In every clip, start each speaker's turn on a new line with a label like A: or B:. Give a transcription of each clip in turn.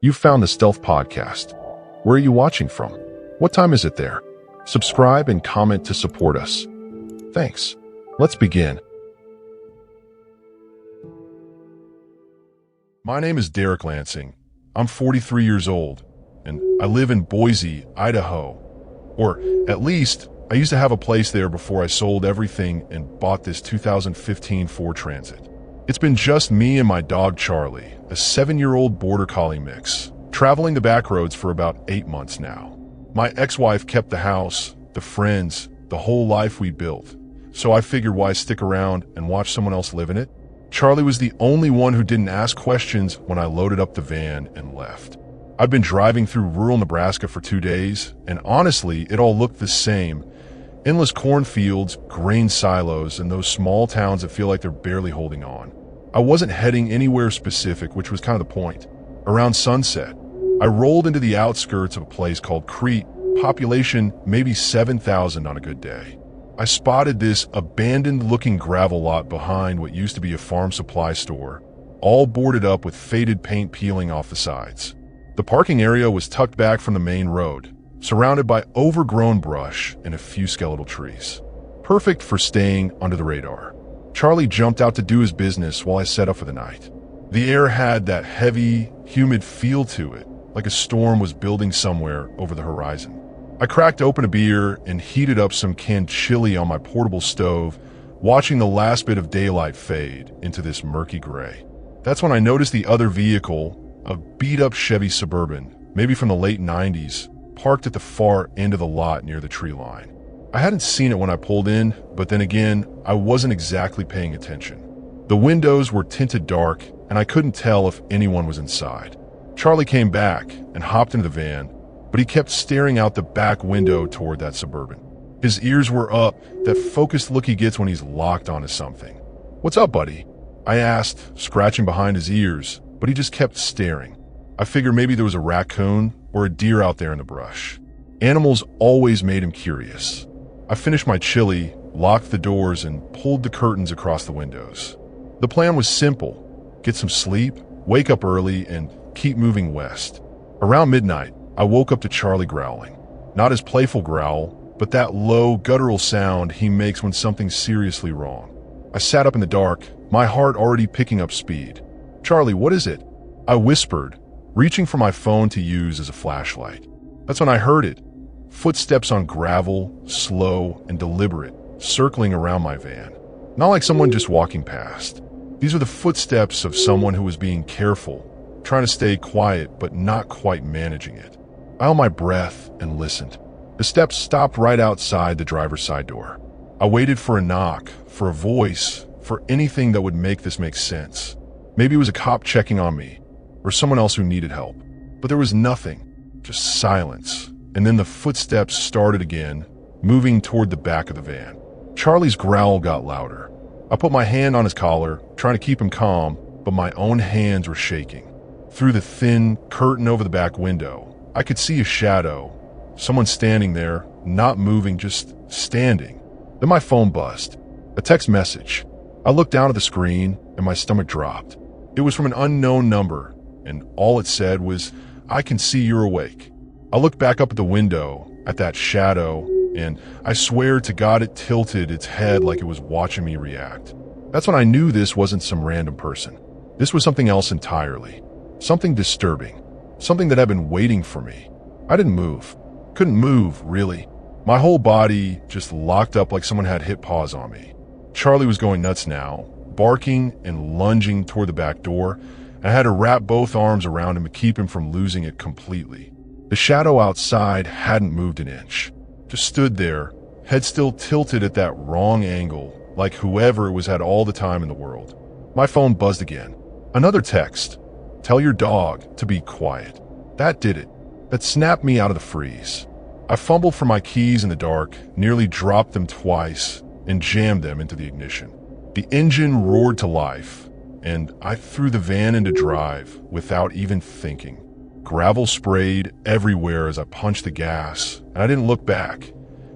A: You've found the Stealth Podcast. Where are you watching from? What time is it there? Subscribe and comment to support us. Thanks. Let's begin. My name is Derek Lansing. I'm 43 years old, and I live in Boise, Idaho. Or at least, I used to have a place there before I sold everything and bought this 2015 Ford Transit. It's been just me and my dog Charlie, a 7-year-old border collie mix, traveling the back roads for about 8 months now. My ex-wife kept the house, the friends, the whole life we built, so I figured why stick around and watch someone else live in it? Charlie was the only one who didn't ask questions when I loaded up the van and left. I've been driving through rural Nebraska for 2 days, and honestly, it all looked the same. Endless cornfields, grain silos, and those small towns that feel like they're barely holding on. I wasn't heading anywhere specific, which was kind of the point. Around sunset, I rolled into the outskirts of a place called Crete, population maybe 7,000 on a good day. I spotted this abandoned-looking gravel lot behind what used to be a farm supply store, all boarded up with faded paint peeling off the sides. The parking area was tucked back from the main road, surrounded by overgrown brush and a few skeletal trees. Perfect for staying under the radar. Charlie jumped out to do his business while I set up for the night. The air had that heavy, humid feel to it, like a storm was building somewhere over the horizon. I cracked open a beer and heated up some canned chili on my portable stove, watching the last bit of daylight fade into this murky gray. That's when I noticed the other vehicle, a beat-up Chevy Suburban, maybe from the late 90s, parked at the far end of the lot near the tree line. I hadn't seen it when I pulled in, but then again, I wasn't exactly paying attention. The windows were tinted dark, and I couldn't tell if anyone was inside. Charlie came back and hopped into the van, but he kept staring out the back window toward that Suburban. His ears were up, that focused look he gets when he's locked onto something. "What's up, buddy?" I asked, scratching behind his ears, but he just kept staring. I figured maybe there was a raccoon or a deer out there in the brush. Animals always made him curious. I finished my chili, locked the doors, and pulled the curtains across the windows. The plan was simple: get some sleep, wake up early, and keep moving west. Around midnight, I woke up to Charlie growling. Not his playful growl, but that low, guttural sound he makes when something's seriously wrong. I sat up in the dark, my heart already picking up speed. "Charlie, what is it?" I whispered, reaching for my phone to use as a flashlight. That's when I heard it. Footsteps on gravel, slow and deliberate, circling around my van. Not like someone just walking past. These are the footsteps of someone who was being careful, trying to stay quiet but not quite managing it. I held my breath and listened. The steps stopped right outside the driver's side door. I waited for a knock, for a voice, for anything that would make this make sense. Maybe it was a cop checking on me, or someone else who needed help. But there was nothing, just silence. And then the footsteps started again, moving toward the back of the van. Charlie's growl got louder. I put my hand on his collar, trying to keep him calm, but my own hands were shaking. Through the thin curtain over the back window, I could see a shadow. Someone standing there, not moving, just standing. Then my phone buzzed. A text message. I looked down at the screen, and my stomach dropped. It was from an unknown number, and all it said was, "I can see you're awake." I looked back up at the window, at that shadow, and I swear to God it tilted its head like it was watching me react. That's when I knew this wasn't some random person. This was something else entirely. Something disturbing. Something that had been waiting for me. I didn't move. Couldn't move, really. My whole body just locked up like someone had hit pause on me. Charlie was going nuts now, barking and lunging toward the back door, and I had to wrap both arms around him to keep him from losing it completely. The shadow outside hadn't moved an inch. Just stood there, head still tilted at that wrong angle, like whoever it was had all the time in the world. My phone buzzed again. Another text. "Tell your dog to be quiet." That did it. That snapped me out of the freeze. I fumbled for my keys in the dark, nearly dropped them twice, and jammed them into the ignition. The engine roared to life, and I threw the van into drive without even thinking. Gravel sprayed everywhere as I punched the gas, and I didn't look back.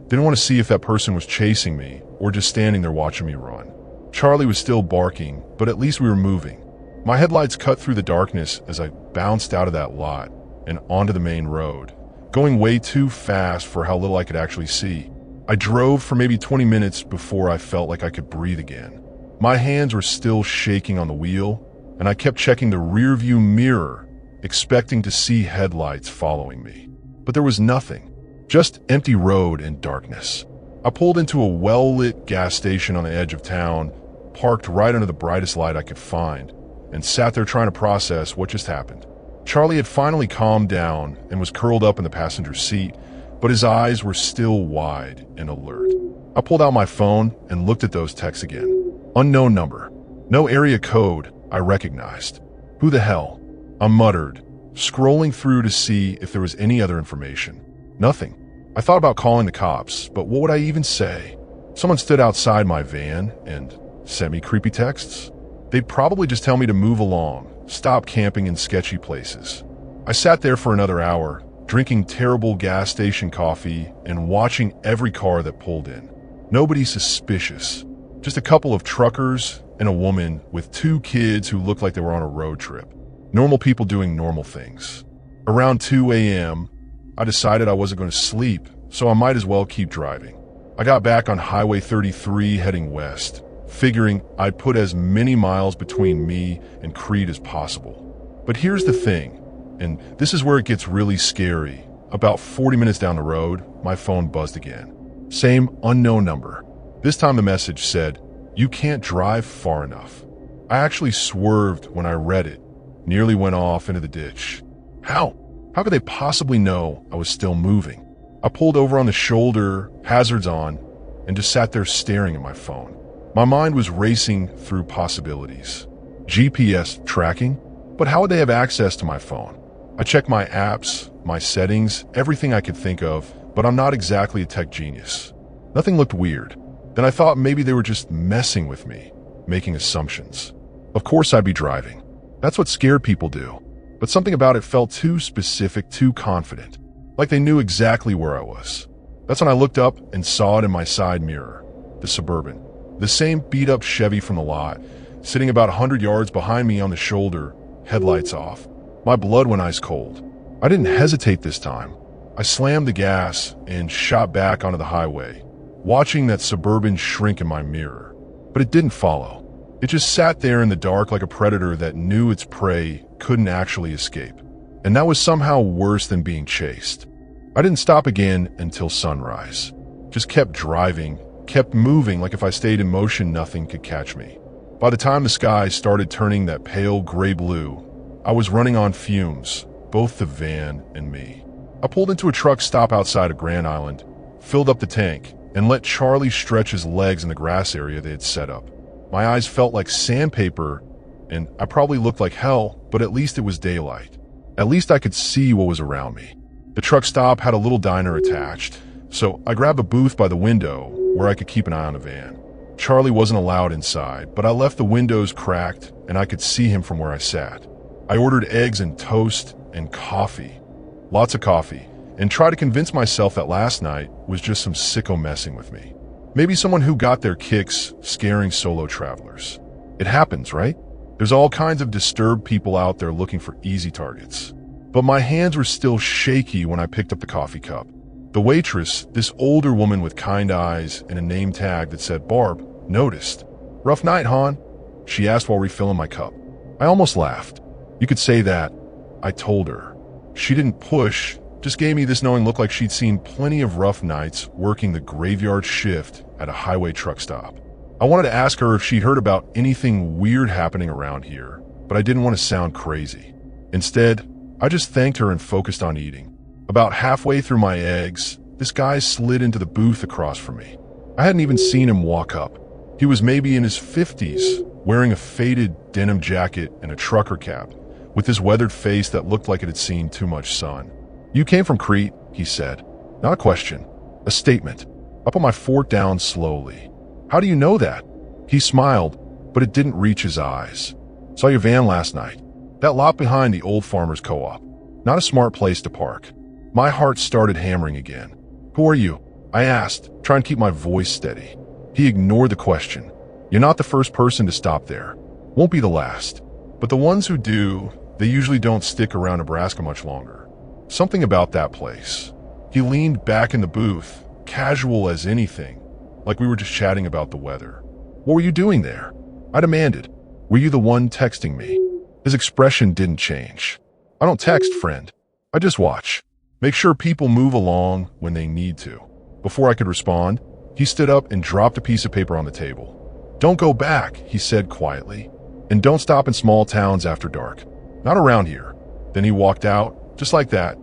A: Didn't want to see if that person was chasing me or just standing there watching me run. Charlie was still barking, but at least we were moving. My headlights cut through the darkness as I bounced out of that lot and onto the main road, going way too fast for how little I could actually see. I drove for maybe 20 minutes before I felt like I could breathe again. My hands were still shaking on the wheel, and I kept checking the rearview mirror, expecting to see headlights following me. But there was nothing, just empty road and darkness. I pulled into a well-lit gas station on the edge of town, parked right under the brightest light I could find, and sat there trying to process what just happened. Charlie had finally calmed down and was curled up in the passenger seat, but his eyes were still wide and alert. I pulled out my phone and looked at those texts again. Unknown number. No area code I recognized. Who the hell? I muttered, scrolling through to see if there was any other information. Nothing. I thought about calling the cops, but what would I even say? Someone stood outside my van and sent me creepy texts. They'd probably just tell me to move along, stop camping in sketchy places. I sat there for another hour, drinking terrible gas station coffee and watching every car that pulled in. Nobody suspicious. Just a couple of truckers and a woman with 2 kids who looked like they were on a road trip. Normal people doing normal things. Around 2 a.m., I decided I wasn't going to sleep, so I might as well keep driving. I got back on Highway 33 heading west, figuring I'd put as many miles between me and Creed as possible. But here's the thing, and this is where it gets really scary. About 40 minutes down the road, my phone buzzed again. Same unknown number. This time the message said, "You can't drive far enough." I actually swerved when I read it, nearly went off into the ditch. How? How could they possibly know I was still moving? I pulled over on the shoulder, hazards on, and just sat there staring at my phone. My mind was racing through possibilities. GPS tracking? But how would they have access to my phone? I checked my apps, my settings, everything I could think of, but I'm not exactly a tech genius. Nothing looked weird. Then I thought maybe they were just messing with me, making assumptions. Of course I'd be driving. That's what scared people do. But something about it felt too specific, too confident. Like they knew exactly where I was. That's when I looked up and saw it in my side mirror. The Suburban. The same beat-up Chevy from the lot, sitting about 100 yards behind me on the shoulder, headlights off. My blood went ice cold. I didn't hesitate this time. I slammed the gas and shot back onto the highway, watching that Suburban shrink in my mirror. But it didn't follow. It just sat there in the dark like a predator that knew its prey couldn't actually escape. And that was somehow worse than being chased. I didn't stop again until sunrise. Just kept driving, kept moving like if I stayed in motion, nothing could catch me. By the time the sky started turning that pale gray blue, I was running on fumes, both the van and me. I pulled into a truck stop outside of Grand Island, filled up the tank, and let Charlie stretch his legs in the grass area they had set up. My eyes felt like sandpaper, and I probably looked like hell, but at least it was daylight. At least I could see what was around me. The truck stop had a little diner attached, so I grabbed a booth by the window where I could keep an eye on the van. Charlie wasn't allowed inside, but I left the windows cracked and I could see him from where I sat. I ordered eggs and toast and coffee. Lots of coffee, and tried to convince myself that last night was just some sicko messing with me. Maybe someone who got their kicks scaring solo travelers. It happens, right? There's all kinds of disturbed people out there looking for easy targets. But my hands were still shaky when I picked up the coffee cup. The waitress, this older woman with kind eyes and a name tag that said Barb, noticed. "Rough night, hon?" she asked while refilling my cup. I almost laughed. You could say that. I told her. She didn't push, just gave me this knowing look like she'd seen plenty of rough nights working the graveyard shift at a highway truck stop. I wanted to ask her if she'd heard about anything weird happening around here, but I didn't want to sound crazy. Instead, I just thanked her and focused on eating. About halfway through my eggs, this guy slid into the booth across from me. I hadn't even seen him walk up. He was maybe in his 50s, wearing a faded denim jacket and a trucker cap, with this weathered face that looked like it had seen too much sun. "You came from Crete," he said. Not a question, a statement. I put my fork down slowly. "How do you know that?" He smiled, but it didn't reach his eyes. "Saw your van last night. That lot behind the old farmer's co-op. Not a smart place to park." My heart started hammering again. "Who are you?" I asked, trying to keep my voice steady. He ignored the question. "You're not the first person to stop there. Won't be the last. But the ones who do, They usually don't stick around Nebraska much longer. Something about that place. He leaned back in the booth, casual as anything, like we were just chatting about the weather. What were you doing there? I demanded. Were you the one texting me? His expression didn't change. I don't text, friend. I just watch. Make sure people move along when they need to. Before I could respond, he stood up and dropped a piece of paper on the table. Don't go back, he said quietly. And don't stop in small towns after dark. Not around here. Then he walked out, just like that,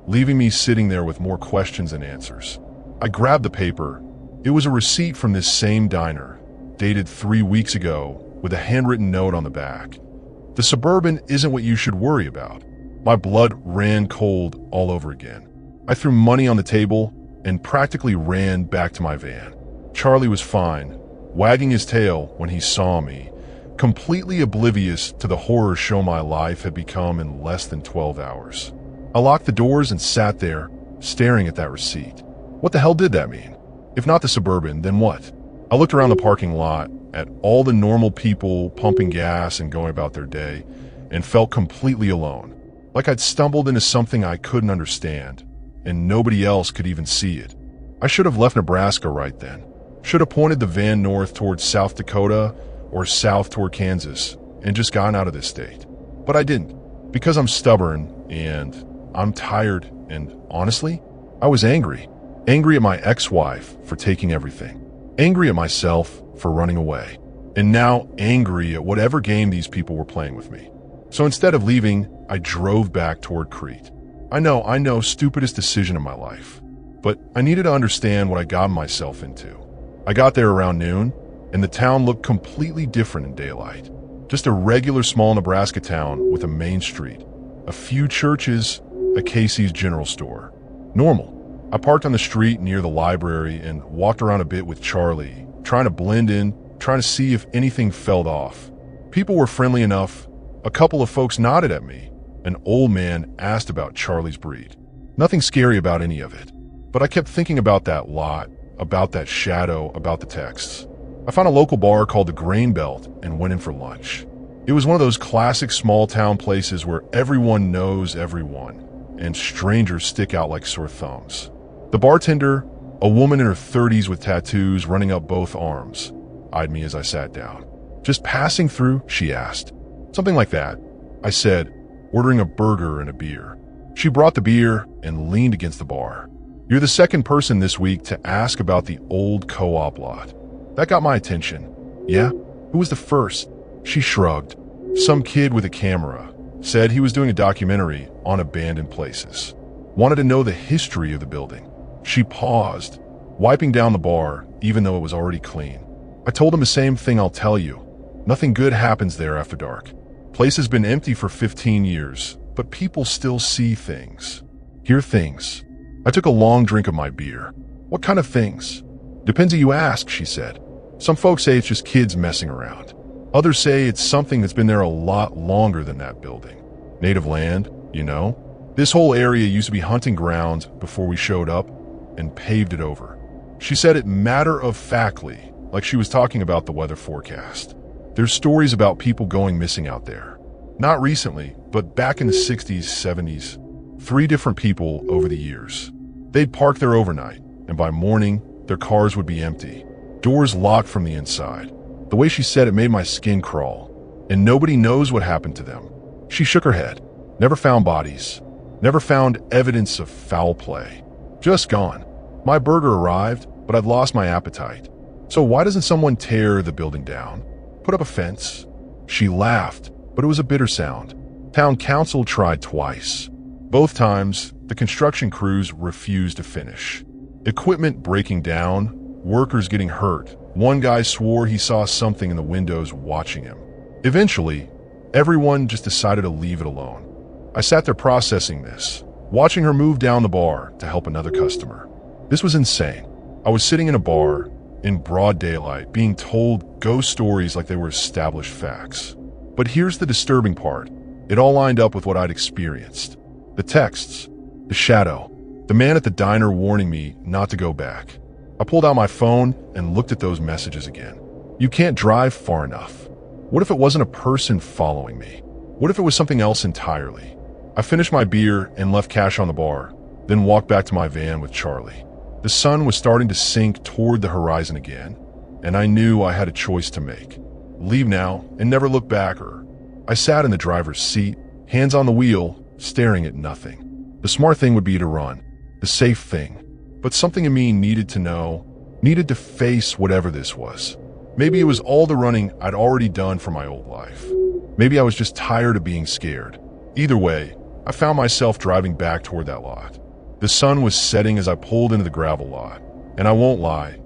A: leaving me sitting there with more questions than answers. I grabbed the paper. It was a receipt from this same diner, dated 3 weeks ago, with a handwritten note on the back. The Suburban isn't what you should worry about. My blood ran cold all over again. I threw money on the table and practically ran back to my van. Charlie was fine, wagging his tail when he saw me, completely oblivious to the horror show my life had become in less than 12 hours. I locked the doors and sat there, staring at that receipt. What the hell did that mean? If not the Suburban, then what? I looked around the parking lot at all the normal people pumping gas and going about their day, and felt completely alone. Like I'd stumbled into something I couldn't understand, and nobody else could even see it. I should have left Nebraska right then. Should have pointed the van north towards South Dakota or south toward Kansas and just gotten out of this state. But I didn't, because I'm stubborn and I'm tired, and honestly, I was angry. Angry at my ex-wife for taking everything. Angry at myself for running away. And now angry at whatever game these people were playing with me. So instead of leaving, I drove back toward Crete. I know, stupidest decision of my life. But I needed to understand what I got myself into. I got there around noon, and the town looked completely different in daylight. Just a regular small Nebraska town with a main street, a few churches, a Casey's general store. Normal. I parked on the street near the library and walked around a bit with Charlie, trying to blend in, trying to see if anything felt off. People were friendly enough. A couple of folks nodded at me. An old man asked about Charlie's breed. Nothing scary about any of it. But I kept thinking about that lot, about that shadow, about the texts. I found a local bar called the Grain Belt and went in for lunch. It was one of those classic small town places where everyone knows everyone, and strangers stick out like sore thumbs. The bartender, a woman in her 30s with tattoos running up both arms, eyed me as I sat down. Just passing through, she asked. Something like that, I said, ordering a burger and a beer. She brought the beer and leaned against the bar. You're the second person this week to ask about the old co-op lot. That got my attention. Yeah? Who was the first? She shrugged. Some kid with a camera. Said he was doing a documentary on abandoned places. Wanted to know the history of the building. She paused, wiping down the bar, even though it was already clean. I told him the same thing I'll tell you. Nothing good happens there after dark. Place has been empty for 15 years, but people still see things. Hear things. I took a long drink of my beer. What kind of things? Depends who you ask, she said. Some folks say it's just kids messing around. Others say it's something that's been there a lot longer than that building. Native land, you know? This whole area used to be hunting grounds before we showed up and paved it over. She said it matter-of-factly, like she was talking about the weather forecast. There's stories about people going missing out there. Not recently, but back in the 60s, 70s. 3 different people over the years. They'd park there overnight, and by morning, their cars would be empty. Doors locked from the inside. The way she said it made my skin crawl. And nobody knows what happened to them. She shook her head. Never found bodies. Never found evidence of foul play. Just gone. My burger arrived, but I'd lost my appetite. So why doesn't someone tear the building down? Put up a fence? She laughed, but it was a bitter sound. Town council tried twice. Both times, the construction crews refused to finish. Equipment breaking down, workers getting hurt. One guy swore he saw something in the windows watching him. Eventually, everyone just decided to leave it alone. I sat there processing this, watching her move down the bar to help another customer. This was insane. I was sitting in a bar, in broad daylight, being told ghost stories like they were established facts. But here's the disturbing part. It all lined up with what I'd experienced. The texts, the shadow, the man at the diner warning me not to go back. I pulled out my phone and looked at those messages again. You can't drive far enough. What if it wasn't a person following me? What if it was something else entirely? I finished my beer and left cash on the bar, then walked back to my van with Charlie. The sun was starting to sink toward the horizon again, and I knew I had a choice to make. Leave now and never look back, or I sat in the driver's seat, hands on the wheel, staring at nothing. The smart thing would be to run, the safe thing. But something in me needed to know, needed to face whatever this was. Maybe it was all the running I'd already done for my old life. Maybe I was just tired of being scared. Either way, I found myself driving back toward that lot. The sun was setting as I pulled into the gravel lot, and I won't lie,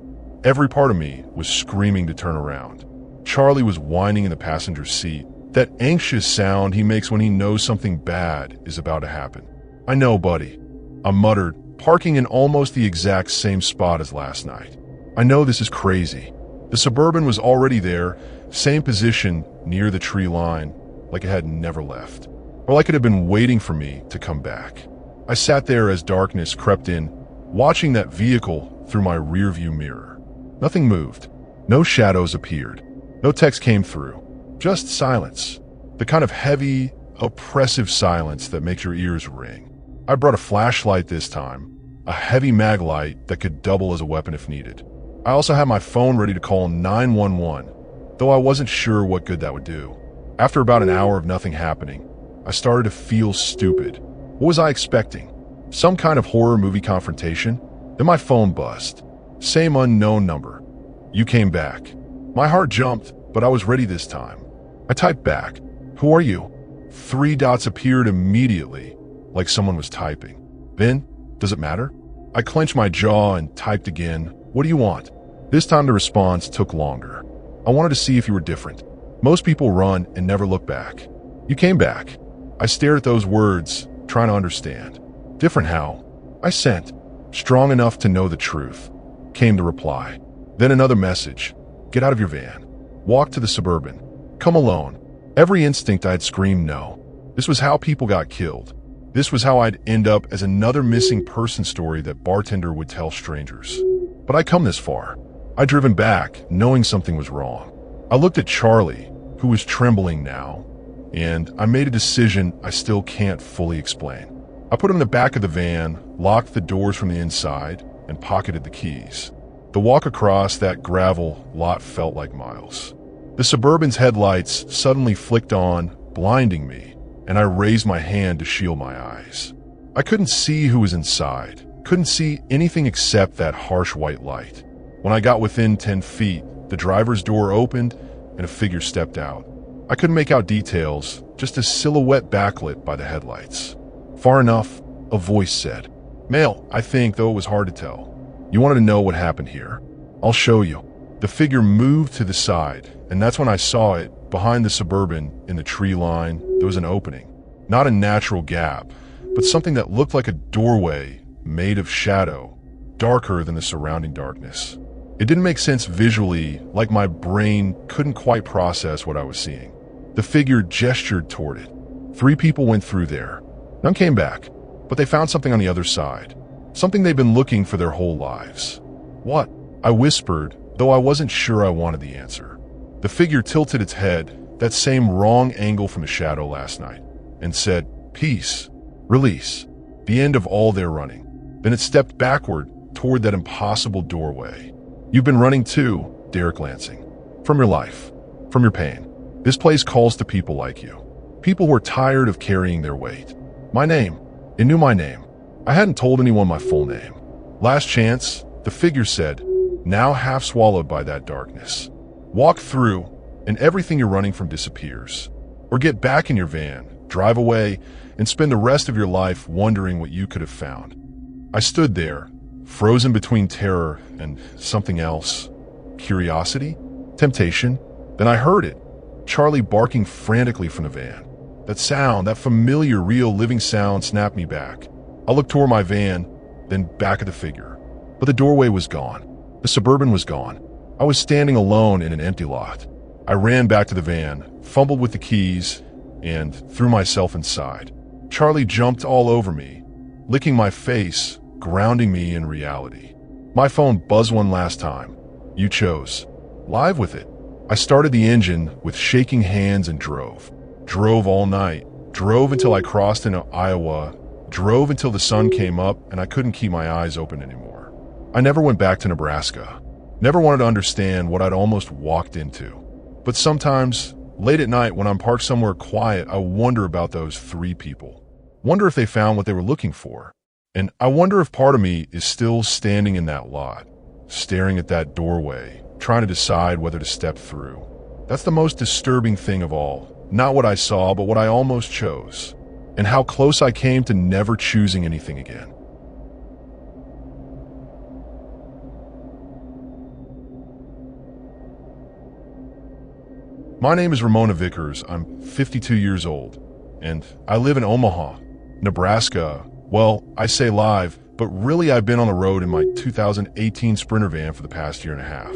A: every part of me was screaming to turn around. Charlie was whining in the passenger seat, that anxious sound he makes when he knows something bad is about to happen. "I know, buddy," I muttered, parking in almost the exact same spot as last night. "I know this is crazy." The Suburban was already there, same position near the tree line, like it had never left. Or like it had been waiting for me to come back. I sat there as darkness crept in, watching that vehicle through my rearview mirror. Nothing moved. No shadows appeared. No text came through. Just silence. The kind of heavy, oppressive silence that makes your ears ring. I brought a flashlight this time, a heavy mag light that could double as a weapon if needed. I also had my phone ready to call 911, though I wasn't sure what good that would do. After about an hour of nothing happening, I started to feel stupid. What was I expecting? Some kind of horror movie confrontation? Then my phone buzzed. Same unknown number. "You came back." My heart jumped, but I was ready this time. I typed back, "Who are you?" 3 dots appeared immediately, like someone was typing. Then, does it matter? I clenched my jaw and typed again, "What do you want?" This time the response took longer. "I wanted to see if you were different. Most people run and never look back. You came back." I stared at those words, trying to understand. "Different how?" I sent. "Strong enough to know the truth," came the reply. Then another message. "Get out of your van. Walk to the Suburban. Come alone." Every instinct I'd screamed no. This was how people got killed. This was how I'd end up as another missing person story that bartender would tell strangers. But I'd come this far. I'd driven back, knowing something was wrong. I looked at Charlie, who was trembling now, and I made a decision I still can't fully explain. I put him in the back of the van, locked the doors from the inside, and pocketed the keys. The walk across that gravel lot felt like miles. The Suburban's headlights suddenly flicked on, blinding me, and I raised my hand to shield my eyes. I couldn't see who was inside, couldn't see anything except that harsh white light. When I got within 10 feet, the driver's door opened and a figure stepped out. I couldn't make out details, just a silhouette backlit by the headlights. Far enough, a voice said. Male, I think, though it was hard to tell. You wanted to know what happened here. I'll show you. The figure moved to the side, and that's when I saw it. Behind the Suburban, in the tree line, there was an opening. Not a natural gap, but something that looked like a doorway made of shadow, darker than the surrounding darkness. It didn't make sense visually, like my brain couldn't quite process what I was seeing. The figure gestured toward it. 3 people went through there. None came back, but they found something on the other side. Something they'd been looking for their whole lives. What? I whispered, though I wasn't sure I wanted the answer. The figure tilted its head, that same wrong angle from the shadow last night, and said, Peace. Release. The end of all their running. Then it stepped backward toward that impossible doorway. You've been running too, Derek Lansing. From your life. From your pain. This place calls to people like you. People who are tired of carrying their weight. My name. It knew my name. I hadn't told anyone my full name. Last chance, the figure said, now half swallowed by that darkness. Walk through, and everything you're running from disappears. Or get back in your van, drive away, and spend the rest of your life wondering what you could have found. I stood there, frozen between terror and something else. Curiosity? Temptation? Then I heard it. Charlie barking frantically from the van. That sound, that familiar, real, living sound snapped me back. I looked toward my van, then back at the figure. But the doorway was gone. The Suburban was gone. I was standing alone in an empty lot. I ran back to the van, fumbled with the keys, and threw myself inside. Charlie jumped all over me, licking my face, grounding me in reality. My phone buzzed one last time. You chose. Live with it. I started the engine with shaking hands and drove. Drove all night. Drove until I crossed into Iowa. Drove until the sun came up and I couldn't keep my eyes open anymore. I never went back to Nebraska. Never wanted to understand what I'd almost walked into. But sometimes, late at night when I'm parked somewhere quiet, I wonder about those 3 people. Wonder if they found what they were looking for. And I wonder if part of me is still standing in that lot, staring at that doorway, trying to decide whether to step through. That's the most disturbing thing of all. Not what I saw, but what I almost chose. And how close I came to never choosing anything again. My name is Ramona Vickers. I'm 52 years old, and I live in Omaha, Nebraska. Well, I say live, but really I've been on the road in my 2018 Sprinter van for the past year and a half.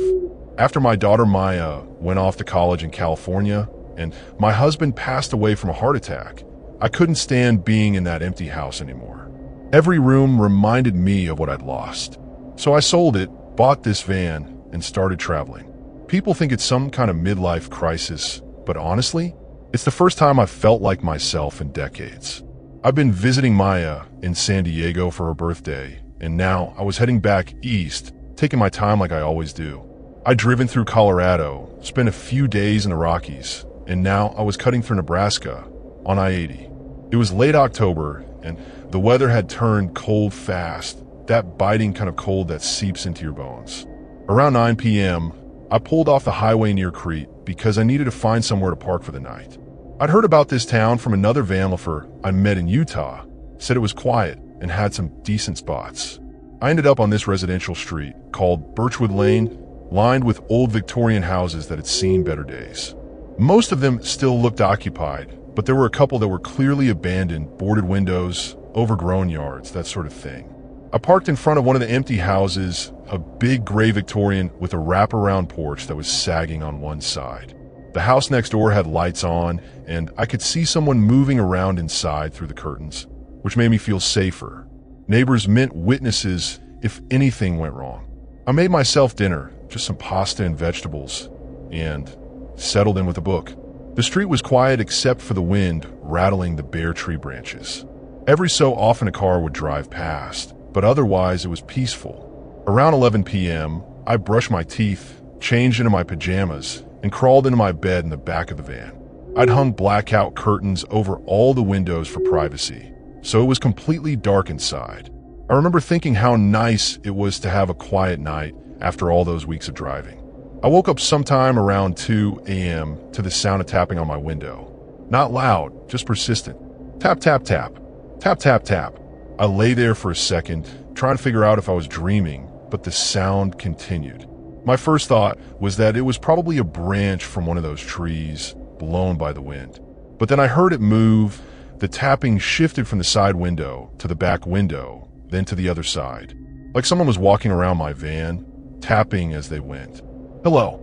A: After my daughter Maya went off to college in California, and my husband passed away from a heart attack, I couldn't stand being in that empty house anymore. Every room reminded me of what I'd lost. So I sold it, bought this van, and started traveling. People think it's some kind of midlife crisis, but honestly, it's the first time I've felt like myself in decades. I've been visiting Maya in San Diego for her birthday, and now I was heading back east, taking my time like I always do. I'd driven through Colorado, spent a few days in the Rockies, and now I was cutting through Nebraska on I-80. It was late October, and the weather had turned cold fast, that biting kind of cold that seeps into your bones. Around 9 p.m., I pulled off the highway near Crete because I needed to find somewhere to park for the night. I'd heard about this town from another van lifer I met in Utah, said it was quiet and had some decent spots. I ended up on this residential street called Birchwood Lane, lined with old Victorian houses that had seen better days. Most of them still looked occupied, but there were a couple that were clearly abandoned, boarded windows, overgrown yards, that sort of thing. I parked in front of one of the empty houses, a big gray Victorian with a wraparound porch that was sagging on one side. The house next door had lights on, and I could see someone moving around inside through the curtains, which made me feel safer. Neighbors meant witnesses if anything went wrong. I made myself dinner, just some pasta and vegetables, and settled in with a book. The street was quiet except for the wind rattling the bare tree branches. Every so often a car would drive past, but otherwise it was peaceful. Around 11 p.m., I brushed my teeth, changed into my pajamas, and crawled into my bed in the back of the van. I'd hung blackout curtains over all the windows for privacy, so it was completely dark inside. I remember thinking how nice it was to have a quiet night after all those weeks of driving. I woke up sometime around 2 a.m. to the sound of tapping on my window. Not loud, just persistent. Tap, tap, tap. Tap, tap, tap. I lay there for a second, trying to figure out if I was dreaming, but the sound continued. My first thought was that it was probably a branch from one of those trees, blown by the wind. But then I heard it move. The tapping shifted from the side window to the back window, then to the other side. Like someone was walking around my van, tapping as they went. "Hello,"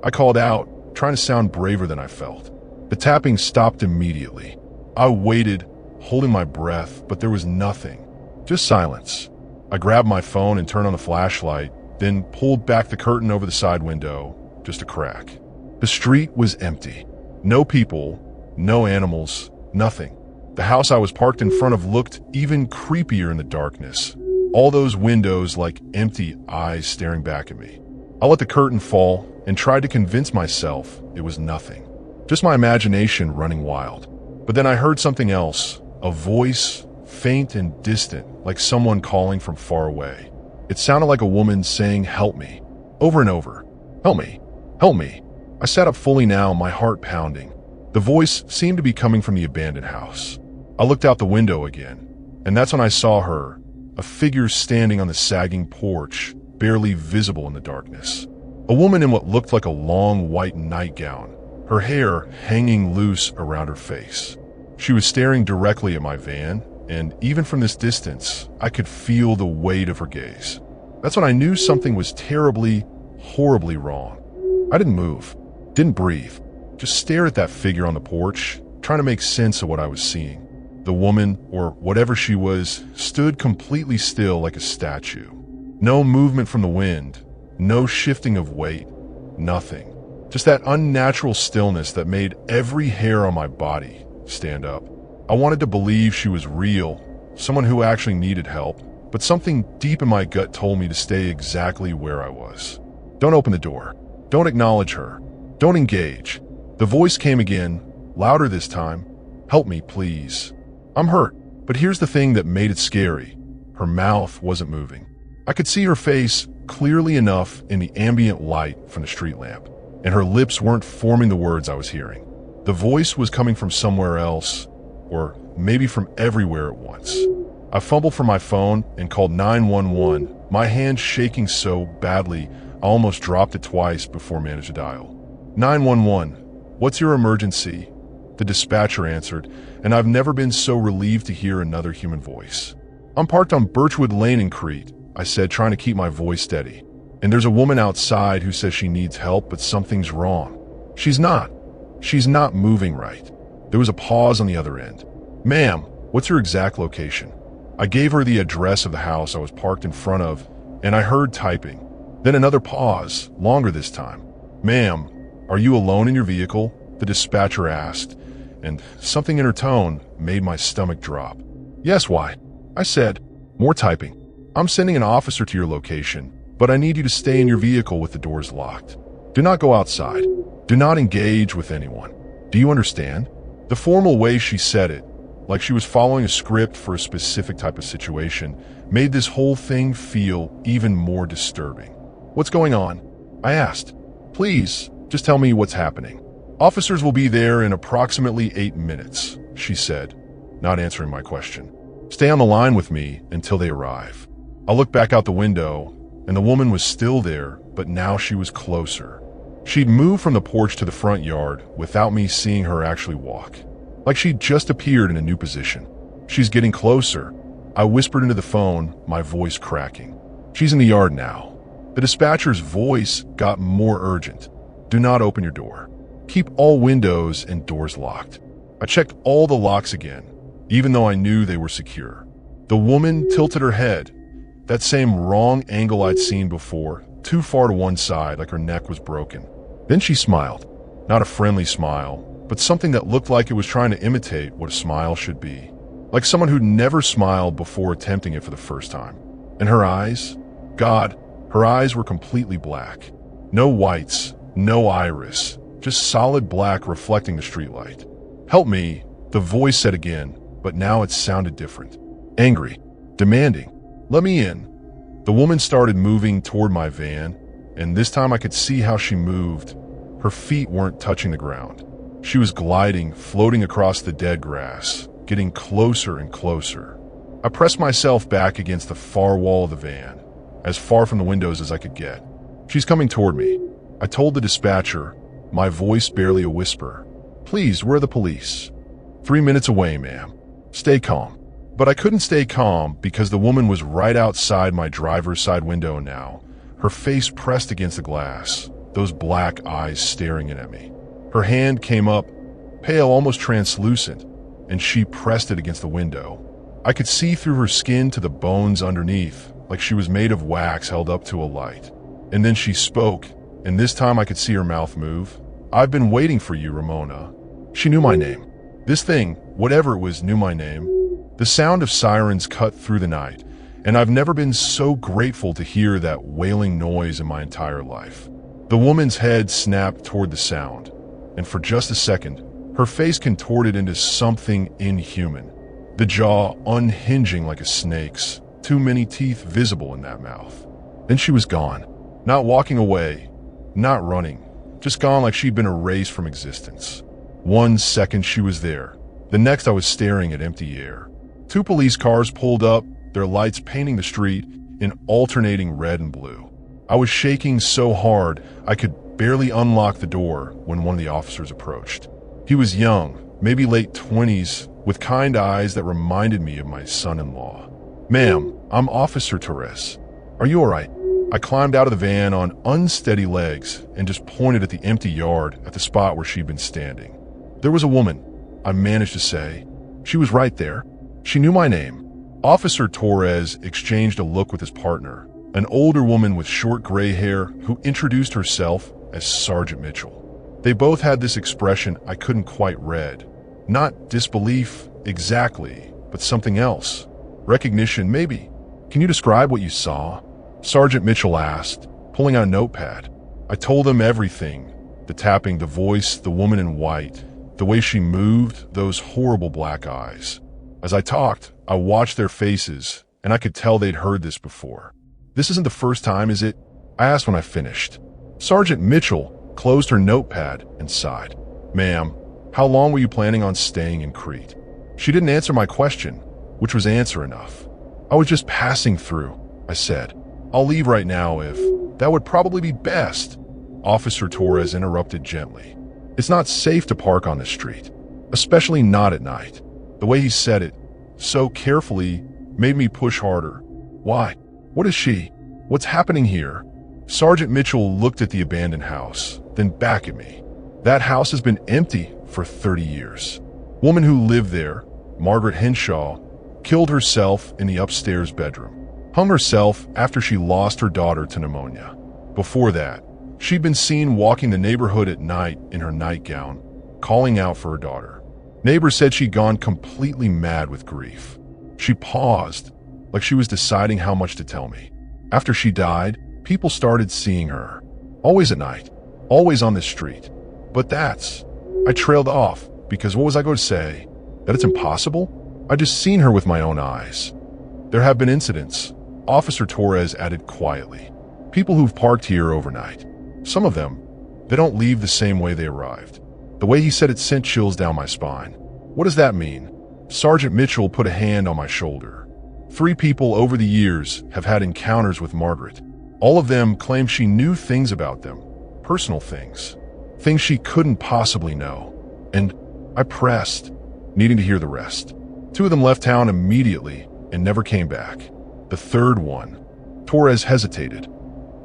A: I called out, trying to sound braver than I felt. The tapping stopped immediately. I waited, holding my breath, but there was nothing. Just silence. I grabbed my phone and turned on the flashlight, then pulled back the curtain over the side window, just a crack. The street was empty. No people, no animals, nothing. The house I was parked in front of looked even creepier in the darkness. All those windows like empty eyes staring back at me. I let the curtain fall and tried to convince myself it was nothing. Just my imagination running wild. But then I heard something else, a voice, faint and distant, like someone calling from far away. It sounded like a woman saying, "Help me," over and over. "Help me, help me." I sat up fully now, my heart pounding. The voice seemed to be coming from the abandoned house. I looked out the window again, and that's when I saw her, a figure standing on the sagging porch, barely visible in the darkness. A woman in what looked like a long white nightgown, her hair hanging loose around her face. She was staring directly at my van, and even from this distance, I could feel the weight of her gaze. That's when I knew something was terribly, horribly wrong. I didn't move, didn't breathe, just stare at that figure on the porch, trying to make sense of what I was seeing. The woman, or whatever she was, stood completely still like a statue. No movement from the wind, no shifting of weight, nothing. Just that unnatural stillness that made every hair on my body stand up. I wanted to believe she was real, someone who actually needed help, but something deep in my gut told me to stay exactly where I was. Don't open the door. Don't acknowledge her. Don't engage. The voice came again, louder this time. Help me, please. I'm hurt. But here's the thing that made it scary. Her mouth wasn't moving. I could see her face clearly enough in the ambient light from the street lamp, and her lips weren't forming the words I was hearing. The voice was coming from somewhere else, or maybe from everywhere at once. I fumbled for my phone and called 911, my hand shaking so badly I almost dropped it twice before managed to dial. 911, what's your emergency? The dispatcher answered, and I've never been so relieved to hear another human voice. I'm parked on Birchwood Lane in Crete, I said, trying to keep my voice steady. And there's a woman outside who says she needs help, but something's wrong. She's not moving right. There was a pause on the other end. Ma'am, what's your exact location? I gave her the address of the house I was parked in front of, and I heard typing. Then another pause, longer this time. Ma'am, are you alone in your vehicle? The dispatcher asked, and something in her tone made my stomach drop. Yes, why? I said. More typing. I'm sending an officer to your location, but I need you to stay in your vehicle with the doors locked. Do not go outside. Do not engage with anyone. Do you understand? The formal way she said it, like she was following a script for a specific type of situation, made this whole thing feel even more disturbing. What's going on? I asked. Please, just tell me what's happening. Officers will be there in approximately 8 minutes, she said, not answering my question. Stay on the line with me until they arrive. I looked back out the window, and the woman was still there, but now she was closer. She'd moved from the porch to the front yard without me seeing her actually walk. Like she'd just appeared in a new position. She's getting closer. I whispered into the phone, my voice cracking. She's in the yard now. The dispatcher's voice got more urgent. Do not open your door. Keep all windows and doors locked. I checked all the locks again, even though I knew they were secure. The woman tilted her head, that same wrong angle I'd seen before, too far to one side, like her neck was broken. Then she smiled. Not a friendly smile, but something that looked like it was trying to imitate what a smile should be. Like someone who'd never smiled before attempting it for the first time. And her eyes? God, her eyes were completely black. No whites, no iris, just solid black reflecting the streetlight. Help me, the voice said again, but now it sounded different. Angry, demanding. Let me in. The woman started moving toward my van, and this time I could see how she moved. Her feet weren't touching the ground. She was gliding, floating across the dead grass, getting closer and closer. I pressed myself back against the far wall of the van, as far from the windows as I could get. She's coming toward me. I told the dispatcher, my voice barely a whisper. Please, where are the police? 3 minutes away, ma'am. Stay calm. But I couldn't stay calm because the woman was right outside my driver's side window now, her face pressed against the glass, those black eyes staring in at me. Her hand came up, pale, almost translucent, and she pressed it against the window. I could see through her skin to the bones underneath, like she was made of wax held up to a light. And then she spoke, and this time I could see her mouth move. I've been waiting for you, Ramona. She knew my name. This thing, whatever it was, knew my name. The sound of sirens cut through the night, and I've never been so grateful to hear that wailing noise in my entire life. The woman's head snapped toward the sound, and for just a second, her face contorted into something inhuman. The jaw unhinging like a snake's, too many teeth visible in that mouth. Then she was gone. Not walking away, not running, just gone like she'd been erased from existence. 1 second she was there. The next I was staring at empty air. 2 police cars pulled up, their lights painting the street in alternating red and blue. I was shaking so hard I could barely unlock the door when one of the officers approached. He was young, maybe late 20s, with kind eyes that reminded me of my son-in-law. Ma'am, I'm Officer Torres. Are you all right? I climbed out of the van on unsteady legs and just pointed at the empty yard at the spot where she'd been standing. There was a woman, I managed to say. She was right there. She knew my name. Officer Torres exchanged a look with his partner, an older woman with short gray hair who introduced herself as Sergeant Mitchell. They both had this expression I couldn't quite read. Not disbelief exactly, but something else. Recognition, maybe. Can you describe what you saw? Sergeant Mitchell asked, pulling out a notepad. I told him everything. The tapping, the voice, the woman in white, the way she moved, those horrible black eyes. As I talked, I watched their faces, and I could tell they'd heard this before. This isn't the first time, is it? I asked when I finished. Sergeant Mitchell closed her notepad and sighed. Ma'am, how long were you planning on staying in Crete? She didn't answer my question, which was answer enough. I was just passing through, I said. I'll leave right now if... That would probably be best. Officer Torres interrupted gently. It's not safe to park on the street, especially not at night. The way he said it, so carefully, made me push harder. Why? What is she? What's happening here? Sergeant Mitchell looked at the abandoned house, then back at me. That house has been empty for 30 years. Woman who lived there, Margaret Henshaw, killed herself in the upstairs bedroom. Hung herself after she lost her daughter to pneumonia. Before that, she'd been seen walking the neighborhood at night in her nightgown, calling out for her daughter. Neighbors said she'd gone completely mad with grief. She paused, like she was deciding how much to tell me. After she died, people started seeing her. Always at night, always on the street. But I trailed off, because what was I going to say? That it's impossible? I just seen her with my own eyes. There have been incidents, Officer Torres added quietly. People who've parked here overnight. Some of them, they don't leave the same way they arrived. The way he said it sent chills down my spine. What does that mean? Sergeant Mitchell put a hand on my shoulder. 3 people over the years have had encounters with Margaret. All of them claim she knew things about them, personal things. Things she couldn't possibly know. And I pressed, needing to hear the rest. 2 of them left town immediately and never came back. The third one, Torres hesitated.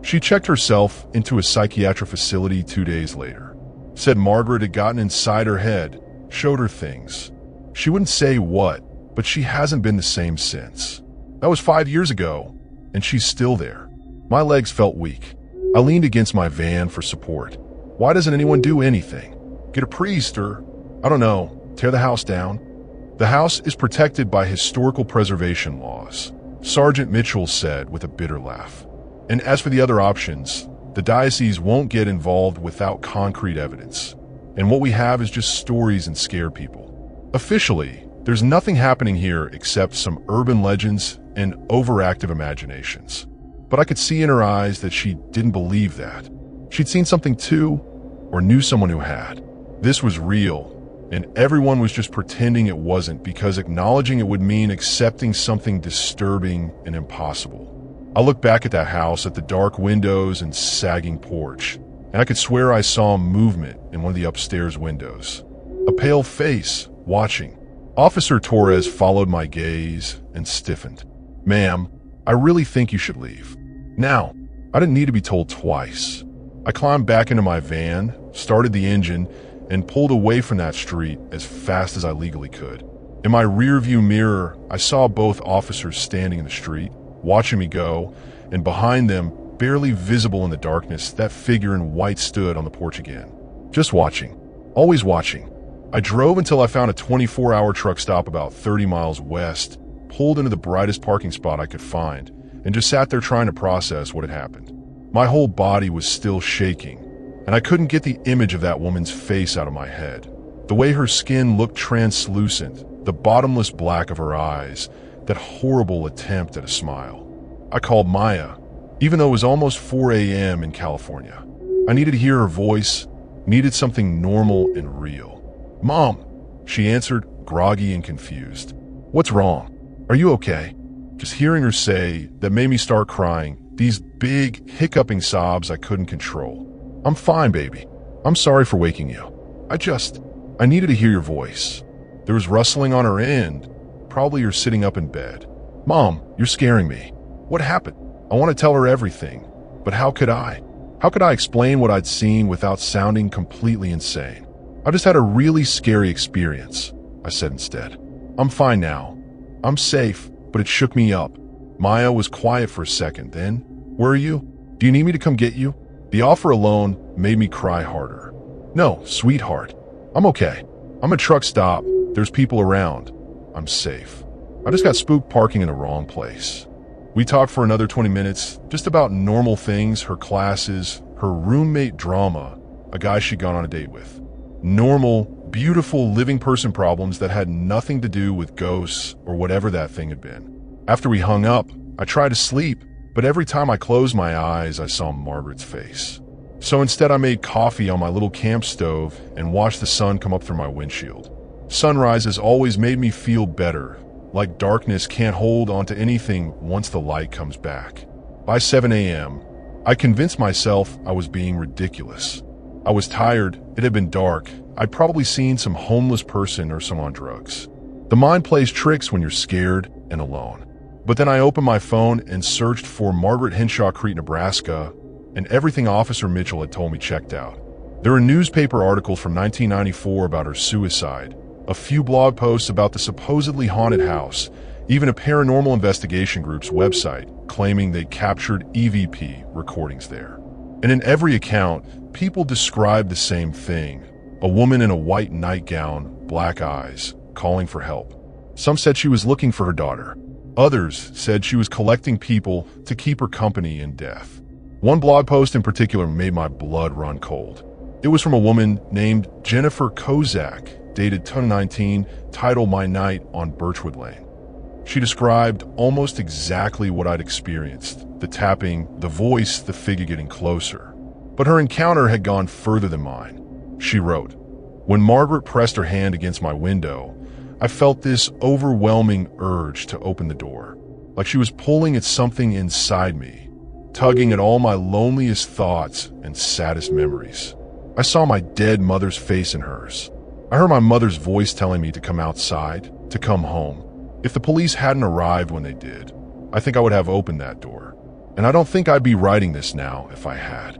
A: She checked herself into a psychiatric facility 2 days later. Said Margaret had gotten inside her head, showed her things. She wouldn't say what, but she hasn't been the same since. That was 5 years ago, and she's still there. My legs felt weak. I leaned against my van for support. Why doesn't anyone do anything? Get a priest or, I don't know, tear the house down? The house is protected by historical preservation laws, Sergeant Mitchell said with a bitter laugh. And as for the other options, the diocese won't get involved without concrete evidence. And what we have is just stories and scare people. Officially, there's nothing happening here except some urban legends and overactive imaginations. But I could see in her eyes that she didn't believe that. She'd seen something too, or knew someone who had. This was real, and everyone was just pretending it wasn't because acknowledging it would mean accepting something disturbing and impossible. I looked back at that house, at the dark windows and sagging porch, and I could swear I saw movement in one of the upstairs windows. A pale face, watching. Officer Torres followed my gaze and stiffened. Ma'am, I really think you should leave. Now, I didn't need to be told twice. I climbed back into my van, started the engine, and pulled away from that street as fast as I legally could. In my rearview mirror, I saw both officers standing in the street, watching me go, and behind them, barely visible in the darkness, that figure in white stood on the porch again. Just watching. Always watching. I drove until I found a 24-hour truck stop about 30 miles west, pulled into the brightest parking spot I could find, and just sat there trying to process what had happened. My whole body was still shaking, and I couldn't get the image of that woman's face out of my head. The way her skin looked translucent, the bottomless black of her eyes, that horrible attempt at a smile. I called Maya, even though it was almost 4 a.m. in California. I needed to hear her voice, needed something normal and real. Mom, she answered, groggy and confused. What's wrong? Are you okay? Just hearing her say that made me start crying, these big, hiccuping sobs I couldn't control. I'm fine, baby. I'm sorry for waking you. I needed to hear your voice. There was rustling on her end. Probably you're sitting up in bed. Mom, you're scaring me. What happened? I want to tell her everything, but how could I? How could I explain what I'd seen without sounding completely insane? I just had a really scary experience, I said instead. I'm fine now. I'm safe, but it shook me up. Maya was quiet for a second, then, where are you? Do you need me to come get you? The offer alone made me cry harder. No, sweetheart. I'm okay. I'm at a truck stop. There's people around. I'm safe. I just got spooked parking in the wrong place. We talked for another 20 minutes, just about normal things, her classes, her roommate drama, a guy she'd gone on a date with. Normal, beautiful living person problems that had nothing to do with ghosts or whatever that thing had been. After we hung up, I tried to sleep, but every time I closed my eyes, I saw Margaret's face. So instead I made coffee on my little camp stove and watched the sun come up through my windshield. Sunrises always made me feel better, like darkness can't hold onto anything once the light comes back. By 7 a.m., I convinced myself I was being ridiculous. I was tired, it had been dark, I'd probably seen some homeless person or some on drugs. The mind plays tricks when you're scared and alone. But then I opened my phone and searched for Margaret Henshaw Crete, Nebraska, and everything Officer Mitchell had told me checked out. There were newspaper articles from 1994 about her suicide, a few blog posts about the supposedly haunted house, even a paranormal investigation group's website claiming they captured EVP recordings there. And in every account, people described the same thing, a woman in a white nightgown, black eyes, calling for help. Some said she was looking for her daughter. Others said she was collecting people to keep her company in death. One blog post in particular made my blood run cold. It was from a woman named Jennifer Kozak, dated 2019, titled My Night on Birchwood Lane. She described almost exactly what I'd experienced, the tapping, the voice, the figure getting closer. But her encounter had gone further than mine. She wrote, "When Margaret pressed her hand against my window, I felt this overwhelming urge to open the door, like she was pulling at something inside me, tugging at all my loneliest thoughts and saddest memories. I saw my dead mother's face in hers. I heard my mother's voice telling me to come outside, to come home. If the police hadn't arrived when they did, I think I would have opened that door. And I don't think I'd be writing this now if I had."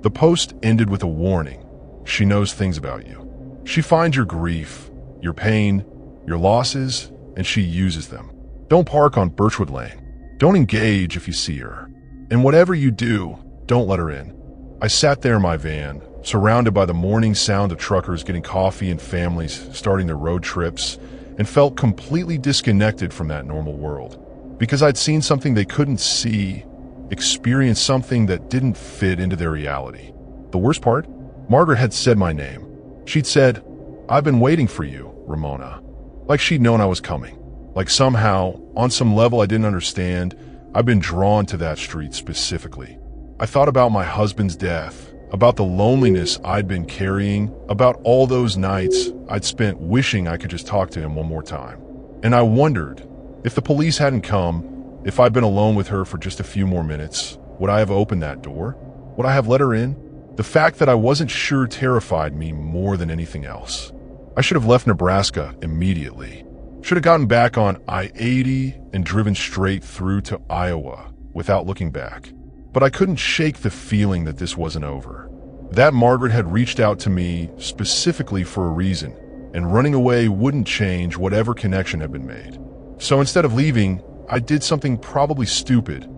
A: The post ended with a warning. She knows things about you. She finds your grief, your pain, your losses, and she uses them. Don't park on Birchwood Lane. Don't engage if you see her. And whatever you do, don't let her in. I sat there in my van, surrounded by the morning sound of truckers getting coffee and families starting their road trips, and felt completely disconnected from that normal world. Because I'd seen something they couldn't see, experienced something that didn't fit into their reality. The worst part? Margaret had said my name. She'd said, "I've been waiting for you, Ramona." Like she'd known I was coming. Like somehow, on some level I didn't understand, I've been drawn to that street specifically. I thought about my husband's death, about the loneliness I'd been carrying, about all those nights I'd spent wishing I could just talk to him one more time. And I wondered, if the police hadn't come, if I'd been alone with her for just a few more minutes, would I have opened that door? Would I have let her in? The fact that I wasn't sure terrified me more than anything else. I should have left Nebraska immediately. Should have gotten back on I-80 and driven straight through to Iowa without looking back. But I couldn't shake the feeling that this wasn't over. That Margaret had reached out to me specifically for a reason, and running away wouldn't change whatever connection had been made. So instead of leaving, I did something probably stupid.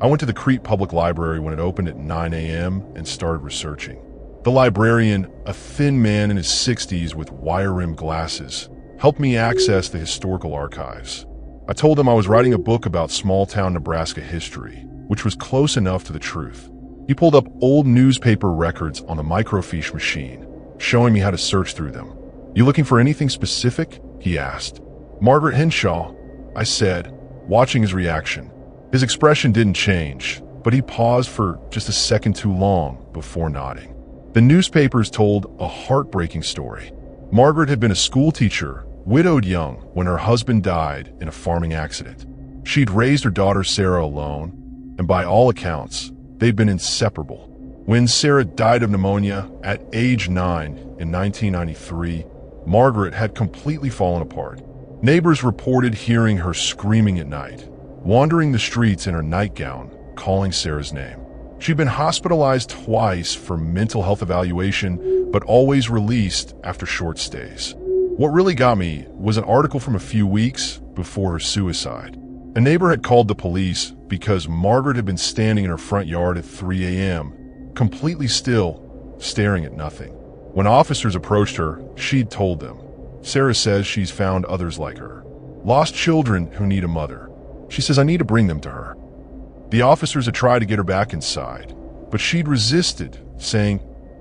A: I went to the Crete Public Library when it opened at 9 a.m. and started researching. The librarian, a thin man in his 60s with wire-rimmed glasses, helped me access the historical archives. I told him I was writing a book about small-town Nebraska history, which was close enough to the truth. He pulled up old newspaper records on a microfiche machine, showing me how to search through them. "You looking for anything specific?" he asked. "Margaret Henshaw," I said, watching his reaction. His expression didn't change, but he paused for just a second too long before nodding. The newspapers told a heartbreaking story. Margaret had been a school teacher, widowed young, when her husband died in a farming accident. She'd raised her daughter Sarah alone, and by all accounts, they'd been inseparable. When Sarah died of pneumonia at age 9 in 1993, Margaret had completely fallen apart. Neighbors reported hearing her screaming at night, wandering the streets in her nightgown, calling Sarah's name. She'd been hospitalized twice for mental health evaluation, but always released after short stays. What really got me was an article from a few weeks before her suicide. A neighbor had called the police because Margaret had been standing in her front yard at 3 a.m., completely still, staring at nothing. When officers approached her, she'd told them. Sarah says she's found others like her. Lost children who need a mother. She says I need to bring them to her. The officers had tried to get her back inside, but she'd resisted, saying,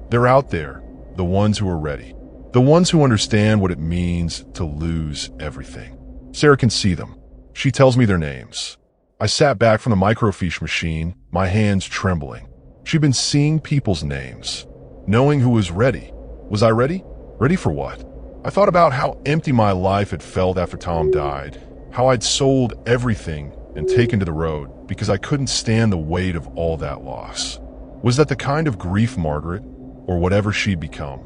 A: "They're out there, the ones who are ready. The ones who understand what it means to lose everything." Sarah can see them. She tells me their names. I sat back from the microfiche machine, my hands trembling. She'd been seeing people's names, knowing who was ready. Was I ready? Ready for what? I thought about how empty my life had felt after Tom died, how I'd sold everything and taken to the road because I couldn't stand the weight of all that loss. Was that the kind of grief Margaret, or whatever she'd become,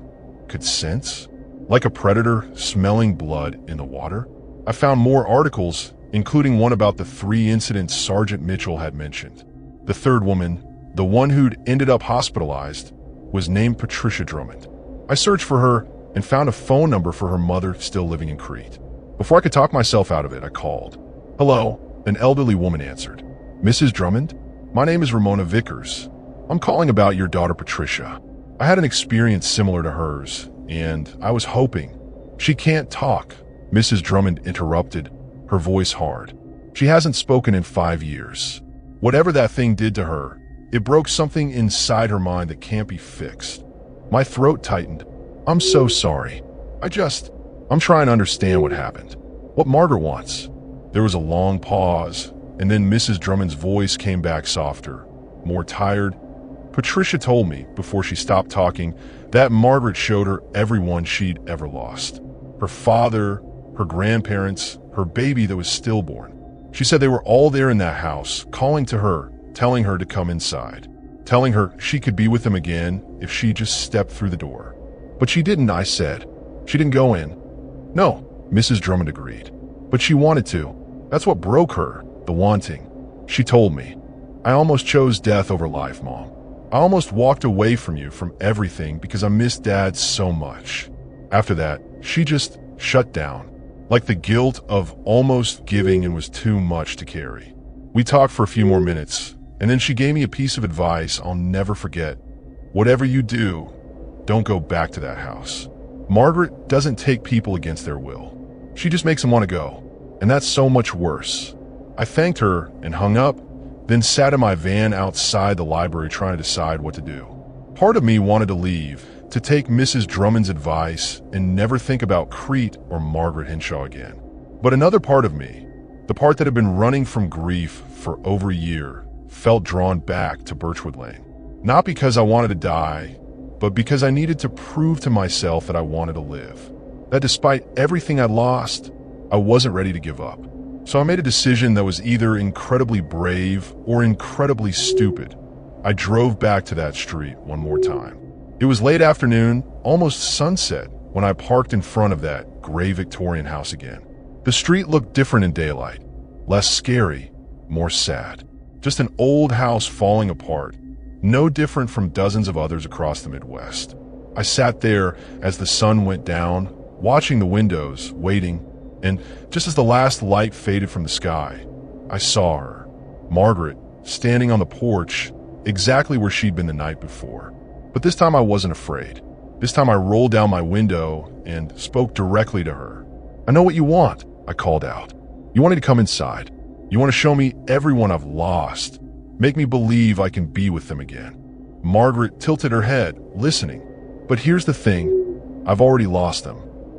A: could sense? Like a predator smelling blood in the water? I found more articles, including one about the 3 incidents Sergeant Mitchell had mentioned. The third woman, the one who'd ended up hospitalized, was named Patricia Drummond. I searched for her and found a phone number for her mother still living in Crete. Before I could talk myself out of it, I called. "Hello," an elderly woman answered. "Mrs. Drummond? My name is Ramona Vickers. I'm calling about your daughter Patricia. I had an experience similar to hers, and I was hoping—" "She can't talk," Mrs. Drummond interrupted, her voice hard. "She hasn't spoken in 5 years. Whatever that thing did to her, it broke something inside her mind that can't be fixed." My throat tightened. "I'm so sorry. I'm trying to understand what happened. What Margaret wants." There was a long pause, and then Mrs. Drummond's voice came back softer, more tired. "Patricia told me, before she stopped talking, that Margaret showed her everyone she'd ever lost. Her father, her grandparents, her baby that was stillborn. She said they were all there in that house, calling to her, telling her to come inside, telling her she could be with them again if she just stepped through the door. But she didn't," I said. "She didn't go in." "No," Mrs. Drummond agreed. "But she wanted to. That's what broke her, the wanting. She told me. I almost chose death over life, Mom. I almost walked away from you, from everything, because I missed Dad so much." After that, she just shut down, like the guilt of almost giving and was too much to carry. We talked for a few more minutes, and then she gave me a piece of advice I'll never forget. "Whatever you do, don't go back to that house. Margaret doesn't take people against their will. She just makes them want to go, and that's so much worse." I thanked her and hung up, then sat in my van outside the library trying to decide what to do. Part of me wanted to leave, to take Mrs. Drummond's advice and never think about Crete or Margaret Henshaw again. But another part of me, the part that had been running from grief for over a year, felt drawn back to Birchwood Lane. Not because I wanted to die, but because I needed to prove to myself that I wanted to live. That despite everything I'd lost, I wasn't ready to give up. So I made a decision that was either incredibly brave or incredibly stupid. I drove back to that street one more time. It was late afternoon, almost sunset, when I parked in front of that gray Victorian house again. The street looked different in daylight, less scary, more sad. Just an old house falling apart, no different from dozens of others across the Midwest. I sat there as the sun went down, watching the windows, waiting, and just as the last light faded from the sky, I saw her, Margaret, standing on the porch, exactly where she'd been the night before. But this time I wasn't afraid. This time I rolled down my window and spoke directly to her. "I know what you want," I called out. "You want me to come inside. You want to show me everyone I've lost. Make me believe I can be with them again." Margaret tilted her head, listening. "But here's the thing. I've already lost them.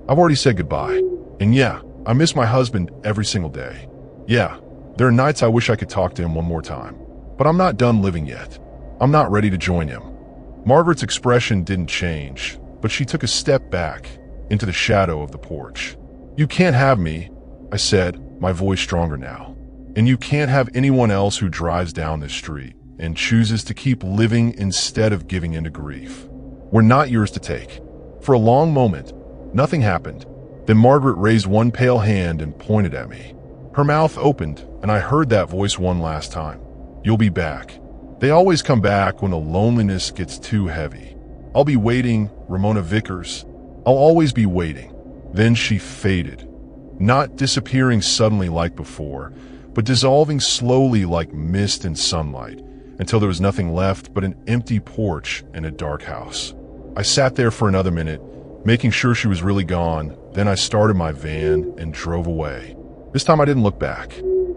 A: I've already said goodbye. And yeah, I miss my husband every single day. Yeah, there are nights I wish I could talk to him one more time. But I'm not done living yet. I'm not ready to join him." Margaret's expression didn't change, but she took a step back into the shadow of the porch. "You can't have me," I said, my voice stronger now. "And you can't have anyone else who drives down this street and chooses to keep living instead of giving into grief. We're not yours to take." For a long moment, nothing happened. Then Margaret raised one pale hand and pointed at me. Her mouth opened, and I heard that voice one last time. "You'll be back. They always come back when the loneliness gets too heavy. I'll be waiting, Ramona Vickers. I'll always be waiting." Then she faded, not disappearing suddenly like before, but dissolving slowly like mist in sunlight, until there was nothing left but an empty porch and a dark house. I sat there for another minute, making sure she was really gone. Then I started my van and drove away. This time I didn't look back.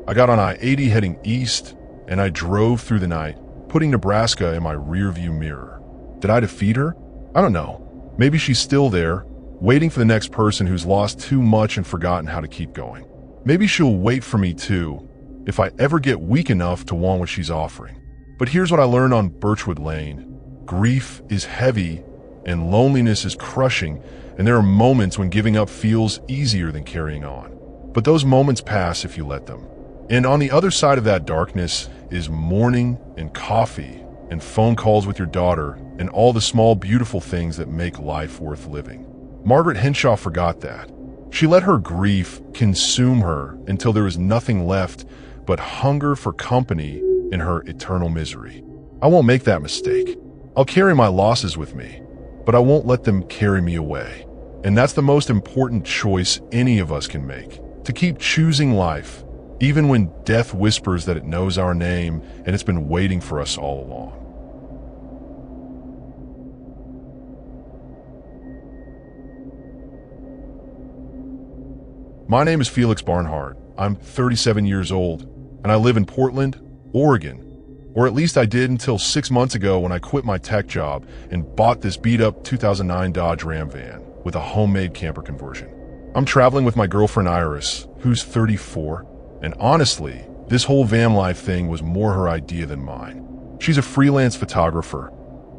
A: I got on I-80 heading east, and I drove through the night, putting Nebraska in my rearview mirror. Did I defeat her? I don't know. Maybe she's still there, waiting for the next person who's lost too much and forgotten how to keep going. Maybe she'll wait for me too, if I ever get weak enough to want what she's offering. But here's what I learned on Birchwood Lane. Grief is heavy and loneliness is crushing, and there are moments when giving up feels easier than carrying on. But those moments pass if you let them. And on the other side of that darkness is mourning and coffee and phone calls with your daughter and all the small beautiful things that make life worth living. Margaret Henshaw forgot that. She let her grief consume her until there was nothing left but hunger for company in her eternal misery. I won't make that mistake. I'll carry my losses with me, but I won't let them carry me away. And that's the most important choice any of us can make, to keep choosing life, even when death whispers that it knows our name and it's been waiting for us all along. My name is Felix Barnhart. I'm 37 years old, and I live in Portland, Oregon. Or at least I did until 6 months ago when I quit my tech job and bought this beat-up 2009 Dodge Ram van with a homemade camper conversion. I'm traveling with my girlfriend Iris, who's 34, and honestly, this whole van life thing was more her idea than mine. She's a freelance photographer,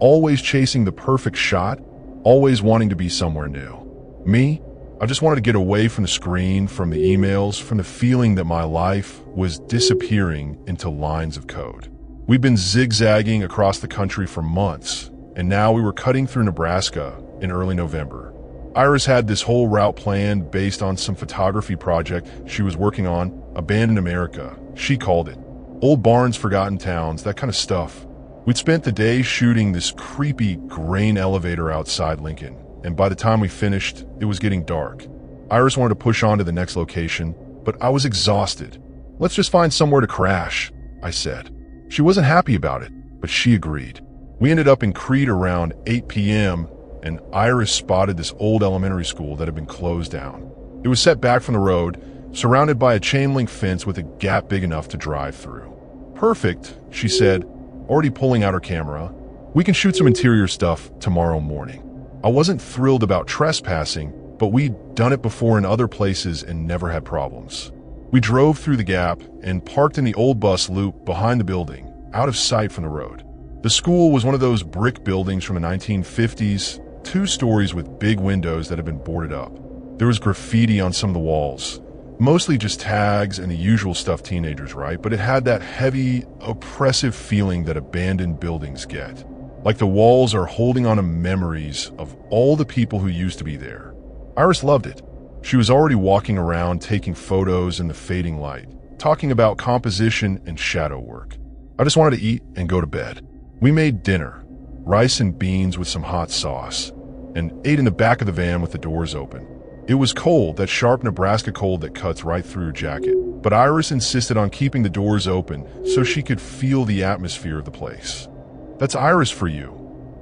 A: always chasing the perfect shot, always wanting to be somewhere new. Me? I just wanted to get away from the screen, from the emails, from the feeling that my life was disappearing into lines of code. We'd been zigzagging across the country for months, and now we were cutting through Nebraska in early November. Iris had this whole route planned based on some photography project she was working on, Abandoned America, she called it. Old barns, forgotten towns, that kind of stuff. We'd spent the day shooting this creepy grain elevator outside Lincoln, and by the time we finished, it was getting dark. Iris wanted to push on to the next location, but I was exhausted. Let's just find somewhere to crash, I said. She wasn't happy about it, but she agreed. We ended up in Crete around 8 p.m., and Iris spotted this old elementary school that had been closed down. It was set back from the road, surrounded by a chain-link fence with a gap big enough to drive through. Perfect, she said, already pulling out her camera. We can shoot some interior stuff tomorrow morning. I wasn't thrilled about trespassing, but we'd done it before in other places and never had problems. We drove through the gap and parked in the old bus loop behind the building, out of sight from the road. The school was one of those brick buildings from the 1950s, 2 stories with big windows that had been boarded up. There was graffiti on some of the walls, mostly just tags and the usual stuff teenagers write, but it had that heavy, oppressive feeling that abandoned buildings get. Like the walls are holding on to memories of all the people who used to be there. Iris loved it. She was already walking around taking photos in the fading light, talking about composition and shadow work. I just wanted to eat and go to bed. We made dinner, rice and beans with some hot sauce, and ate in the back of the van with the doors open. It was cold, that sharp Nebraska cold that cuts right through your jacket, but Iris insisted on keeping the doors open so she could feel the atmosphere of the place. That's Iris for you,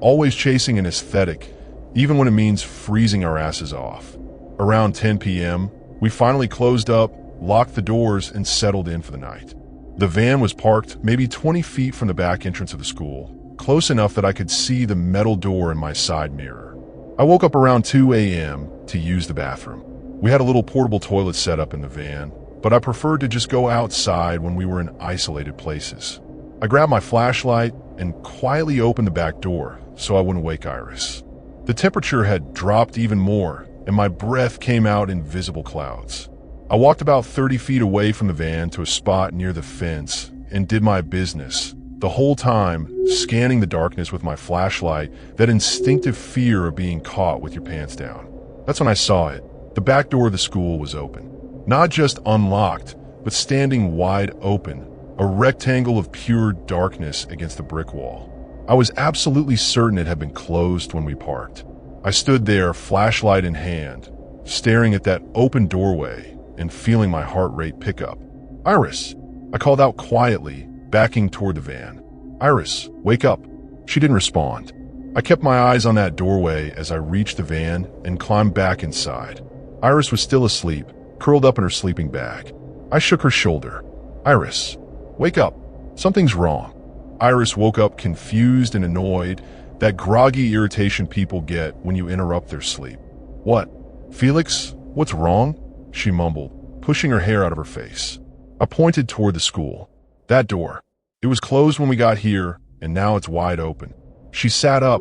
A: always chasing an aesthetic, even when it means freezing our asses off. Around 10 p.m., we finally closed up, locked the doors, and settled in for the night. The van was parked maybe 20 feet from the back entrance of the school, close enough that I could see the metal door in my side mirror. I woke up around 2 a.m. to use the bathroom. We had a little portable toilet set up in the van, but I preferred to just go outside when we were in isolated places. I grabbed my flashlight and quietly opened the back door so I wouldn't wake Iris. The temperature had dropped even more, and my breath came out in visible clouds. I walked about 30 feet away from the van to a spot near the fence and did my business, the whole time scanning the darkness with my flashlight, that instinctive fear of being caught with your pants down. That's when I saw it. The back door of the school was open. Not just unlocked, but standing wide open, a rectangle of pure darkness against the brick wall. I was absolutely certain it had been closed when we parked. I stood there, flashlight in hand, staring at that open doorway and feeling my heart rate pick up. Iris, I called out quietly, backing toward the van. Iris, wake up. She didn't respond. I kept my eyes on that doorway as I reached the van and climbed back inside. Iris was still asleep, curled up in her sleeping bag. I shook her shoulder. Iris, wake up. Something's wrong. Iris woke up confused and annoyed, that groggy irritation people get when you interrupt their sleep. What? Felix, what's wrong? She mumbled, pushing her hair out of her face. I pointed toward the school. That door. It was closed when we got here, and now it's wide open. She sat up,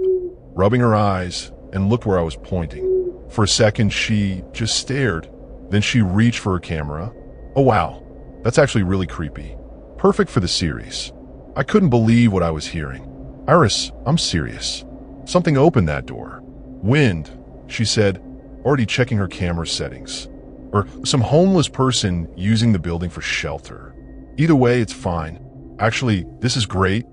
A: rubbing her eyes, and looked where I was pointing. For a second, she just stared. Then she reached for her camera. Oh wow, that's actually really creepy. Perfect for the series. I couldn't believe what I was hearing. Iris, I'm serious. Something opened that door. Wind, she said, already checking her camera settings. Or some homeless person using the building for shelter. Either way, it's fine. Actually, this is great.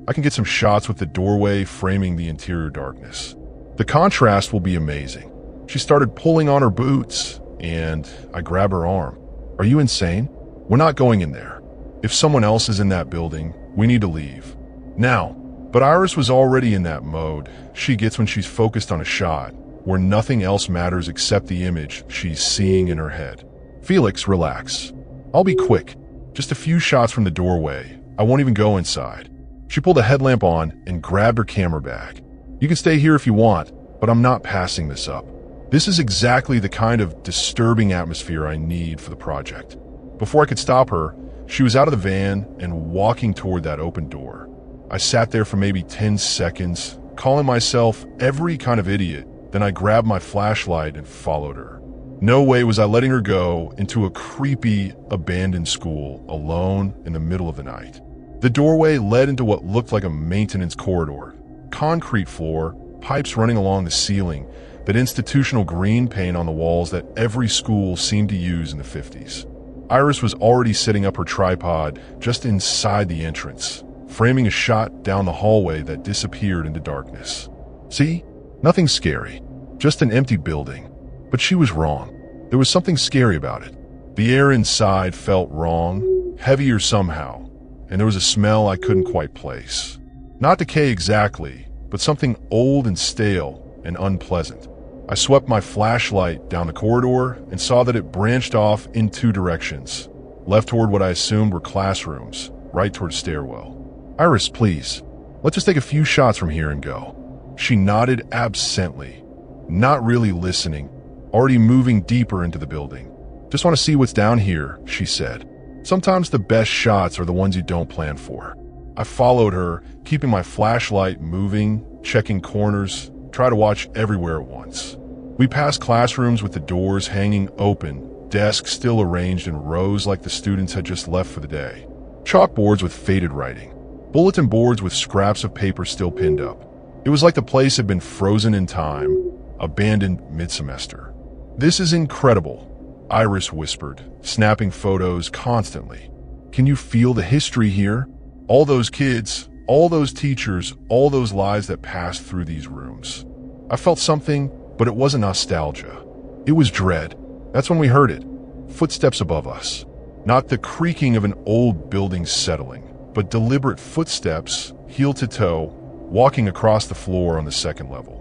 A: I can get some shots with the doorway framing the interior darkness. The contrast will be amazing. She started pulling on her boots, and I grabbed her arm. Are you insane? We're not going in there. If someone else is in that building, we need to leave. Now. But Iris was already in that mode she gets when she's focused on a shot, where nothing else matters except the image she's seeing in her head. Felix, relax. I'll be quick. Just a few shots from the doorway. I won't even go inside. She pulled a headlamp on and grabbed her camera bag. You can stay here if you want, but I'm not passing this up. This is exactly the kind of disturbing atmosphere I need for the project. Before I could stop her, she was out of the van and walking toward that open door. I sat there for maybe 10 seconds, calling myself every kind of idiot. Then I grabbed my flashlight and followed her. No way was I letting her go into a creepy, abandoned school alone in the middle of the night. The doorway led into what looked like a maintenance corridor. Concrete floor, pipes running along the ceiling, that institutional green paint on the walls that every school seemed to use in the 50s. Iris was already setting up her tripod just inside the entrance, framing a shot down the hallway that disappeared into darkness. See? Nothing scary. Just an empty building. But she was wrong. There was something scary about it. The air inside felt wrong, heavier somehow, and there was a smell I couldn't quite place. Not decay exactly, but something old and stale and unpleasant. I swept my flashlight down the corridor and saw that it branched off in two directions, left toward what I assumed were classrooms, right toward a stairwell. Iris, please. Let's just take a few shots from here and go. She nodded absently, not really listening, already moving deeper into the building. Just want to see what's down here, she said. Sometimes the best shots are the ones you don't plan for. I followed her, keeping my flashlight moving, checking corners, try to watch everywhere at once. We passed classrooms with the doors hanging open, desks still arranged in rows like the students had just left for the day. Chalkboards with faded writing. Bulletin boards with scraps of paper still pinned up. It was like the place had been frozen in time, abandoned mid-semester. This is incredible, Iris whispered, snapping photos constantly. Can you feel the history here? All those kids, all those teachers, all those lives that passed through these rooms. I felt something, but it wasn't nostalgia. It was dread. That's when we heard it. Footsteps above us. Not the creaking of an old building settling, but deliberate footsteps, heel to toe, walking across the floor on the second level.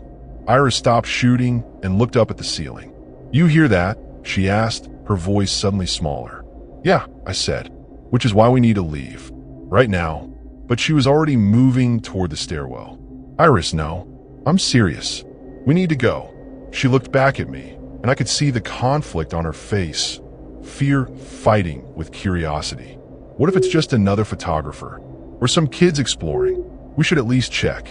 A: Iris stopped shooting and looked up at the ceiling. You hear that? She asked, her voice suddenly smaller. Yeah, I said, which is why we need to leave. Right now. But she was already moving toward the stairwell. Iris, no. I'm serious. We need to go. She looked back at me, and I could see the conflict on her face. Fear fighting with curiosity. What if it's just another photographer? Or some kids exploring? We should at least check.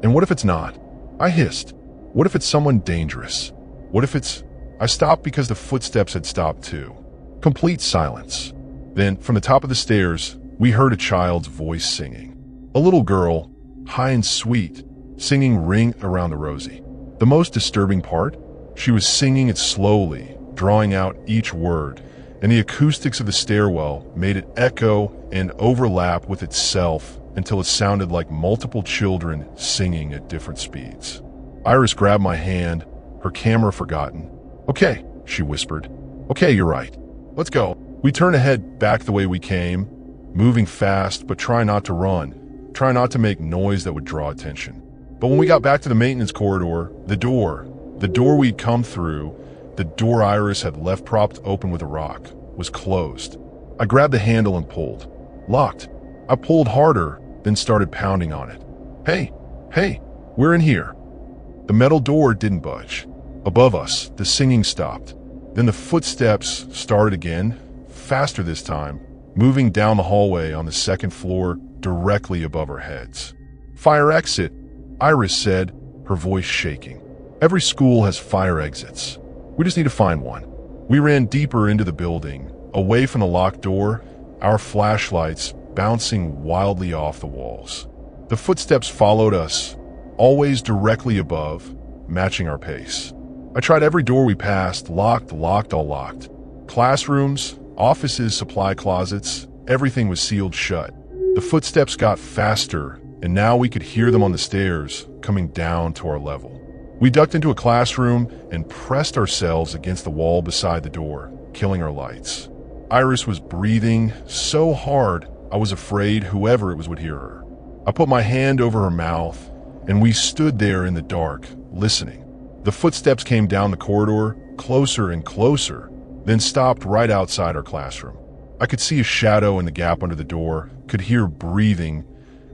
A: And what if it's not? I hissed. What if it's someone dangerous? What if it's... I stopped because the footsteps had stopped too. Complete silence. Then, from the top of the stairs, we heard a child's voice singing. A little girl, high and sweet, singing Ring Around the Rosie. The most disturbing part? She was singing it slowly, drawing out each word, and the acoustics of the stairwell made it echo and overlap with itself until it sounded like multiple children singing at different speeds. Iris grabbed my hand, her camera forgotten. Okay, she whispered. Okay, you're right. Let's go. We turned to head back the way we came, moving fast but try not to run, trying not to make noise that would draw attention. But when we got back to the maintenance corridor, the door we'd come through, the door Iris had left propped open with a rock, was closed. I grabbed the handle and pulled. Locked. I pulled harder, then started pounding on it. Hey, we're in here. The metal door didn't budge. Above us, the singing stopped. Then the footsteps started again, faster this time, moving down the hallway on the second floor directly above our heads. Fire exit, Iris said, her voice shaking. Every school has fire exits. We just need to find one. We ran deeper into the building, away from the locked door, our flashlights bouncing wildly off the walls. The footsteps followed us, always directly above, matching our pace. I tried every door we passed, locked, all locked. Classrooms, offices, supply closets, everything was sealed shut. The footsteps got faster, and now we could hear them on the stairs, coming down to our level. We ducked into a classroom and pressed ourselves against the wall beside the door, killing our lights. Iris was breathing so hard, I was afraid whoever it was would hear her. I put my hand over her mouth, and we stood there in the dark, listening. The footsteps came down the corridor, closer and closer, then stopped right outside our classroom. I could see a shadow in the gap under the door, could hear breathing,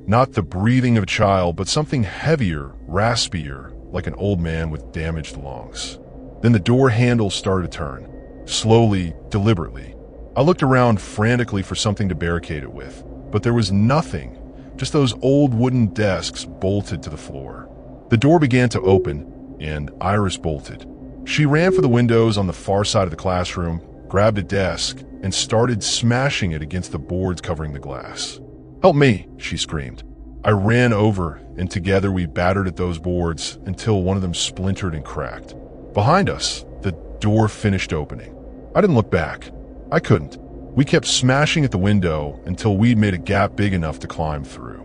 A: not the breathing of a child, but something heavier, raspier, like an old man with damaged lungs. Then the door handle started to turn, slowly, deliberately. I looked around frantically for something to barricade it with, but there was nothing, just those old wooden desks bolted to the floor. The door began to open, and Iris bolted. She ran for the windows on the far side of the classroom, grabbed a desk, and started smashing it against the boards covering the glass. "Help me," she screamed. I ran over, and together we battered at those boards until one of them splintered and cracked. Behind us, the door finished opening. I didn't look back. I couldn't. We kept smashing at the window until we'd made a gap big enough to climb through.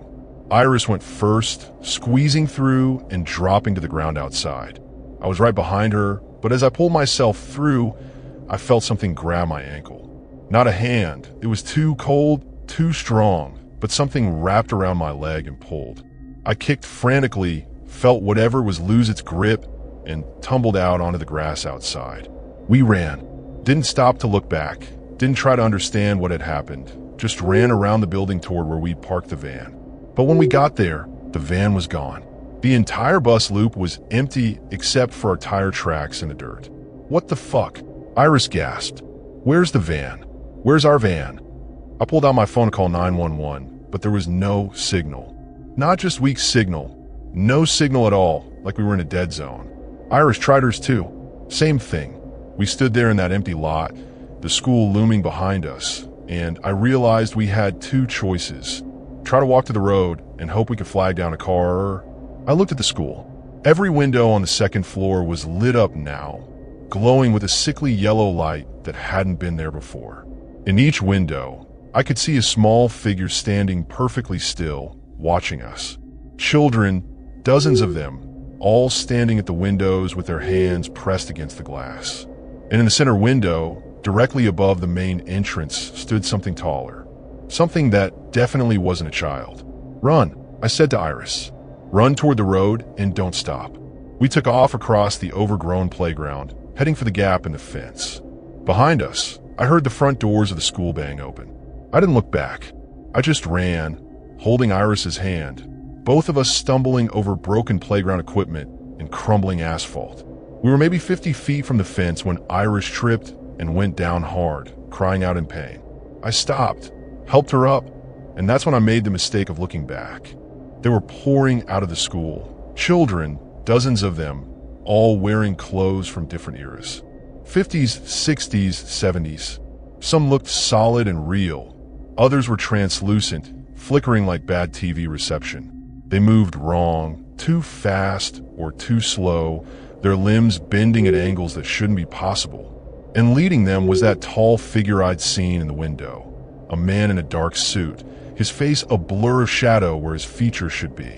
A: Iris went first, squeezing through and dropping to the ground outside. I was right behind her, but as I pulled myself through, I felt something grab my ankle. Not a hand. It was too cold, too strong, but something wrapped around my leg and pulled. I kicked frantically, felt whatever was lose its grip, and tumbled out onto the grass outside. We ran. Didn't stop to look back. Didn't try to understand what had happened. Just ran around the building toward where we'd parked the van. But when we got there, the van was gone. The entire bus loop was empty except for our tire tracks in the dirt. What the fuck? Iris gasped. Where's the van? Where's our van? I pulled out my phone to call 911, but there was no signal. Not just weak signal. No signal at all, like we were in a dead zone. Iris tried hers too. Same thing. We stood there in that empty lot, the school looming behind us, and I realized we had two choices. Try to walk to the road and hope we could flag down a car, or I looked at the school. Every window on the second floor was lit up now, glowing with a sickly yellow light that hadn't been there before. In each window, I could see a small figure standing perfectly still, watching us. Children, dozens of them, all standing at the windows with their hands pressed against the glass. And in the center window, directly above the main entrance, stood something taller. Something that definitely wasn't a child. "Run," I said to Iris. "Run toward the road and don't stop." We took off across the overgrown playground, heading for the gap in the fence. Behind us, I heard the front doors of the school bang open. I didn't look back. I just ran, holding Iris's hand, both of us stumbling over broken playground equipment and crumbling asphalt. We were maybe 50 feet from the fence when Iris tripped and went down hard, crying out in pain. I stopped, helped her up, and that's when I made the mistake of looking back. They were pouring out of the school. Children, dozens of them, all wearing clothes from different eras. 50s, 60s, 70s. Some looked solid and real. Others were translucent, flickering like bad TV reception. They moved wrong, too fast or too slow, their limbs bending at angles that shouldn't be possible. And leading them was that tall figure I'd seen in the window. A man in a dark suit, his face a blur of shadow where his features should be.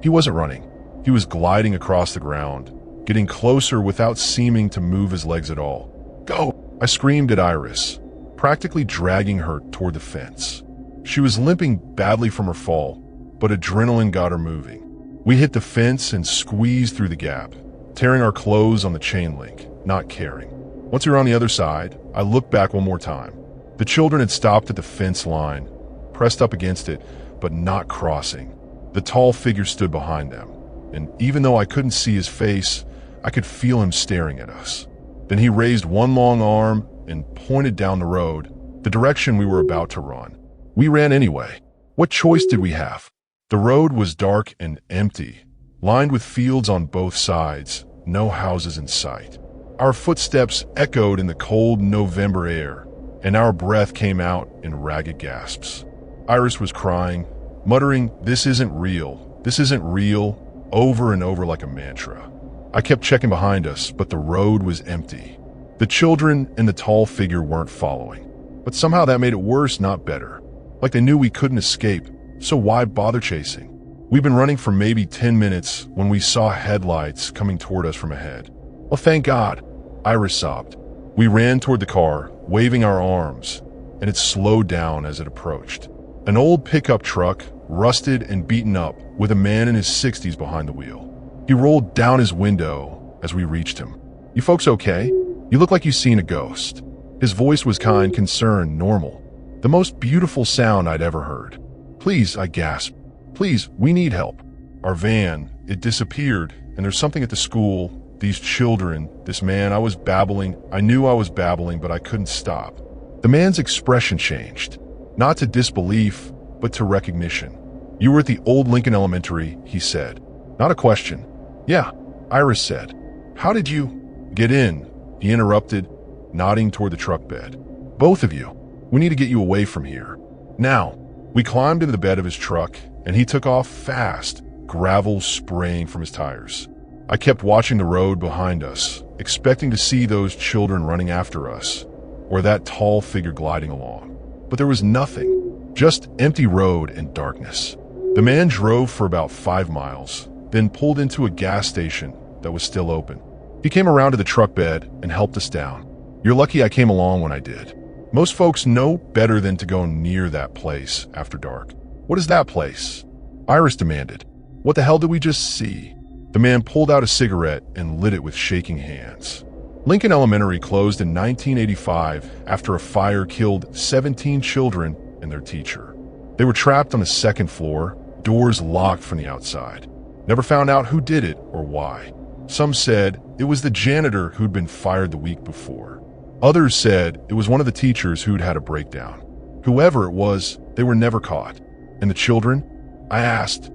A: He wasn't running. He was gliding across the ground, getting closer without seeming to move his legs at all. "Go!" I screamed at Iris, practically dragging her toward the fence. She was limping badly from her fall, but adrenaline got her moving. We hit the fence and squeezed through the gap, tearing our clothes on the chain link, not caring. Once we were on the other side, I looked back one more time. The children had stopped at the fence line, pressed up against it, but not crossing. The tall figure stood behind them, and even though I couldn't see his face, I could feel him staring at us. Then he raised one long arm and pointed down the road, the direction we were about to run. We ran anyway. What choice did we have? The road was dark and empty, lined with fields on both sides, no houses in sight. Our footsteps echoed in the cold November air, and our breath came out in ragged gasps. Iris was crying, muttering, "This isn't real, this isn't real," over and over like a mantra. I kept checking behind us, but the road was empty. The children and the tall figure weren't following. But somehow that made it worse, not better. Like they knew we couldn't escape, so why bother chasing? We'd been running for maybe 10 minutes when we saw headlights coming toward us from ahead. "Well, thank God," Iris sobbed. We ran toward the car, waving our arms, and it slowed down as it approached. An old pickup truck, rusted and beaten up, with a man in his 60s behind the wheel. He rolled down his window as we reached him. "You folks okay? You look like you've seen a ghost." His voice was kind, concerned, normal. The most beautiful sound I'd ever heard. "Please," I gasped. "Please, we need help. Our van, it disappeared, and there's something at the school, these children, this man." I was babbling. I knew I was babbling, but I couldn't stop. The man's expression changed, not to disbelief, but to recognition. "You were at the old Lincoln Elementary," he said. Not a question. "Yeah," Iris said. "How did you get in?" He interrupted, nodding toward the truck bed. "Both of you. We need to get you away from here. Now." We climbed into the bed of his truck, and he took off fast, gravel spraying from his tires. I kept watching the road behind us, expecting to see those children running after us, or that tall figure gliding along. But there was nothing, just empty road and darkness. The man drove for about 5 miles, then pulled into a gas station that was still open. He came around to the truck bed and helped us down. "You're lucky I came along when I did. Most folks know better than to go near that place after dark." "What is that place?" Iris demanded. "What the hell did we just see?" The man pulled out a cigarette and lit it with shaking hands. Lincoln Elementary closed in 1985 after a fire killed 17 children and their teacher. They were trapped on the second floor, doors locked from the outside. Never found out who did it or why. Some said it was the janitor who'd been fired the week before. Others said it was one of the teachers who'd had a breakdown. Whoever it was, they were never caught. "And the children?" I asked,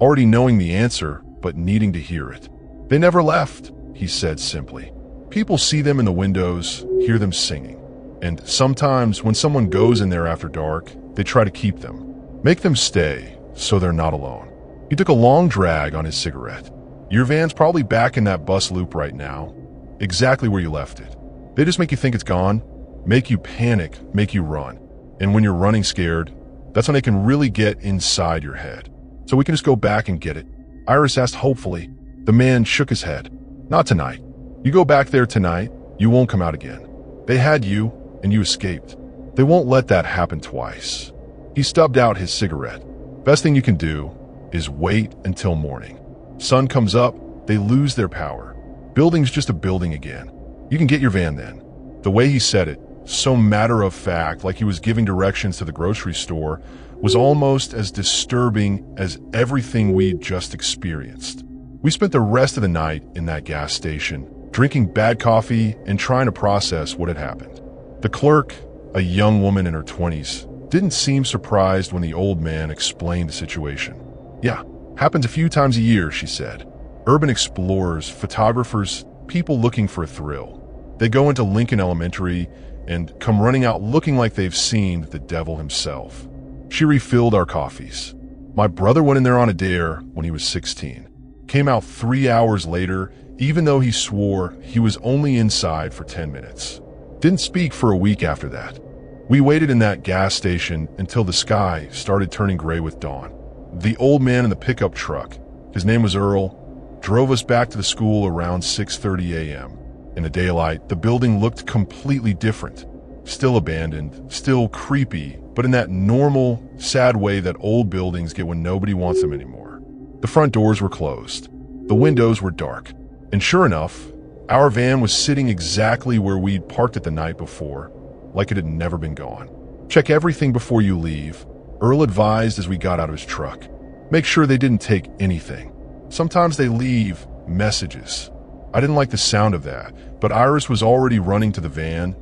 A: already knowing the answer, but needing to hear it. "They never left," he said simply. "People see them in the windows, hear them singing. And sometimes when someone goes in there after dark, they try to keep them, make them stay so they're not alone." He took a long drag on his cigarette. "Your van's probably back in that bus loop right now, exactly where you left it. They just make you think it's gone, make you panic, make you run. And when you're running scared, that's when they can really get inside your head. So we can just go back and get it." Iris asked hopefully. The man shook his head. "Not tonight. You go back there tonight, you won't come out again. They had you, and you escaped. They won't let that happen twice." He stubbed out his cigarette. "Best thing you can do is wait until morning. Sun comes up, they lose their power. Building's just a building again. You can get your van then." The way he said it, so matter of fact, like he was giving directions to the grocery store, was almost as disturbing as everything we'd just experienced. We spent the rest of the night in that gas station, drinking bad coffee and trying to process what had happened. The clerk, a young woman in her 20s, didn't seem surprised when the old man explained the situation. "Yeah, happens a few times a year," she said. "Urban explorers, photographers, people looking for a thrill. They go into Lincoln Elementary and come running out looking like they've seen the devil himself." She refilled our coffees. "My brother went in there on a dare when he was 16. Came out 3 hours later, even though he swore he was only inside for 10 minutes. Didn't speak for a week after that. We waited in that gas station until the sky started turning gray with dawn. The old man in the pickup truck, his name was Earl, drove us back to the school around 6:30 a.m. In the daylight, the building looked completely different. Still abandoned, still creepy, but in that normal, sad way that old buildings get when nobody wants them anymore. The front doors were closed. The windows were dark. And sure enough, our van was sitting exactly where we'd parked it the night before, like it had never been gone. Check everything before you leave, Earl advised as we got out of his truck. Make sure they didn't take anything. Sometimes they leave messages. I didn't like the sound of that, but Iris was already running to the van,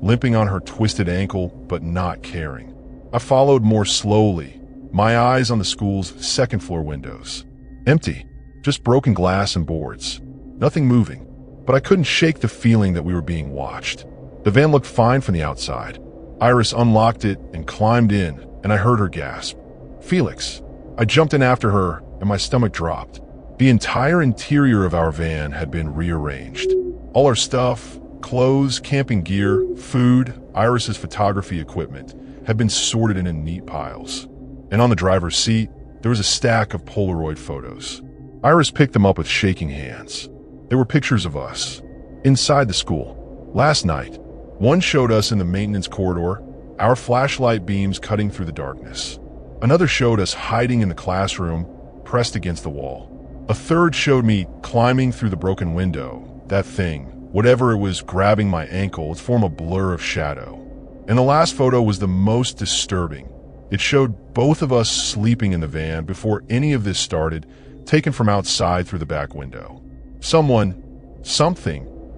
A: limping on her twisted ankle, but not caring. I followed more slowly, my eyes on the school's second-floor windows. Empty, just broken glass and boards. Nothing moving, but I couldn't shake the feeling that we were being watched. The van looked fine from the outside. Iris unlocked it and climbed in, and I heard her gasp. Felix. I jumped in after her, and my stomach dropped. The entire interior of our van had been rearranged. All our stuff, clothes, camping gear, food, Iris's photography equipment had been sorted in neat piles. And on the driver's seat, there was a stack of Polaroid photos. Iris picked them up with shaking hands. They were pictures of us, inside the school. Last night, one showed us in the maintenance corridor, our flashlight beams cutting through the darkness. Another showed us hiding in the classroom, pressed against the wall. A third showed me climbing through the broken window, that thing, whatever it was grabbing my ankle, it formed a blur of shadow. And the last photo was the most disturbing. It showed both of us sleeping in the van before any of this started, taken from outside through the back window. Something,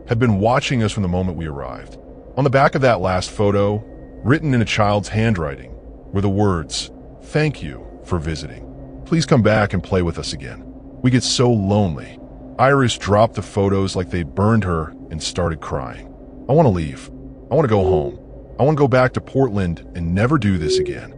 A: had been watching us from the moment we arrived. On the back of that last photo, written in a child's handwriting, were the words, "Thank you for visiting. Please come back and play with us again. We get so lonely." Iris dropped the photos like they burned her and started crying. I want to leave. I want to go home. I want to go back to Portland and never do this again.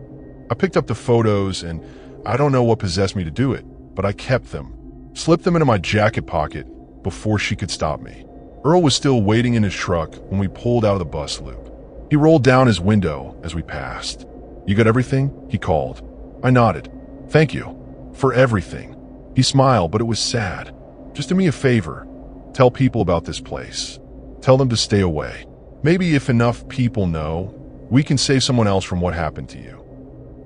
A: I picked up the photos and I don't know what possessed me to do it, but I kept them, slipped them into my jacket pocket before she could stop me. Earl was still waiting in his truck when we pulled out of the bus loop. He rolled down his window as we passed. "You got everything?" he called. I nodded. "Thank you. For everything." He smiled, but it was sad. "Just do me a favor. Tell people about this place. Tell them to stay away. Maybe if enough people know, we can save someone else from what happened to you."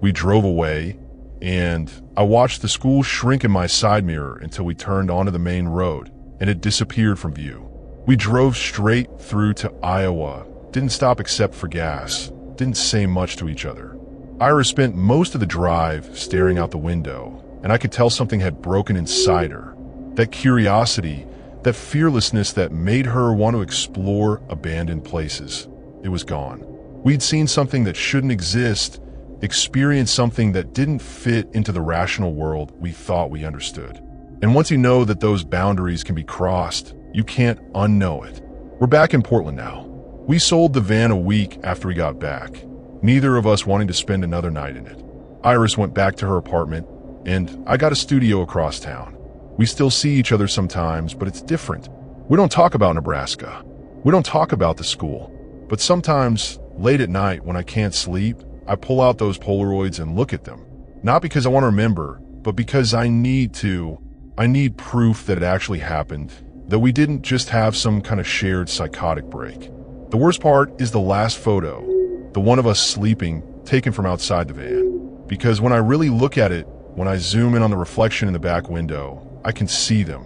A: We drove away, and I watched the school shrink in my side mirror until we turned onto the main road, and it disappeared from view. We drove straight through to Iowa, didn't stop except for gas, didn't say much to each other. Iris spent most of the drive staring out the window, and I could tell something had broken inside her. That curiosity, that fearlessness that made her want to explore abandoned places. It was gone. We'd seen something that shouldn't exist, experienced something that didn't fit into the rational world we thought we understood. And once you know that those boundaries can be crossed, you can't unknow it. We're back in Portland now. We sold the van a week after we got back, neither of us wanting to spend another night in it. Iris went back to her apartment, and I got a studio across town. We still see each other sometimes, but it's different. We don't talk about Nebraska. We don't talk about the school. But sometimes, late at night when I can't sleep, I pull out those Polaroids and look at them. Not because I want to remember, but because I need to. I need proof that it actually happened, that we didn't just have some kind of shared psychotic break. The worst part is the last photo, the one of us sleeping, taken from outside the van. Because when I really look at it, when I zoom in on the reflection in the back window, I can see them.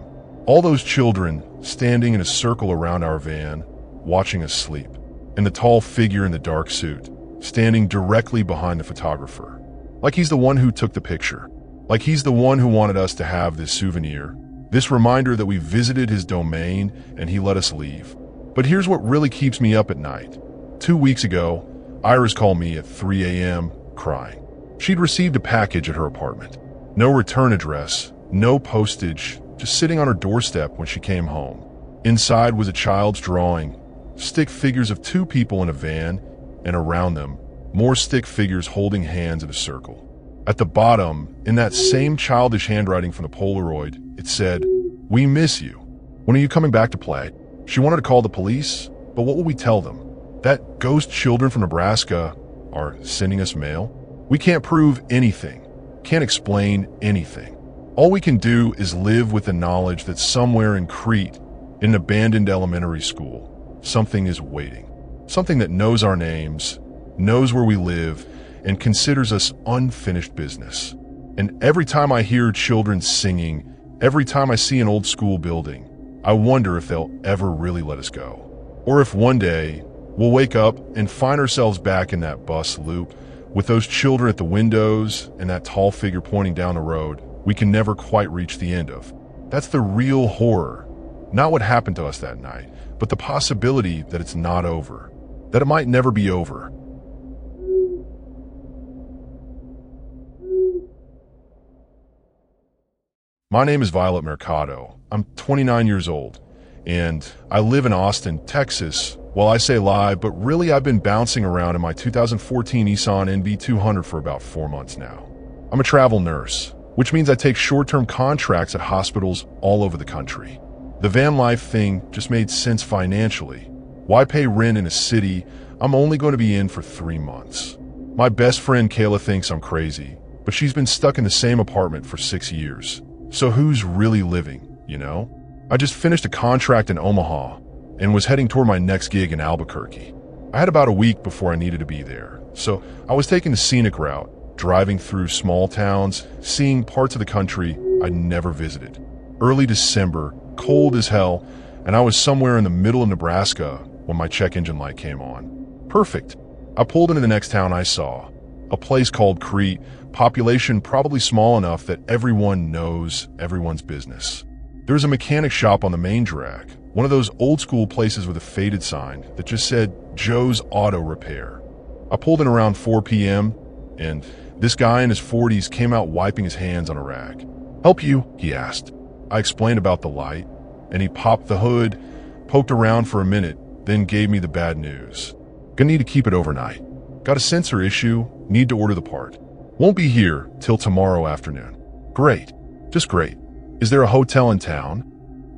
A: All those children standing in a circle around our van, watching us sleep. And the tall figure in the dark suit, standing directly behind the photographer. Like he's the one who took the picture. Like he's the one who wanted us to have this souvenir. This reminder that we visited his domain and he let us leave. But here's what really keeps me up at night. 2 weeks ago, Iris called me at 3 a.m. crying. She'd received a package at her apartment. No return address, no postage, just sitting on her doorstep when she came home. Inside was a child's drawing, stick figures of 2 people in a van, and around them, more stick figures holding hands in a circle. At the bottom, in that same childish handwriting from the Polaroid, it said, "We miss you. When are you coming back to play?" She wanted to call the police, but what will we tell them? That ghost children from Nebraska are sending us mail? We can't prove anything, can't explain anything. All we can do is live with the knowledge that somewhere in Crete, in an abandoned elementary school, something is waiting. Something that knows our names, knows where we live, and considers us unfinished business. And every time I hear children singing, every time I see an old school building, I wonder if they'll ever really let us go. Or if one day, we'll wake up and find ourselves back in that bus loop with those children at the windows and that tall figure pointing down the road we can never quite reach the end of. That's the real horror. Not what happened to us that night, but the possibility that it's not over, that it might never be over. My name is Violet Mercado. I'm 29 years old, and I live in Austin, Texas. Well, I say live, but really I've been bouncing around in my 2014 Nissan NV200 for about 4 months now. I'm a travel nurse, which means I take short-term contracts at hospitals all over the country. The van life thing just made sense financially. Why pay rent in a city I'm only going to be in for 3 months? My best friend Kayla thinks I'm crazy, but she's been stuck in the same apartment for 6 years. So who's really living, you know? I just finished a contract in Omaha and was heading toward my next gig in Albuquerque. I had about a week before I needed to be there, so I was taking the scenic route, driving through small towns, seeing parts of the country I'd never visited. Early December, cold as hell, and I was somewhere in the middle of Nebraska when my check engine light came on. Perfect. I pulled into the next town I saw, a place called Crete, population probably small enough that everyone knows everyone's business. There's a mechanic shop on the main drag, one of those old school places with a faded sign that just said Joe's Auto Repair. I pulled in around 4 p.m. and this guy in his 40s came out wiping his hands on a rag. "Help you?" he asked. I explained about the light, and he popped the hood, poked around for a minute, then gave me the bad news. "Gonna need to keep it overnight. Got a sensor issue, need to order the part. Won't be here till tomorrow afternoon." "Great, just great. Is there a hotel in town?"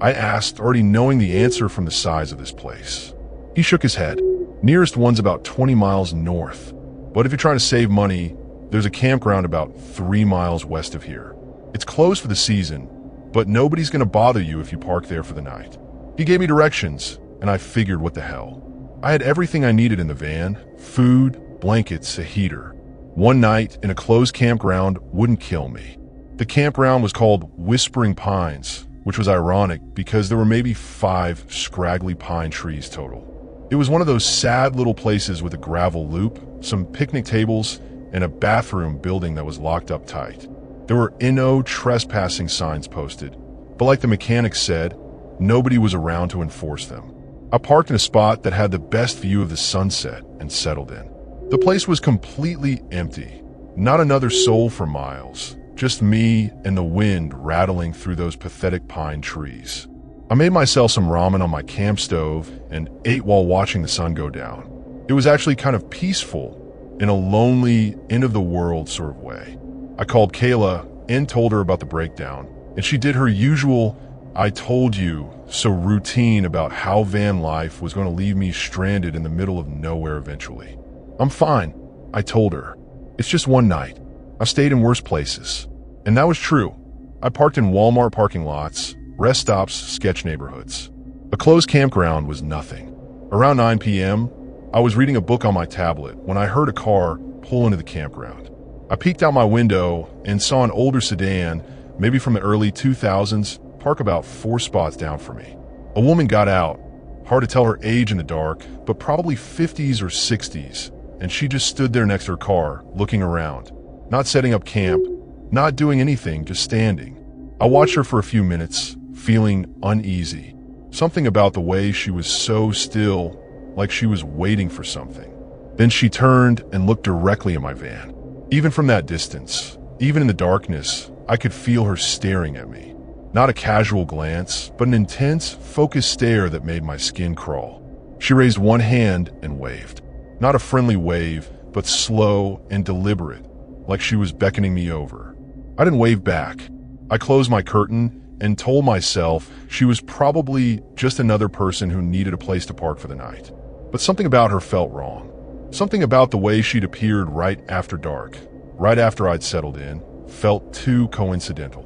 A: I asked, already knowing the answer from the size of this place. He shook his head. "Nearest one's about 20 miles north. But if you're trying to save money, there's a campground about 3 miles west of here. It's closed for the season, but nobody's gonna bother you if you park there for the night." He gave me directions, and I figured what the hell. I had everything I needed in the van: food, blankets, a heater. One night in a closed campground wouldn't kill me. The campground was called Whispering Pines, which was ironic because there were maybe 5 scraggly pine trees total. It was one of those sad little places with a gravel loop, some picnic tables, and a bathroom building that was locked up tight. There were no trespassing signs posted, but like the mechanic said, nobody was around to enforce them. I parked in a spot that had the best view of the sunset and settled in. The place was completely empty. Not another soul for miles. Just me and the wind rattling through those pathetic pine trees. I made myself some ramen on my camp stove and ate while watching the sun go down. It was actually kind of peaceful in a lonely, end-of-the-world sort of way. I called Kayla and told her about the breakdown, and she did her usual "I told you" so routine about how van life was going to leave me stranded in the middle of nowhere eventually. "I'm fine," I told her. "It's just one night. I've stayed in worse places." And that was true. I parked in Walmart parking lots, rest stops, sketch neighborhoods. A closed campground was nothing. Around 9 p.m., I was reading a book on my tablet when I heard a car pull into the campground. I peeked out my window and saw an older sedan, maybe from the early 2000s, park about 4 spots down from me. A woman got out, hard to tell her age in the dark, but probably 50s or 60s, and she just stood there next to her car, looking around. Not setting up camp, not doing anything, just standing. I watched her for a few minutes, feeling uneasy. Something about the way she was so still, like she was waiting for something. Then she turned and looked directly at my van. Even from that distance, even in the darkness, I could feel her staring at me. Not a casual glance, but an intense, focused stare that made my skin crawl. She raised one hand and waved. Not a friendly wave, but slow and deliberate, like she was beckoning me over. I didn't wave back. I closed my curtain and told myself she was probably just another person who needed a place to park for the night. But something about her felt wrong. Something about the way she'd appeared right after dark, right after I'd settled in, felt too coincidental.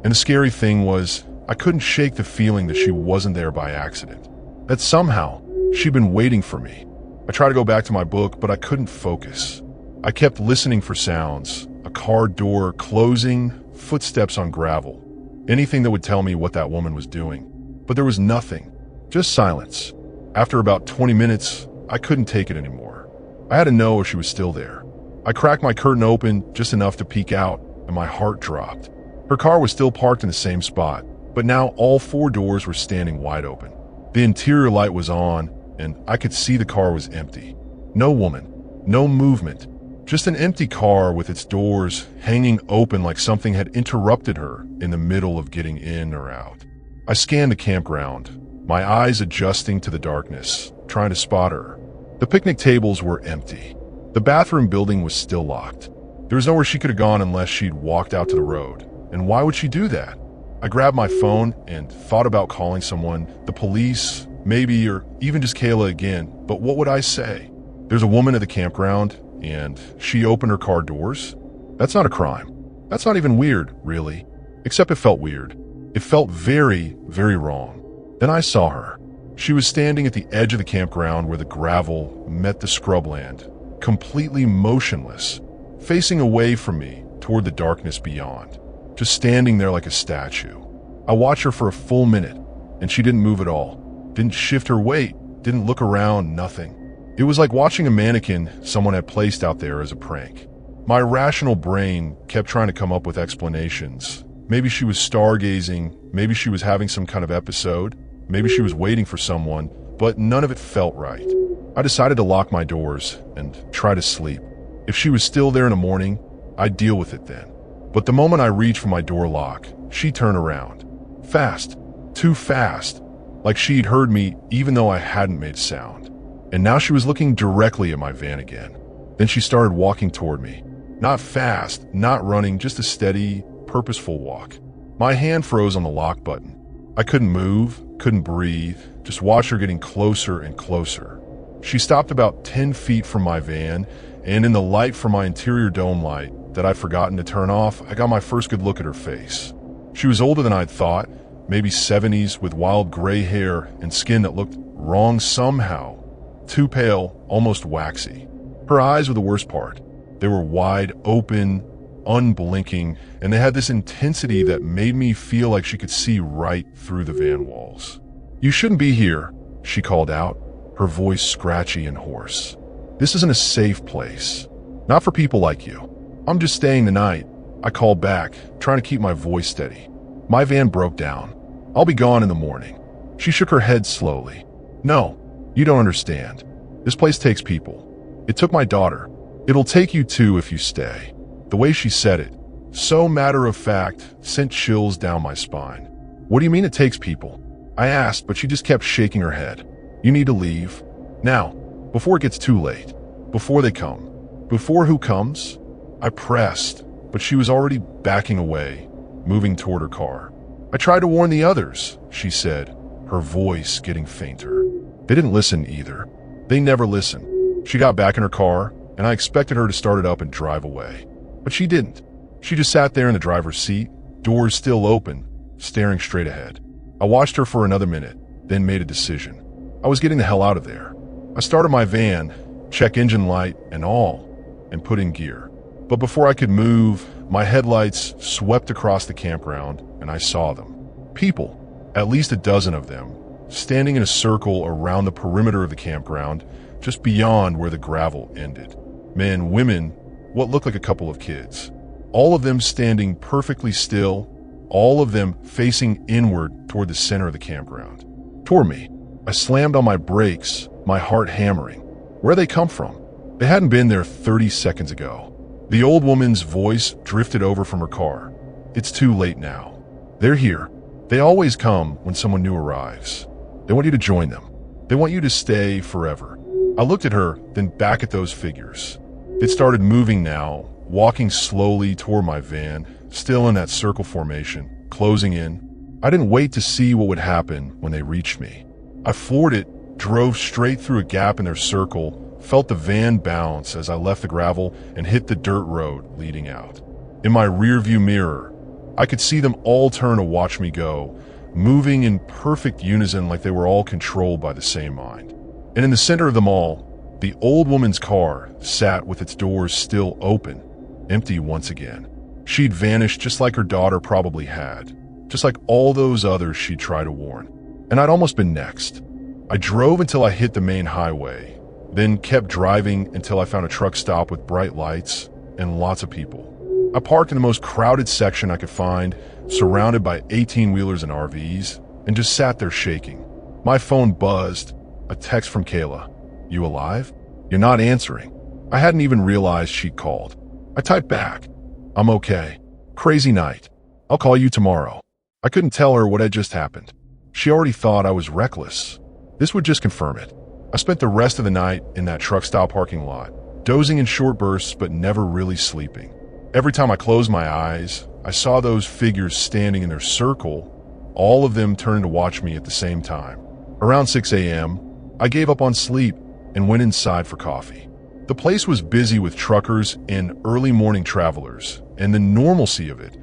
A: And the scary thing was, I couldn't shake the feeling that she wasn't there by accident. That somehow, she'd been waiting for me. I tried to go back to my book, but I couldn't focus. I kept listening for sounds, a car door closing, footsteps on gravel, anything that would tell me what that woman was doing. But there was nothing, just silence. After about 20 minutes, I couldn't take it anymore. I had to know if she was still there. I cracked my curtain open just enough to peek out, and my heart dropped. Her car was still parked in the same spot, but now all 4 doors were standing wide open. The interior light was on, and I could see the car was empty. No woman, no movement, just an empty car with its doors hanging open like something had interrupted her in the middle of getting in or out. I scanned the campground, my eyes adjusting to the darkness, trying to spot her. The picnic tables were empty. The bathroom building was still locked. There was nowhere she could have gone unless she'd walked out to the road. And why would she do that? I grabbed my phone and thought about calling someone, the police, maybe, or even just Kayla again. But what would I say? There's a woman at the campground, and she opened her car doors? That's not a crime. That's not even weird, really. Except it felt weird. It felt very, very wrong. Then I saw her. She was standing at the edge of the campground where the gravel met the scrubland, completely motionless, facing away from me toward the darkness beyond, just standing there like a statue. I watched her for a full minute, and she didn't move at all, didn't shift her weight, didn't look around, nothing. It was like watching a mannequin someone had placed out there as a prank. My rational brain kept trying to come up with explanations. Maybe she was stargazing, maybe she was having some kind of episode, maybe she was waiting for someone, but none of it felt right. I decided to lock my doors and try to sleep. If she was still there in the morning, I'd deal with it then. But the moment I reached for my door lock, she turned around. Fast. Too fast. Like she'd heard me even though I hadn't made sound. And now she was looking directly at my van again. Then she started walking toward me. Not fast, not running, just a steady, purposeful walk. My hand froze on the lock button. I couldn't move, couldn't breathe, just watch her getting closer and closer. She stopped about 10 feet from my van, and in the light from my interior dome light that I'd forgotten to turn off, I got my first good look at her face. She was older than I'd thought, maybe 70s, with wild gray hair and skin that looked wrong somehow. Too pale, almost waxy. Her eyes were the worst part. They were wide open, unblinking, and they had this intensity that made me feel like she could see right through the van walls. "You shouldn't be here," she called out, her voice scratchy and hoarse. "This isn't a safe place. Not for people like you." "I'm just staying the night," I called back, trying to keep my voice steady. "My van broke down. I'll be gone in the morning." She shook her head slowly. "No, you don't understand. This place takes people. It took my daughter. It'll take you too if you stay." The way she said it, so matter-of-fact, sent chills down my spine. "What do you mean it takes people?" I asked, but she just kept shaking her head. "You need to leave. Now, before it gets too late. Before they come." "Before who comes?" I pressed, but she was already backing away, moving toward her car. "I tried to warn the others," she said, her voice getting fainter. They didn't listen either. They never listen. She got back in her car, and I expected her to start it up and drive away. But she didn't. She just sat there in the driver's seat, doors still open, staring straight ahead. I watched her for another minute, then made a decision. I was getting the hell out of there. I started my van, check engine light and all, and put in gear. But before I could move, my headlights swept across the campground, and I saw them. People, at least a dozen of them, standing in a circle around the perimeter of the campground, just beyond where the gravel ended. Men, women, what looked like a couple of kids. All of them standing perfectly still, all of them facing inward toward the center of the campground. Toward me. I slammed on my brakes, my heart hammering. Where'd they come from? They hadn't been there 30 seconds ago. The old woman's voice drifted over from her car. "It's too late now. They're here. They always come when someone new arrives. They want you to join them. They want you to stay forever." I looked at her, then back at those figures. It started moving now, walking slowly toward my van, still in that circle formation, closing in. I didn't wait to see what would happen when they reached me. I floored it, drove straight through a gap in their circle, felt the van bounce as I left the gravel and hit the dirt road leading out. In my rearview mirror, I could see them all turn to watch me go, moving in perfect unison like they were all controlled by the same mind. And in the center of them all, The old woman's car sat with its doors still open, empty once again. She'd vanished just like her daughter probably had, just like all those others she'd tried to warn. And I'd almost been next. I drove until I hit the main highway, then kept driving until I found a truck stop with bright lights and lots of people. I parked in the most crowded section I could find, surrounded by 18-wheelers and RVs, and just sat there shaking. My phone buzzed. A text from Kayla. "You alive? You're not answering." I hadn't even realized she'd called. I typed back, "I'm okay. Crazy night. I'll call you tomorrow." I couldn't tell her what had just happened. She already thought I was reckless. This would just confirm it. I spent the rest of the night in that truck stop parking lot, dozing in short bursts but never really sleeping. Every time I closed my eyes, I saw those figures standing in their circle, all of them turning to watch me at the same time. Around 6 a.m., I gave up on sleep and went inside for coffee. The place was busy with truckers and early morning travelers, and the normalcy of it,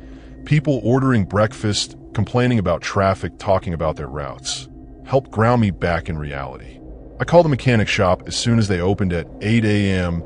A: people ordering breakfast, complaining about traffic, talking about their routes, helped ground me back in reality. I called the mechanic shop as soon as they opened at 8 a.m.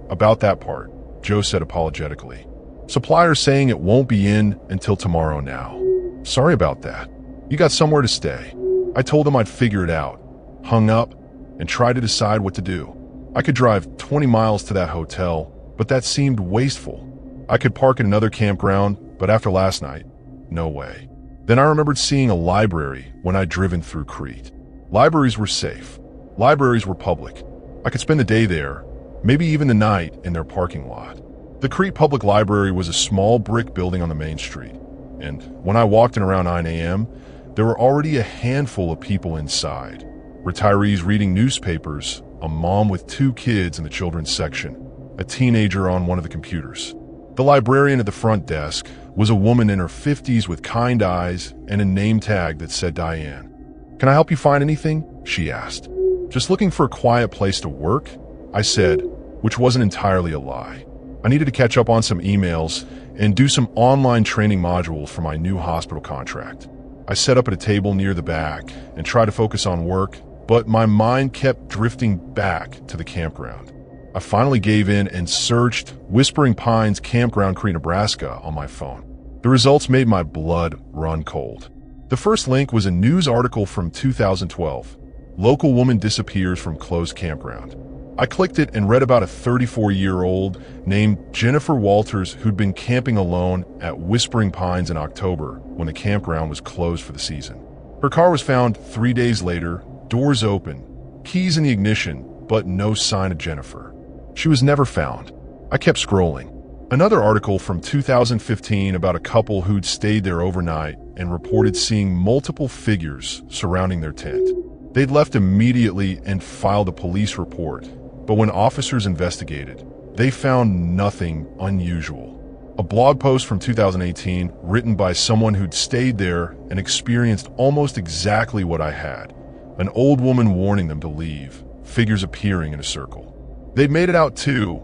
A: About that part, Joe said apologetically. "Supplier's saying it won't be in until tomorrow now. Sorry about that. You got somewhere to stay." I told him I'd figure it out, hung up, and tried to decide what to do. I could drive 20 miles to that hotel, but that seemed wasteful. I could park at another campground, but after last night, no way. Then I remembered seeing a library when I'd driven through Crete. Libraries were safe. Libraries were public. I could spend the day there, maybe even the night in their parking lot. The Crete Public Library was a small brick building on the main street, and when I walked in around 9 a.m., there were already a handful of people inside. Retirees reading newspapers, a mom with 2 kids in the children's section, a teenager on one of the computers. The librarian at the front desk was a woman in her 50s with kind eyes and a name tag that said Diane. "Can I help you find anything?" she asked. "Just looking for a quiet place to work," I said, which wasn't entirely a lie. I needed to catch up on some emails and do some online training modules for my new hospital contract. I sat up at a table near the back and tried to focus on work, but my mind kept drifting back to the campground. I finally gave in and searched Whispering Pines Campground, Crete, Nebraska on my phone. The results made my blood run cold. The first link was a news article from 2012. Local woman disappears from closed campground. I clicked it and read about a 34-year-old named Jennifer Walters who'd been camping alone at Whispering Pines in October when the campground was closed for the season. Her car was found 3 days later, doors open, keys in the ignition, but no sign of Jennifer. She was never found. I kept scrolling. Another article from 2015 about a couple who'd stayed there overnight and reported seeing multiple figures surrounding their tent. They'd left immediately and filed a police report, but when officers investigated, they found nothing unusual. A blog post from 2018 written by someone who'd stayed there and experienced almost exactly what I had. An old woman warning them to leave, figures appearing in a circle. They'd made it out too,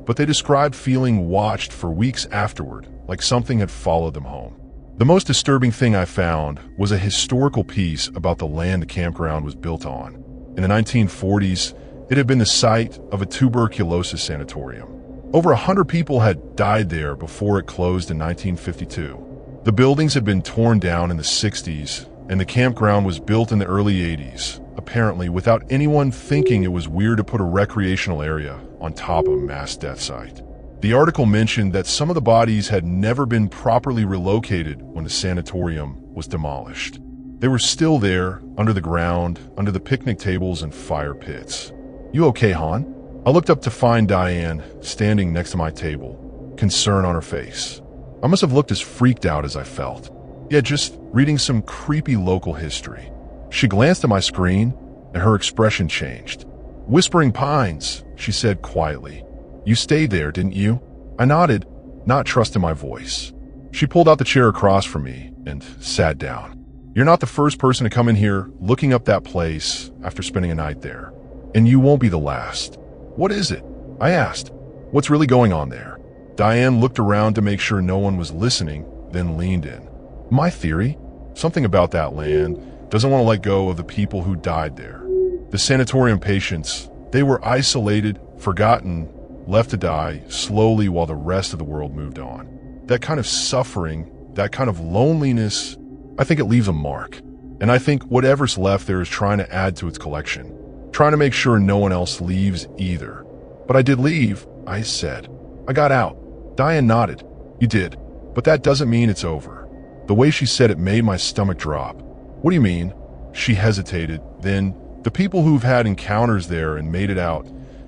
A: but they described feeling watched for weeks afterward, like something had followed them home. The most disturbing thing I found was a historical piece about the land the campground was built on. In the 1940s, it had been the site of a tuberculosis sanatorium. Over 100 people had died there before it closed in 1952. The buildings had been torn down in the 60s, and the campground was built in the early 80s, apparently without anyone thinking it was weird to put a recreational area on top of a mass death site. The article mentioned that some of the bodies had never been properly relocated when the sanatorium was demolished. They were still there, under the ground, under the picnic tables and fire pits. "You okay, hon?" I looked up to find Diane standing next to my table, concern on her face. I must have looked as freaked out as I felt. Yeah, just reading some creepy local history. She glanced at my screen, and her expression changed. "Whispering Pines," she said quietly. "You stayed there, didn't you?" I nodded, not trusting my voice. She pulled out the chair across from me and sat down. "You're not the first person to come in here looking up that place after spending a night there. And you won't be the last." "What is it?" I asked. "What's really going on there?" Diane looked around to make sure no one was listening, then leaned in. "My theory? Something about that land doesn't want to let go of the people who died there. The sanatorium patients, They were isolated, forgotten, left to die slowly while the rest of the world moved on. That kind of suffering, that kind of loneliness, I think it leaves a mark. And I think whatever's left there is trying to add to its collection, trying to make sure no one else leaves either. But I did leave, I said. I got out. Diane nodded. You did. But that doesn't mean it's over. The way she said it made my stomach drop. What do you mean? She hesitated. Then, the people who've had encounters there and made it out,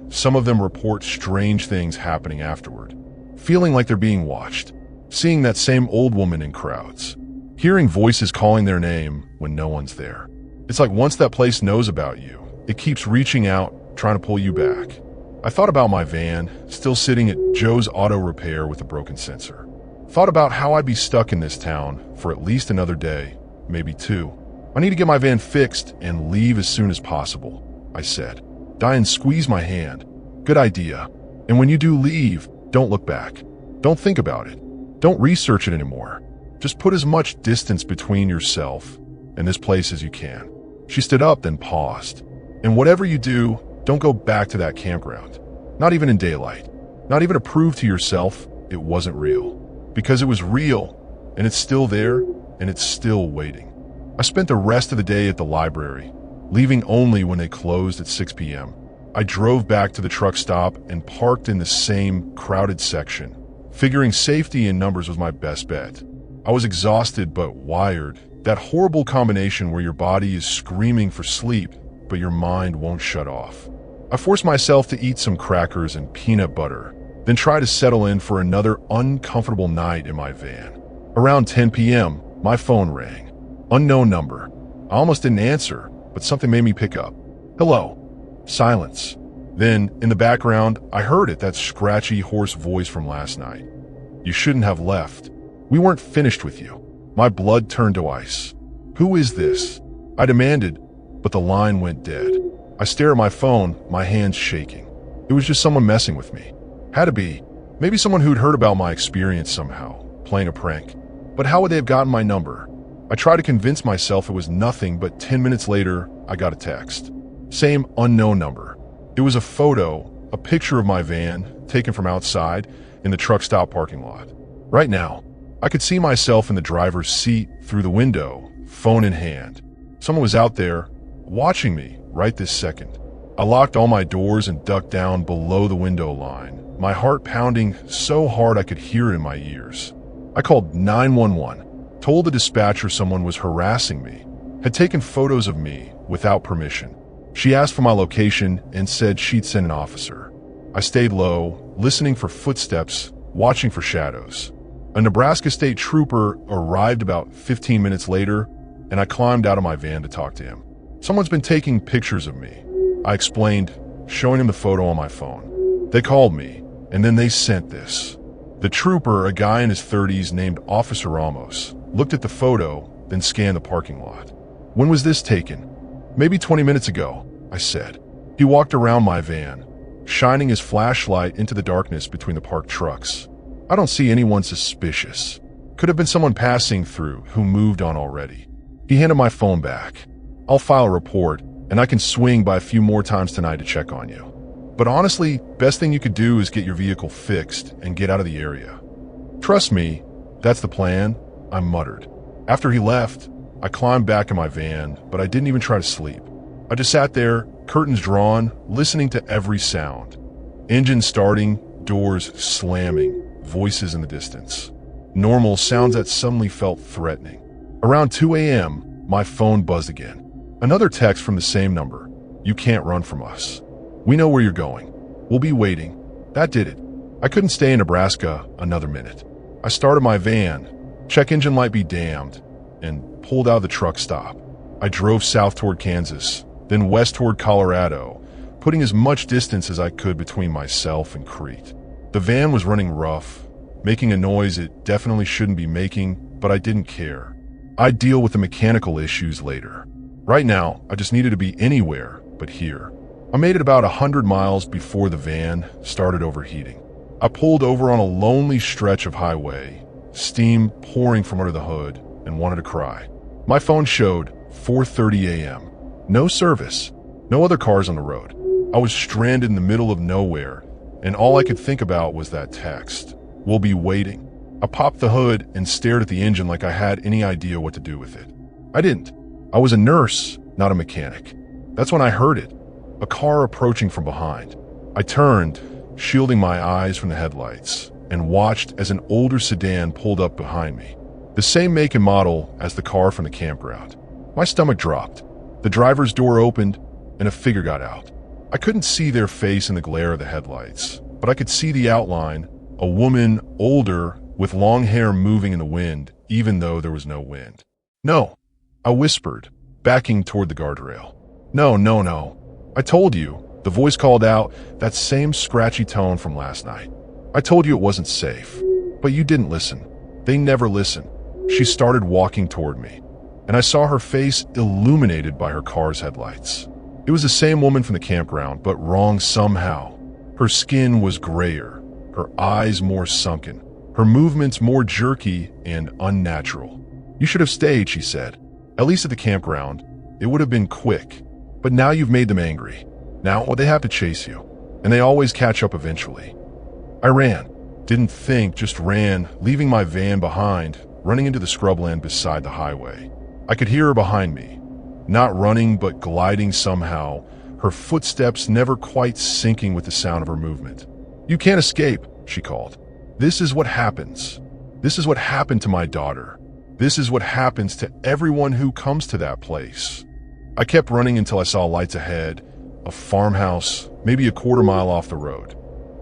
A: some of them report strange things happening afterward. Feeling like they're being watched. Seeing that same old woman in crowds. Hearing voices calling their name when no one's there. It's like once that place knows about you, it keeps reaching out, trying to pull you back. I thought about my van, still sitting at Joe's Auto Repair with a broken sensor. Thought about how I'd be stuck in this town for at least another day, maybe two. I need to get my van fixed and leave as soon as possible, I said. Diane squeezed my hand. Good idea. And when you do leave, don't look back. Don't think about it. Don't research it anymore. Just put as much distance between yourself and this place as you can. She stood up, then paused. And whatever you do, don't go back to that campground. Not even in daylight. Not even to prove to yourself it wasn't real. Because it was real, and it's still there, and it's still waiting. I spent the rest of the day at the library, leaving only when they closed at 6 p.m. I drove back to the truck stop and parked in the same crowded section, figuring safety in numbers was my best bet. I was exhausted but wired, that horrible combination where your body is screaming for sleep, but your mind won't shut off. I forced myself to eat some crackers and peanut butter, then try to settle in for another uncomfortable night in my van. Around 10 p.m., my phone rang. Unknown number. I almost didn't answer, but something made me pick up. Hello. Silence. Then, in the background, I heard it, that scratchy, hoarse voice from last night. You shouldn't have left. We weren't finished with you. My blood turned to ice. Who is this? I demanded, but the line went dead. I stare at my phone, my hands shaking. It was just someone messing with me. Had to be. Maybe someone who'd heard about my experience somehow, playing a prank. But how would they have gotten my number? I tried to convince myself it was nothing, but 10 minutes later, I got a text. Same unknown number. It was a photo, a picture of my van, taken from outside, in the truck stop parking lot. Right now, I could see myself in the driver's seat through the window, phone in hand. Someone was out there, watching me, right this second. I locked all my doors and ducked down below the window line, my heart pounding so hard I could hear it in my ears. I called 911, told the dispatcher someone was harassing me, had taken photos of me without permission. She asked for my location and said she'd send an officer. I stayed low, listening for footsteps, watching for shadows. A Nebraska State Trooper arrived about 15 minutes later, and I climbed out of my van to talk to him. Someone's been taking pictures of me, I explained, showing him the photo on my phone. They called me, and then they sent this. The trooper, a guy in his 30s named Officer Ramos, looked at the photo, then scanned the parking lot. When was this taken? Maybe 20 minutes ago, I said. He walked around my van, shining his flashlight into the darkness between the parked trucks. I don't see anyone suspicious. Could have been someone passing through who moved on already. He handed my phone back. I'll file a report, and I can swing by a few more times tonight to check on you. But honestly, best thing you could do is get your vehicle fixed and get out of the area. Trust me, that's the plan, I muttered. After he left, I climbed back in my van, but I didn't even try to sleep. I just sat there, curtains drawn, listening to every sound. Engine starting, doors slamming, voices in the distance. Normal sounds that suddenly felt threatening. Around 2 a.m., my phone buzzed again. Another text from the same number. You can't run from us. We know where you're going. We'll be waiting. That did it. I couldn't stay in Nebraska another minute. I started my van, check engine light be damned, and pulled out of the truck stop. I drove south toward Kansas, then west toward Colorado, putting as much distance as I could between myself and Crete. The van was running rough, making a noise it definitely shouldn't be making, but I didn't care. I'd deal with the mechanical issues later. Right now, I just needed to be anywhere but here. I made it about 100 miles before the van started overheating. I pulled over on a lonely stretch of highway, steam pouring from under the hood, and wanted to cry. My phone showed 4:30 a.m. No service, no other cars on the road. I was stranded in the middle of nowhere, and all I could think about was that text. "We'll be waiting." I popped the hood and stared at the engine like I had any idea what to do with it. I didn't. I was a nurse, not a mechanic. That's when I heard it, a car approaching from behind. I turned, shielding my eyes from the headlights, and watched as an older sedan pulled up behind me. The same make and model as the car from the campground. My stomach dropped. The driver's door opened, and a figure got out. I couldn't see their face in the glare of the headlights, but I could see the outline, a woman, older, with long hair moving in the wind, even though there was no wind. "No," I whispered, backing toward the guardrail. "No, no, no. I told you," the voice called out, that same scratchy tone from last night. "I told you it wasn't safe, but you didn't listen." They never listen. She started walking toward me, and I saw her face illuminated by her car's headlights. It was the same woman from the campground, but wrong somehow. Her skin was grayer, her eyes more sunken, her movements more jerky and unnatural. "You should have stayed," she said. "At least at the campground. It would have been quick. But now you've made them angry. Now they have to chase you, and they always catch up eventually." I ran. Didn't think, just ran, leaving my van behind, running into the scrubland beside the highway. I could hear her behind me. Not running, but gliding somehow, her footsteps never quite syncing with the sound of her movement. "You can't escape," she called. "This is what happens. This is what happened to my daughter. This is what happens to everyone who comes to that place." I kept running until I saw lights ahead, a farmhouse, maybe a quarter-mile off the road.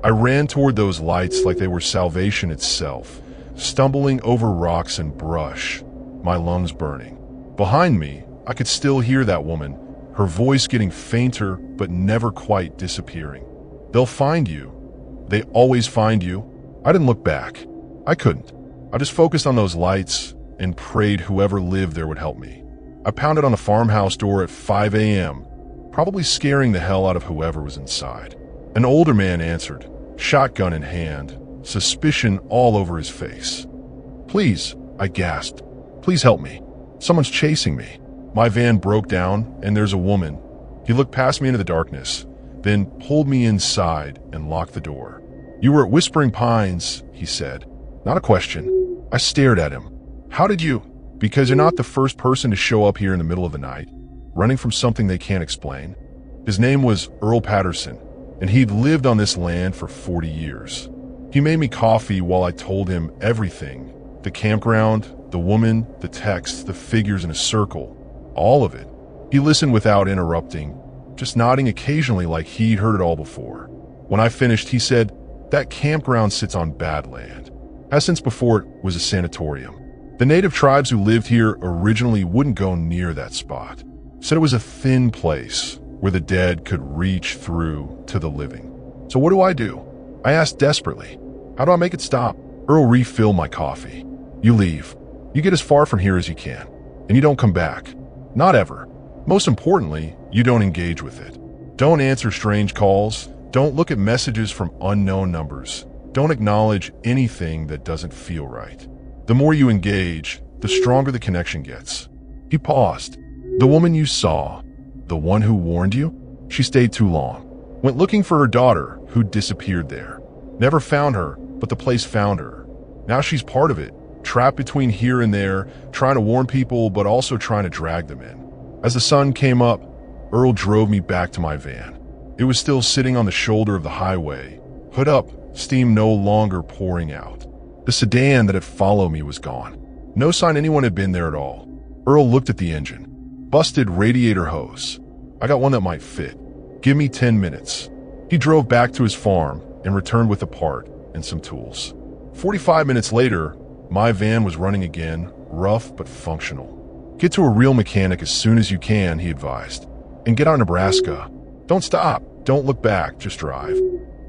A: I ran toward those lights like they were salvation itself, stumbling over rocks and brush, my lungs burning. Behind me, I could still hear that woman, her voice getting fainter but never quite disappearing. "They'll find you. They always find you." I didn't look back. I couldn't. I just focused on those lights and prayed whoever lived there would help me. I pounded on the farmhouse door at 5 a.m., probably scaring the hell out of whoever was inside. An older man answered, shotgun in hand, suspicion all over his face. "Please," I gasped. "Please help me. Someone's chasing me." My van broke down, and there's a woman. He looked past me into the darkness, then pulled me inside and locked the door. "You were at Whispering Pines," he said. Not a question. I stared at him. "How did you?" "Because you're not the first person to show up here in the middle of the night, running from something they can't explain." His name was Earl Patterson, and he'd lived on this land for 40 years. He made me coffee while I told him everything. The campground, the woman, the text, the figures in a circle, all of it. He listened without interrupting, just nodding occasionally like he'd heard it all before. When I finished, he said, "That campground sits on bad land. As since before it was a sanatorium. The native tribes who lived here originally wouldn't go near that spot. Said it was a thin place where the dead could reach through to the living." "So what do I do?" I asked desperately. "How do I make it stop?" Earl refilled my coffee. "You leave. You get as far from here as you can. And you don't come back. Not ever. Most importantly, you don't engage with it. Don't answer strange calls. Don't look at messages from unknown numbers. Don't acknowledge anything that doesn't feel right. The more you engage, the stronger the connection gets." He paused. "The woman you saw, the one who warned you, she stayed too long. Went looking for her daughter, who'd disappeared there. Never found her, but the place found her. Now she's part of it, trapped between here and there, trying to warn people, but also trying to drag them in." As the sun came up, Earl drove me back to my van. It was still sitting on the shoulder of the highway, hood up, steam no longer pouring out. The sedan that had followed me was gone. No sign anyone had been there at all. Earl looked at the engine. "Busted radiator hose. I got one that might fit. Give me 10 minutes." He drove back to his farm and returned with a part and some tools. 45 minutes later, my van was running again, rough but functional. "Get to a real mechanic as soon as you can," he advised. "And get on Nebraska. Don't stop. Don't look back. Just drive."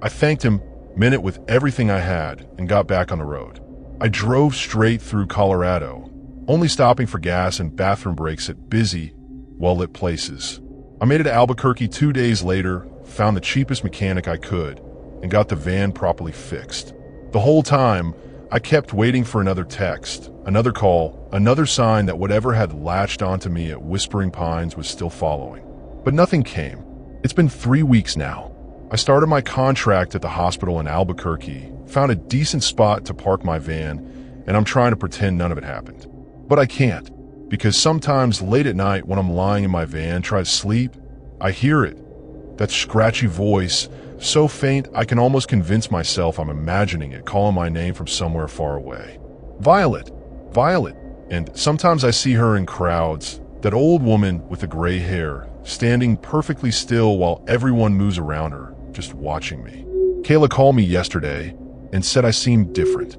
A: I thanked him, meant it with everything I had, and got back on the road. I drove straight through Colorado, only stopping for gas and bathroom breaks at busy, well-lit places. I made it to Albuquerque 2 days later, found the cheapest mechanic I could, and got the van properly fixed. The whole time, I kept waiting for another text, another call, another sign that whatever had latched onto me at Whispering Pines was still following. But nothing came. It's been 3 weeks now. I started my contract at the hospital in Albuquerque, found a decent spot to park my van, and I'm trying to pretend none of it happened. But I can't, because sometimes late at night when I'm lying in my van trying to sleep, I hear it. That scratchy voice, so faint I can almost convince myself I'm imagining it calling my name from somewhere far away. Violet, Violet. And sometimes I see her in crowds, that old woman with the gray hair, standing perfectly still while everyone moves around her, just watching me. Kayla called me yesterday and said I seemed different.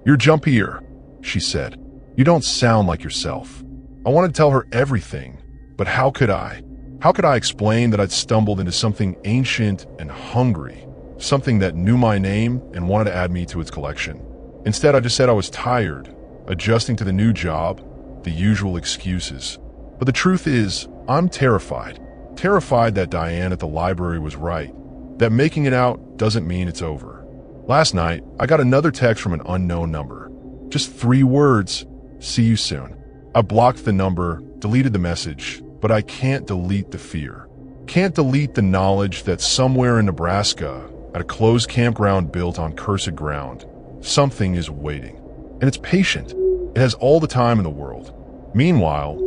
A: "You're jumpier," she said. "You don't sound like yourself." I wanted to tell her everything, but how could I? How could I explain that I'd stumbled into something ancient and hungry, something that knew my name and wanted to add me to its collection? Instead, I just said I was tired, adjusting to the new job, the usual excuses. But the truth is, I'm terrified. Terrified that Diane at the library was right, that making it out doesn't mean it's over. Last night, I got another text from an unknown number. Just 3 words, "See you soon." I blocked the number, deleted the message, but I can't delete the fear. Can't delete the knowledge that somewhere in Nebraska, at a closed campground built on cursed ground, something is waiting. And it's patient. It has all the time in the world. Meanwhile,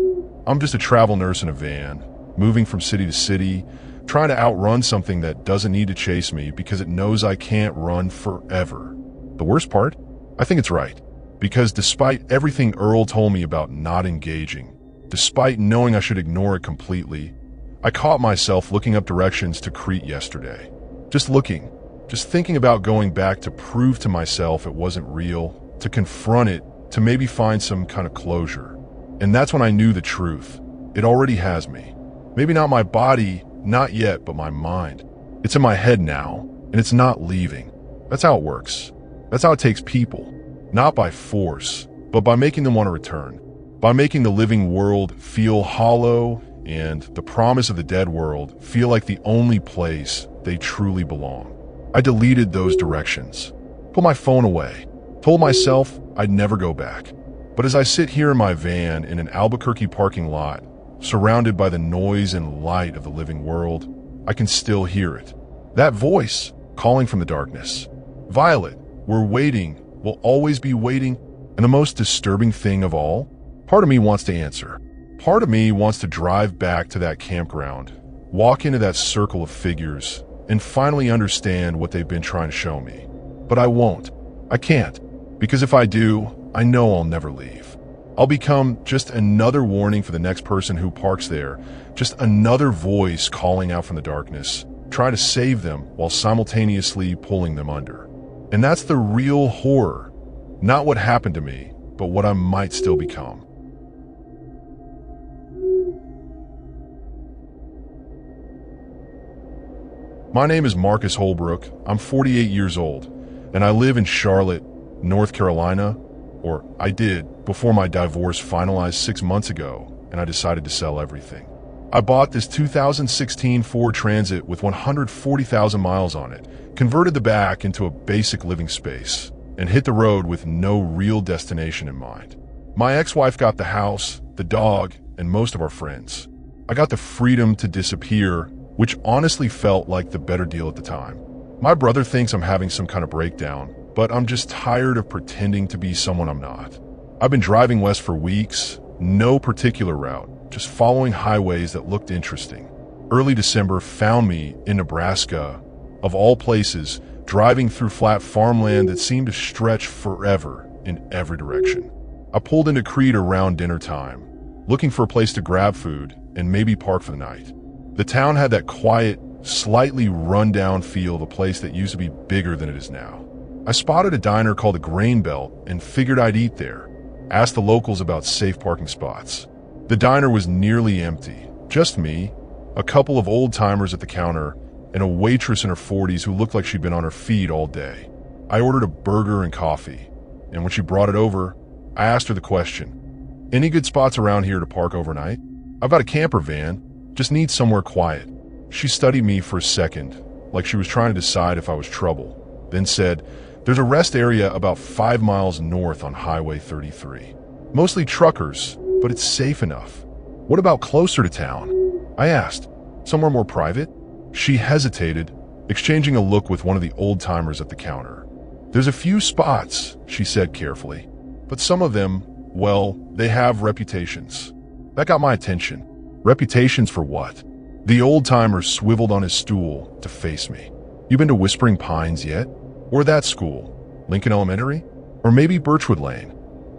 A: I'm just a travel nurse in a van, moving from city to city, trying to outrun something that doesn't need to chase me because it knows I can't run forever. The worst part? I think it's right. Because despite everything Earl told me about not engaging, despite knowing I should ignore it completely, I caught myself looking up directions to Crete yesterday. Just looking, just thinking about going back to prove to myself it wasn't real, to confront it, to maybe find some kind of closure. And that's when I knew the truth. It already has me. Maybe not my body, not yet, but my mind. It's in my head now, and it's not leaving. That's how it works. That's how it takes people. Not by force, but by making them want to return. By making the living world feel hollow and the promise of the dead world feel like the only place they truly belong. I deleted those directions, put my phone away, told myself I'd never go back. But as I sit here in my van in an Albuquerque parking lot, surrounded by the noise and light of the living world, I can still hear it. That voice calling from the darkness. "Violet, we're waiting, we'll always be waiting." And the most disturbing thing of all, part of me wants to answer. Part of me wants to drive back to that campground, walk into that circle of figures, and finally understand what they've been trying to show me. But I won't. I can't. Because if I do, I know I'll never leave. I'll become just another warning for the next person who parks there, just another voice calling out from the darkness, trying to save them while simultaneously pulling them under. And that's the real horror. Not what happened to me, but what I might still become. My name is Marcus Holbrook. I'm 48 years old, and I live in Charlotte, North Carolina, or I did before my divorce finalized 6 months ago and I decided to sell everything. I bought this 2016 Ford Transit with 140,000 miles on it, converted the back into a basic living space, and hit the road with no real destination in mind. My ex-wife got the house, the dog, and most of our friends. I got the freedom to disappear, which honestly felt like the better deal at the time. My brother thinks I'm having some kind of breakdown, but I'm just tired of pretending to be someone I'm not. I've been driving west for weeks, no particular route, just following highways that looked interesting. Early December found me in Nebraska, of all places, driving through flat farmland that seemed to stretch forever in every direction. I pulled into Crete around dinner time, looking for a place to grab food and maybe park for the night. The town had that quiet, slightly run-down feel of a place that used to be bigger than it is now. I spotted a diner called the Grain Belt and figured I'd eat there, asked the locals about safe parking spots. The diner was nearly empty, just me, a couple of old-timers at the counter, and a waitress in her 40s who looked like she'd been on her feet all day. I ordered a burger and coffee, and when she brought it over, I asked her the question, "Any good spots around here to park overnight? I've got a camper van, just need somewhere quiet." She studied me for a second, like she was trying to decide if I was trouble, then said, "There's a rest area about 5 miles north on Highway 33. Mostly truckers, but it's safe enough." "What about closer to town?" I asked. "Somewhere more private?" She hesitated, exchanging a look with one of the old-timers at the counter. "There's a few spots," she said carefully, "but some of them, well, they have reputations." That got my attention. Reputations for what? The old-timer swiveled on his stool to face me. "You been to Whispering Pines yet? Or that school? Lincoln Elementary? Or maybe Birchwood Lane?"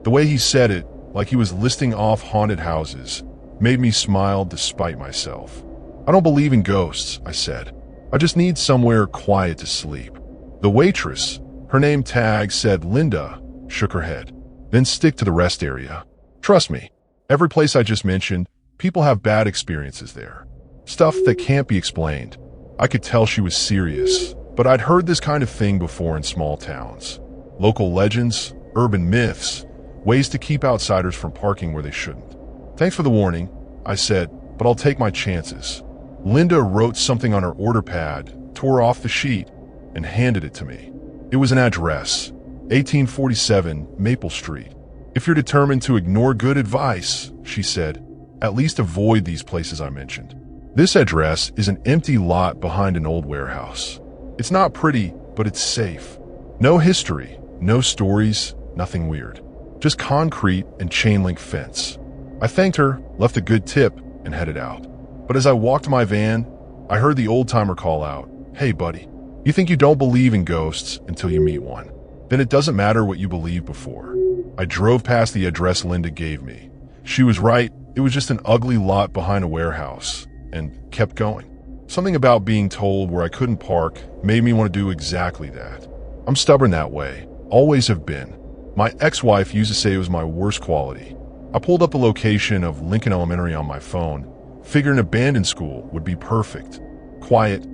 A: The way he said it, like he was listing off haunted houses, made me smile despite myself. "I don't believe in ghosts," I said. "I just need somewhere quiet to sleep." The waitress, her name tag said Linda, shook her head. "Then stick to the rest area. Trust me, every place I just mentioned, people have bad experiences there. Stuff that can't be explained." I could tell she was serious, but I'd heard this kind of thing before in small towns. Local legends, urban myths, ways to keep outsiders from parking where they shouldn't. "Thanks for the warning," I said, "but I'll take my chances." Linda wrote something on her order pad, tore off the sheet, and handed it to me. It was an address, 1847 Maple Street. "If you're determined to ignore good advice," she said, "at least avoid these places I mentioned." This address is an empty lot behind an old warehouse. It's not pretty, but it's safe. No history, no stories, nothing weird. Just concrete and chain link fence. I thanked her, left a good tip, and headed out. But as I walked to my van, I heard the old-timer call out, "Hey buddy, you think you don't believe in ghosts until you meet one. Then it doesn't matter what you believed before." I drove past the address Linda gave me. She was right, it was just an ugly lot behind a warehouse, and kept going. Something about being told where I couldn't park made me want to do exactly that. I'm stubborn that way, always have been. My ex-wife used to say it was my worst quality. I pulled up the location of Lincoln Elementary on my phone, figured an abandoned school would be perfect. Quiet,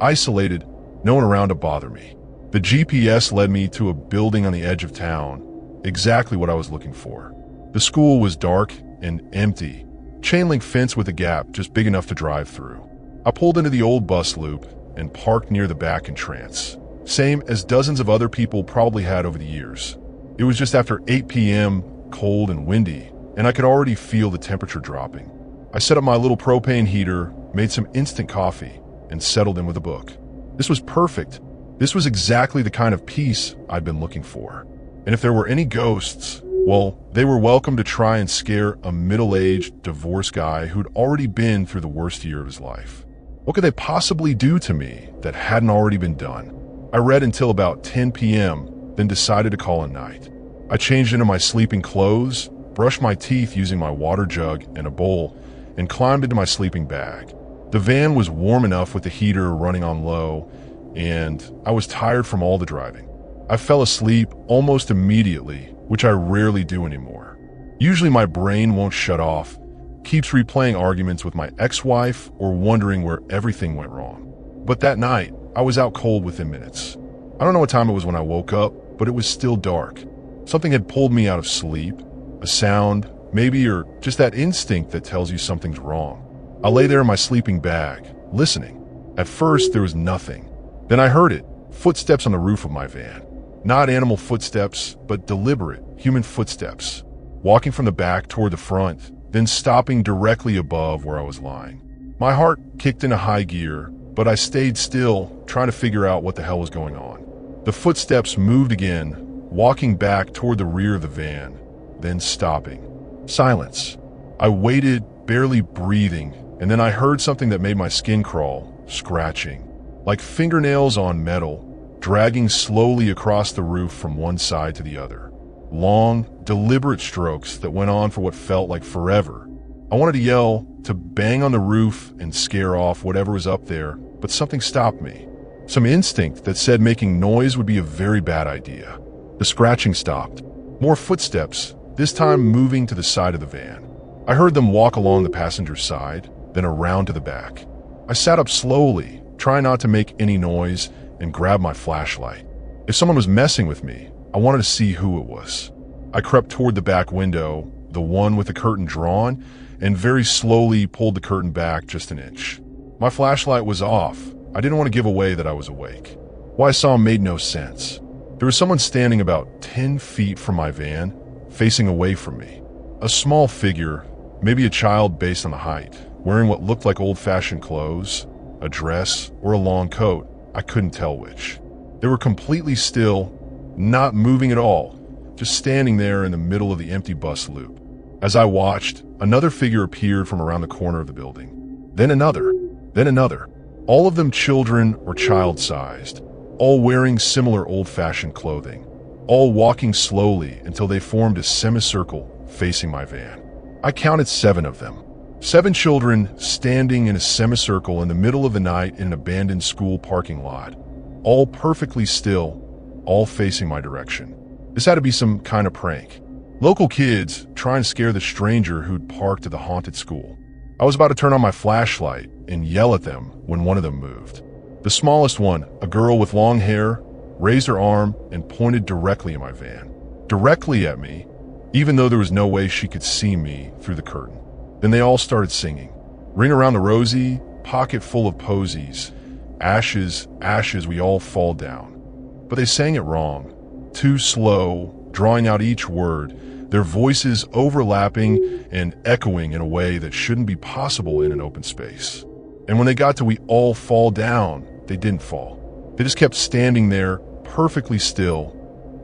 A: isolated, no one around to bother me. The GPS led me to a building on the edge of town, exactly what I was looking for. The school was dark and empty, chain link fence with a gap just big enough to drive through. I pulled into the old bus loop and parked near the back entrance, same as dozens of other people probably had over the years. It was just after 8 p.m., cold and windy, and I could already feel the temperature dropping. I set up my little propane heater, made some instant coffee, and settled in with a book. This was perfect. This was exactly the kind of peace I'd been looking for. And if there were any ghosts, well, they were welcome to try and scare a middle-aged, divorced guy who'd already been through the worst year of his life. What could they possibly do to me that hadn't already been done? I read until about 10 p.m., then decided to call it night. I changed into my sleeping clothes, brushed my teeth using my water jug and a bowl, and climbed into my sleeping bag. The van was warm enough with the heater running on low, and I was tired from all the driving. I fell asleep almost immediately, which I rarely do anymore. Usually my brain won't shut off, keeps replaying arguments with my ex-wife or wondering where everything went wrong. But that night, I was out cold within minutes. I don't know what time it was when I woke up, but it was still dark. Something had pulled me out of sleep. A sound, maybe, or just that instinct that tells you something's wrong. I lay there in my sleeping bag, listening. At first, there was nothing. Then I heard it, footsteps on the roof of my van. Not animal footsteps, but deliberate, human footsteps. Walking from the back toward the front, then stopping directly above where I was lying. My heart kicked into high gear, but I stayed still, trying to figure out what the hell was going on. The footsteps moved again, walking back toward the rear of the van, then stopping. Silence. I waited, barely breathing, and then I heard something that made my skin crawl, scratching. Like fingernails on metal, dragging slowly across the roof from one side to the other. Long, deliberate strokes that went on for what felt like forever. I wanted to yell, to bang on the roof and scare off whatever was up there, but something stopped me. Some instinct that said making noise would be a very bad idea. The scratching stopped. More footsteps, this time moving to the side of the van. I heard them walk along the passenger side, then around to the back. I sat up slowly, trying not to make any noise, and grabbed my flashlight. If someone was messing with me, I wanted to see who it was. I crept toward the back window, the one with the curtain drawn, and very slowly pulled the curtain back just an inch. My flashlight was off. I didn't want to give away that I was awake. What I saw made no sense. There was someone standing about 10 feet from my van, facing away from me. A small figure, maybe a child based on the height, wearing what looked like old-fashioned clothes. a dress, or a long coat. I couldn't tell which. They were completely still, not moving at all, just standing there in the middle of the empty bus loop. As I watched, another figure appeared from around the corner of the building. Then another, all of them children or child-sized, all wearing similar old-fashioned clothing, all walking slowly until they formed a semicircle facing my van. I counted 7 of them. 7 children standing in a semicircle in the middle of the night in an abandoned school parking lot, all perfectly still, all facing my direction. This had to be some kind of prank. Local kids trying to scare the stranger who'd parked at the haunted school. I was about to turn on my flashlight and yell at them when one of them moved. The smallest one, a girl with long hair, raised her arm and pointed directly at my van. Directly at me, even though there was no way she could see me through the curtain. Then they all started singing. Ring around the rosy, pocket full of posies. Ashes, ashes, we all fall down. But they sang it wrong. Too slow, drawing out each word, their voices overlapping and echoing in a way that shouldn't be possible in an open space. And when they got to "we all fall down," they didn't fall. They just kept standing there, perfectly still,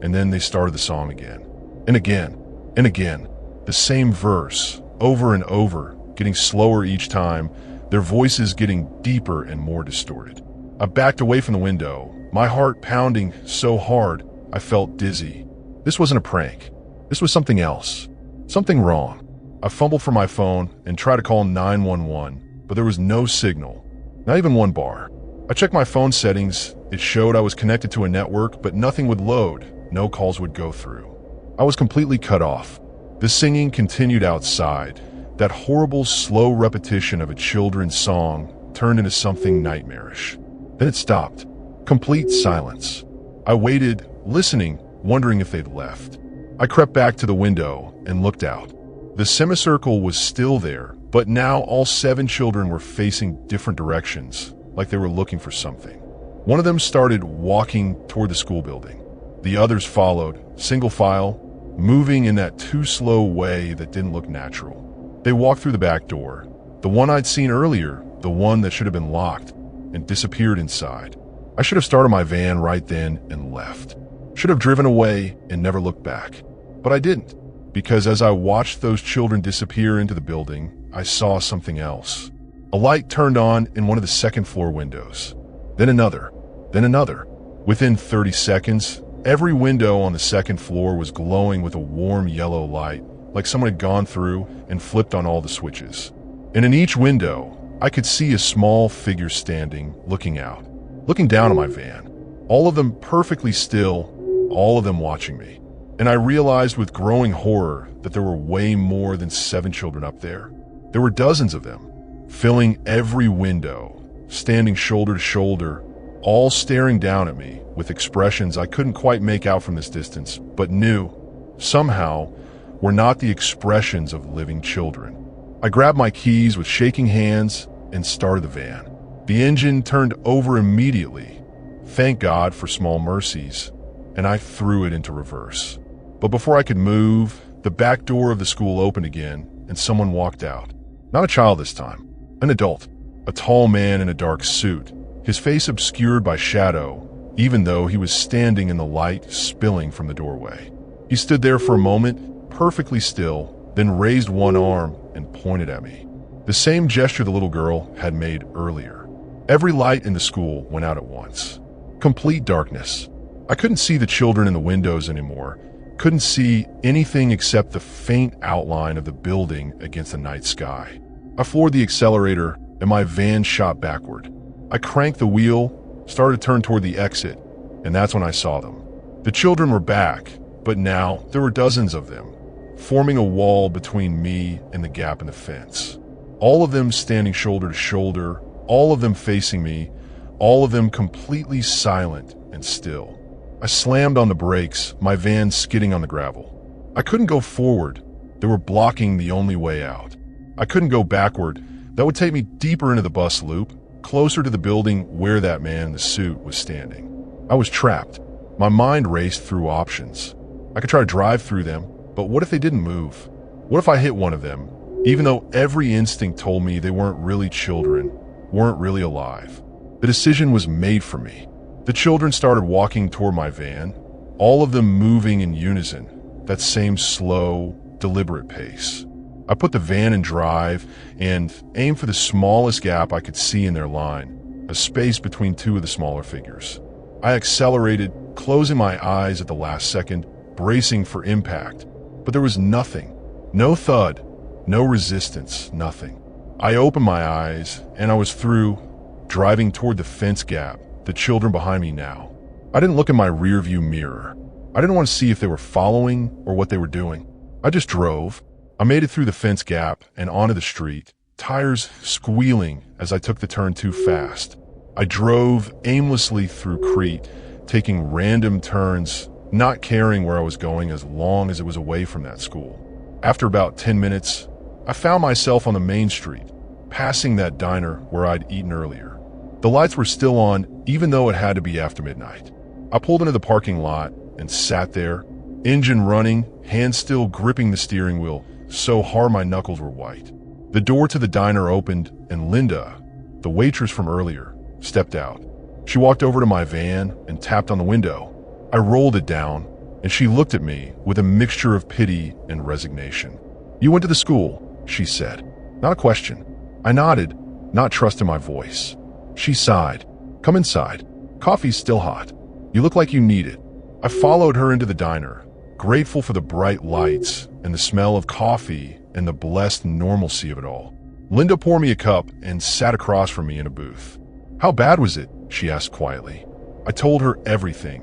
A: and then they started the song again. And again, and again, the same verse, over and over, getting slower each time, their voices getting deeper and more distorted. I backed away from the window, my heart pounding so hard I felt dizzy. This wasn't a prank. This was something else. Something wrong. I fumbled for my phone and tried to call 911, but there was no signal, not even one bar. I checked my phone settings. It showed I was connected to a network, but nothing would load. No calls would go through. I was completely cut off. The singing continued outside. That horrible, slow repetition of a children's song turned into something nightmarish. Then it stopped. Complete silence. I waited, listening, wondering if they'd left. I crept back to the window and looked out. The semicircle was still there, but now all 7 children were facing different directions, like they were looking for something. One of them started walking toward the school building. The others followed, single file, moving in that too slow way that didn't look natural. They walked through the back door, the one I'd seen earlier, the one that should have been locked, and disappeared inside. I should have started my van right then and left. Should have driven away and never looked back. But I didn't, because as I watched those children disappear into the building, I saw something else. A light turned on in one of the second-floor windows. Then another. Then another. Within 30 seconds, every window on the second floor was glowing with a warm yellow light, like someone had gone through and flipped on all the switches. And in each window, I could see a small figure standing, looking out, looking down on my van. All of them perfectly still, all of them watching me. And I realized with growing horror that there were way more than 7 children up there. There were dozens of them, filling every window, standing shoulder to shoulder, all staring down at me with expressions I couldn't quite make out from this distance, but knew, somehow, were not the expressions of living children. I grabbed my keys with shaking hands and started the van. The engine turned over immediately, thank God for small mercies, and I threw it into reverse. But before I could move, the back door of the school opened again, and someone walked out. Not a child this time, an adult, a tall man in a dark suit, his face obscured by shadow, even though he was standing in the light spilling from the doorway. He stood there for a moment, perfectly still, then raised one arm and pointed at me. The same gesture the little girl had made earlier. Every light in the school went out at once. Complete darkness. I couldn't see the children in the windows anymore. Couldn't see anything except the faint outline of the building against the night sky. I floored the accelerator and my van shot backward. I cranked the wheel, started to turn toward the exit, and that's when I saw them. The children were back, but now there were dozens of them, forming a wall between me and the gap in the fence. All of them standing shoulder to shoulder, all of them facing me, all of them completely silent and still. I slammed on the brakes, my van skidding on the gravel. I couldn't go forward. They were blocking the only way out. I couldn't go backward. That would take me deeper into the bus loop, closer to the building where that man in the suit was standing. I was trapped. My mind raced through options. I could try to drive through them, but what if they didn't move? What if I hit one of them, even though every instinct told me they weren't really children? weren't really alive. The decision was made for me. The children started walking toward my van, all of them moving in unison, that same slow, deliberate pace. I put the van in drive and aimed for the smallest gap I could see in their line, a space between two of the smaller figures. I accelerated, closing my eyes at the last second, bracing for impact. But there was nothing. No thud, no resistance, nothing. I opened my eyes, and I was through, driving toward the fence gap, the children behind me now. I didn't look in my rearview mirror. I didn't want to see if they were following or what they were doing. I just drove. I made it through the fence gap and onto the street, tires squealing as I took the turn too fast. I drove aimlessly through Crete, taking random turns, not caring where I was going as long as it was away from that school. After about 10 minutes, I found myself on the main street, passing that diner where I'd eaten earlier. The lights were still on, even though it had to be after midnight. I pulled into the parking lot and sat there, engine running, hands still gripping the steering wheel, so hard my knuckles were white. The door to the diner opened, and Linda, the waitress from earlier, stepped out. She walked over to my van and tapped on the window. I rolled it down, and she looked at me with a mixture of pity and resignation. "You went to the school," she said. Not a question. I nodded, not trusting my voice. She sighed. "Come inside. Coffee's still hot. You look like you need it." I followed her into the diner, grateful for the bright lights and the smell of coffee and the blessed normalcy of it all. Linda poured me a cup and sat across from me in a booth. "How bad was it?" she asked quietly. I told her everything.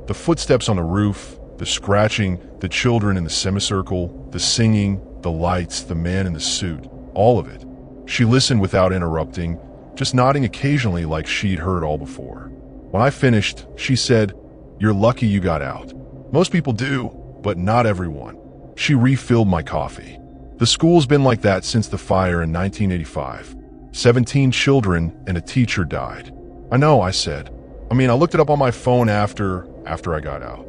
A: The footsteps on the roof, the scratching, the children in the semicircle, the singing, the lights, the man in the suit, all of it. She listened without interrupting, just nodding occasionally like she'd heard all before. When I finished, she said, "You're lucky you got out. Most people do, but not everyone." She refilled my coffee. "The school's been like that since the fire in 1985. 17 children and a teacher died." "I know," I said. I looked it up on my phone after I got out."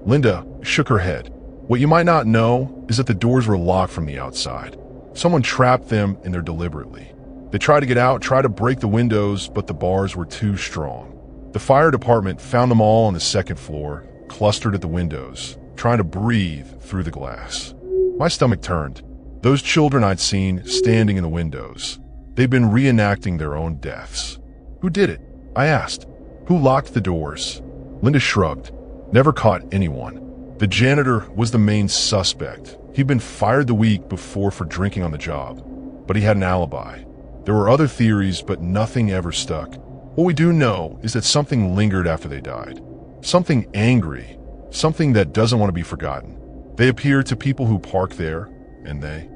A: Linda shook her head. "What you might not know is that the doors were locked from the outside. Someone trapped them in there deliberately. They tried to get out, tried to break the windows, but the bars were too strong. The fire department found them all on the second floor, clustered at the windows, trying to breathe through the glass." My stomach turned. Those children I'd seen standing in the windows. They'd been reenacting their own deaths. "Who did it?" I asked. "Who locked the doors?" Linda shrugged. "Never caught anyone. The janitor was the main suspect. He'd been fired the week before for drinking on the job, but he had an alibi. There were other theories, but nothing ever stuck. What we do know is that something lingered after they died. Something angry, something that doesn't want to be forgotten. They appear to people who park there, and they..."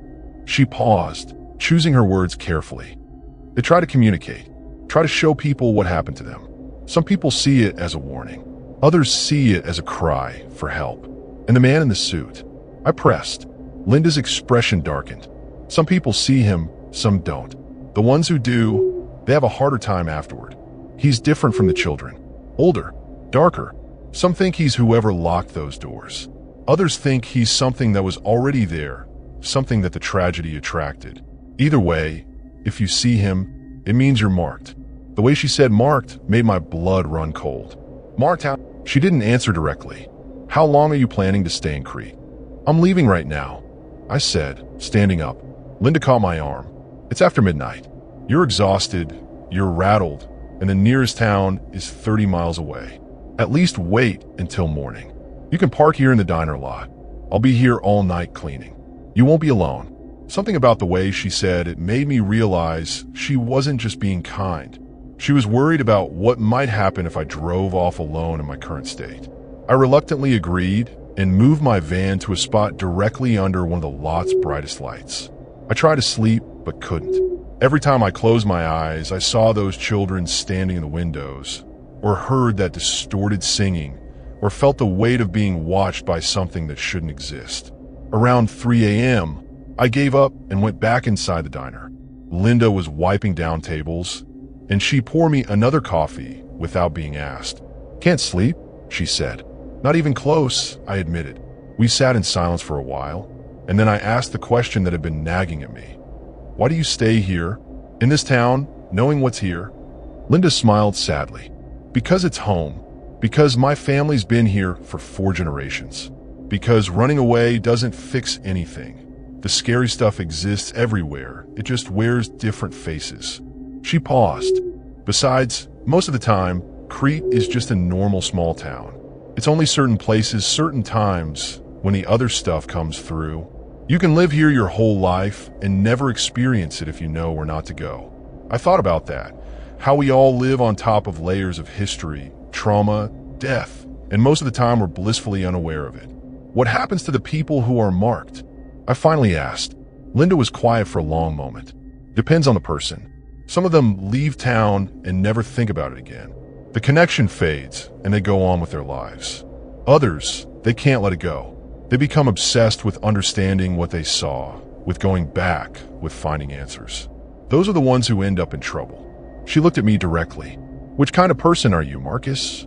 A: She paused, choosing her words carefully. "They try to communicate, try to show people what happened to them. Some people see it as a warning. Others see it as a cry for help." "And the man in the suit?" I pressed. Linda's expression darkened. "Some people see him, some don't. The ones who do, they have a harder time afterward. He's different from the children. Older, darker. Some think he's whoever locked those doors. Others think he's something that was already there, something that the tragedy attracted. Either way, if you see him, it means you're marked." The way she said marked made my blood run cold. "Marked how?" She didn't answer directly. "How long are you planning to stay in Crete?" "I'm leaving right now," I said, standing up. Linda caught my arm. "It's after midnight. You're exhausted, you're rattled, and the nearest town is 30 miles away. At least wait until morning. You can park here in the diner lot. I'll be here all night cleaning. You won't be alone." Something about the way she said it made me realize she wasn't just being kind. She was worried about what might happen if I drove off alone in my current state. I reluctantly agreed and moved my van to a spot directly under one of the lot's brightest lights. I tried to sleep, but couldn't. Every time I closed my eyes, I saw those children standing in the windows, or heard that distorted singing, or felt the weight of being watched by something that shouldn't exist. Around 3 a.m., I gave up and went back inside the diner. Linda was wiping down tables, and she poured me another coffee without being asked. "Can't sleep?" she said. "Not even close," I admitted. We sat in silence for a while, and then I asked the question that had been nagging at me. "Why do you stay here? In this town, knowing what's here? Linda smiled sadly. Because it's home. Because my family's been here for 4 generations. Because running away doesn't fix anything. The scary stuff exists everywhere. It just wears different faces. She paused. Besides, most of the time, Crete is just a normal small town. It's only certain places, certain times, when the other stuff comes through. You can live here your whole life and never experience it if you know where not to go. I thought about that. How we all live on top of layers of history, trauma, death, and most of the time we're blissfully unaware of it. What happens to the people who are marked? I finally asked. Linda was quiet for a long moment. Depends on the person. Some of them leave town and never think about it again. The connection fades and they go on with their lives. Others, they can't let it go. They become obsessed with understanding what they saw, with going back, with finding answers. Those are the ones who end up in trouble. She looked at me directly. Which kind of person are you, Marcus?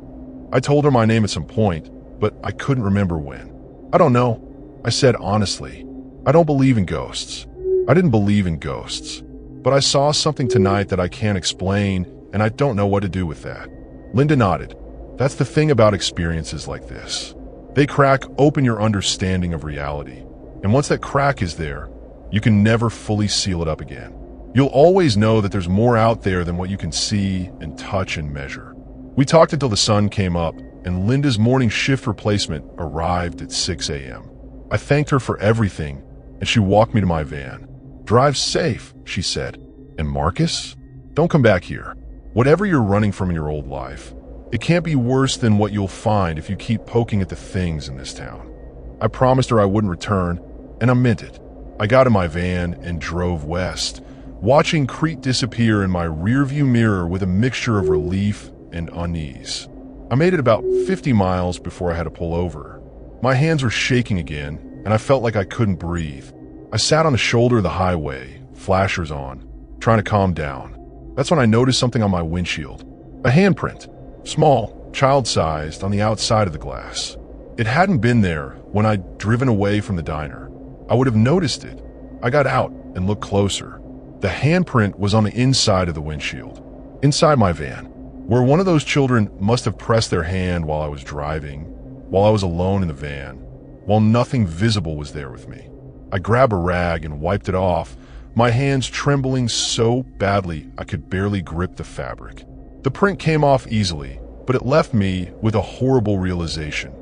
A: I told her my name at some point, but I couldn't remember when. I don't know. I said honestly. I don't believe in ghosts. I didn't believe in ghosts. But I saw something tonight that I can't explain, and I don't know what to do with that. Linda nodded. That's the thing about experiences like this. They crack open your understanding of reality. And once that crack is there, you can never fully seal it up again. You'll always know that there's more out there than what you can see and touch and measure. We talked until the sun came up, and Linda's morning shift replacement arrived at 6 a.m. I thanked her for everything, and she walked me to my van. Drive safe, she said. And Marcus? Don't come back here. Whatever you're running from in your old life, it can't be worse than what you'll find if you keep poking at the things in this town. I promised her I wouldn't return, and I meant it. I got in my van and drove west, watching Crete disappear in my rearview mirror with a mixture of relief and unease. I made it about 50 miles before I had to pull over. My hands were shaking again, and I felt like I couldn't breathe. I sat on the shoulder of the highway, flashers on, trying to calm down. That's when I noticed something on my windshield. A handprint, small, child-sized, on the outside of the glass. It hadn't been there when I'd driven away from the diner. I would have noticed it. I got out and looked closer. The handprint was on the inside of the windshield, inside my van, where one of those children must have pressed their hand while I was driving, while I was alone in the van, while nothing visible was there with me. I grabbed a rag and wiped it off, my hands trembling so badly I could barely grip the fabric. The print came off easily, but it left me with a horrible realization.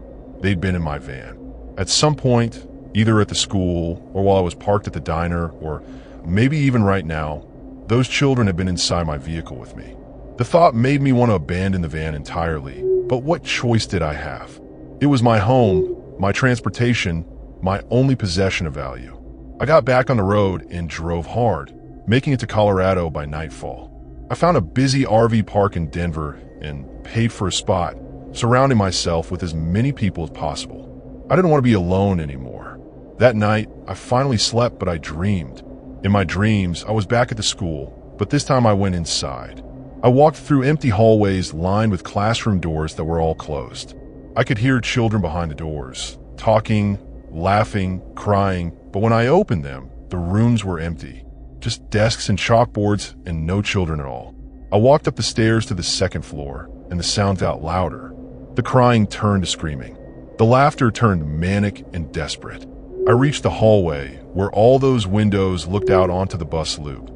A: They'd been in my van. At some point, either at the school or while I was parked at the diner, or maybe even right now, those children had been inside my vehicle with me. The thought made me want to abandon the van entirely, but what choice did I have? It was my home, my transportation, my only possession of value. I got back on the road and drove hard, making it to Colorado by nightfall. I found a busy RV park in Denver and paid for a spot, surrounding myself with as many people as possible. I didn't want to be alone anymore. That night, I finally slept, but I dreamed. In my dreams, I was back at the school, but this time I went inside. I walked through empty hallways lined with classroom doors that were all closed. I could hear children behind the doors, talking, laughing, crying, but when I opened them, the rooms were empty. Just desks and chalkboards and no children at all. I walked up the stairs to the second floor, and the sound got louder. The crying turned to screaming. The laughter turned manic and desperate. I reached the hallway, where all those windows looked out onto the bus loop,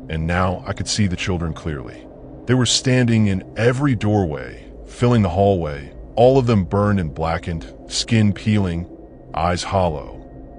A: and now I could see the children clearly. They were standing in every doorway, filling the hallway, all of them burned and blackened, skin peeling, eyes hollow.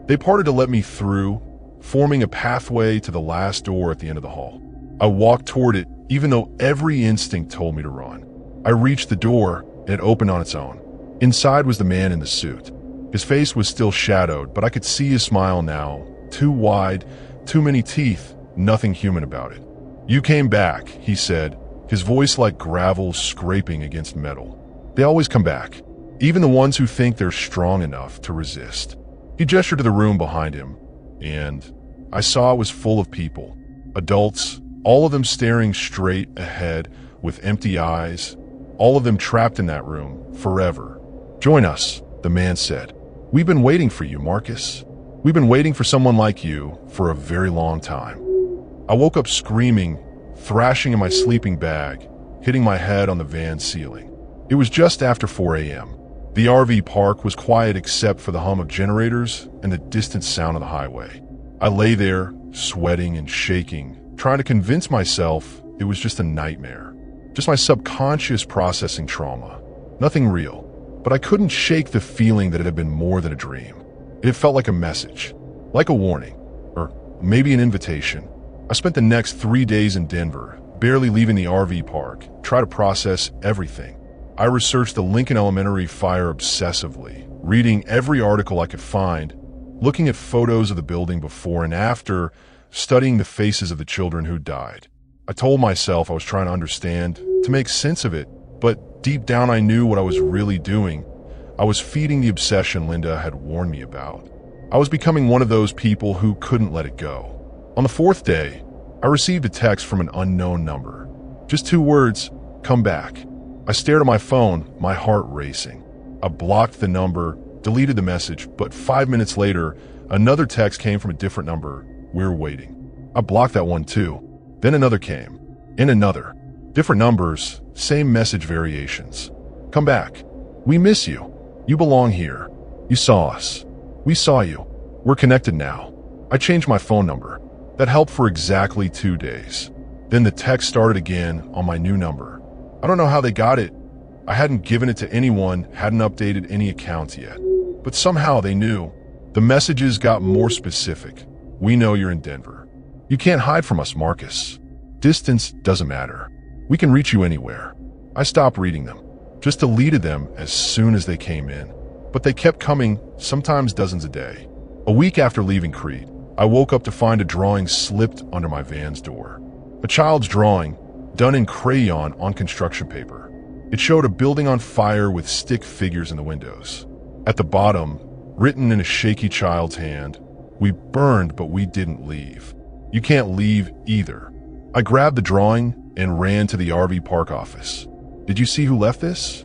A: They parted to let me through, forming a pathway to the last door at the end of the hall. I walked toward it, even though every instinct told me to run. I reached the door, and it opened on its own. Inside was the man in the suit. His face was still shadowed, but I could see his smile now. Too wide, too many teeth, nothing human about it. "You came back," he said, his voice like gravel scraping against metal. "They always come back, even the ones who think they're strong enough to resist." He gestured to the room behind him, and I saw it was full of people. Adults, all of them staring straight ahead with empty eyes, all of them trapped in that room forever. "Join us," the man said. "We've been waiting for you, Marcus. We've been waiting for someone like you for a very long time." I woke up screaming, thrashing in my sleeping bag, hitting my head on the van ceiling. It was just after 4 a.m. The RV park was quiet except for the hum of generators and the distant sound of the highway. I lay there, sweating and shaking, trying to convince myself it was just a nightmare. Just my subconscious processing trauma. Nothing real. But I couldn't shake the feeling that it had been more than a dream. It felt like a message, like a warning, or maybe an invitation. I spent the next 3 days in Denver, barely leaving the RV park, try to process everything. I researched the Lincoln Elementary fire obsessively, reading every article I could find, looking at photos of the building before and after, studying the faces of the children who died. I told myself I was trying to understand, to make sense of it, but deep down I knew what I was really doing. I was feeding the obsession Linda had warned me about. I was becoming one of those people who couldn't let it go. On the 4th day, I received a text from an unknown number. Just 2 words, "Come back." I stared at my phone, my heart racing. I blocked the number, deleted the message, but 5 minutes later, another text came from a different number. "We're waiting." I blocked that one too. Then another came, and another. Different numbers, same message variations. "Come back. We miss you. You belong here. You saw us. We saw you. We're connected now." I changed my phone number. That helped for exactly 2 days. Then the text started again on my new number. I don't know how they got it. I hadn't given it to anyone, hadn't updated any accounts yet. But somehow they knew. The messages got more specific. "We know you're in Denver. You can't hide from us, Marcus. Distance doesn't matter. We can reach you anywhere." I stopped reading them, just deleted them as soon as they came in. But they kept coming, sometimes dozens a day. A week after leaving Crete, I woke up to find a drawing slipped under my van's door. A child's drawing, done in crayon on construction paper. It showed a building on fire with stick figures in the windows. At the bottom, written in a shaky child's hand, "We burned, but we didn't leave. You can't leave either." I grabbed the drawing and ran to the RV park office. "Did you see who left this?"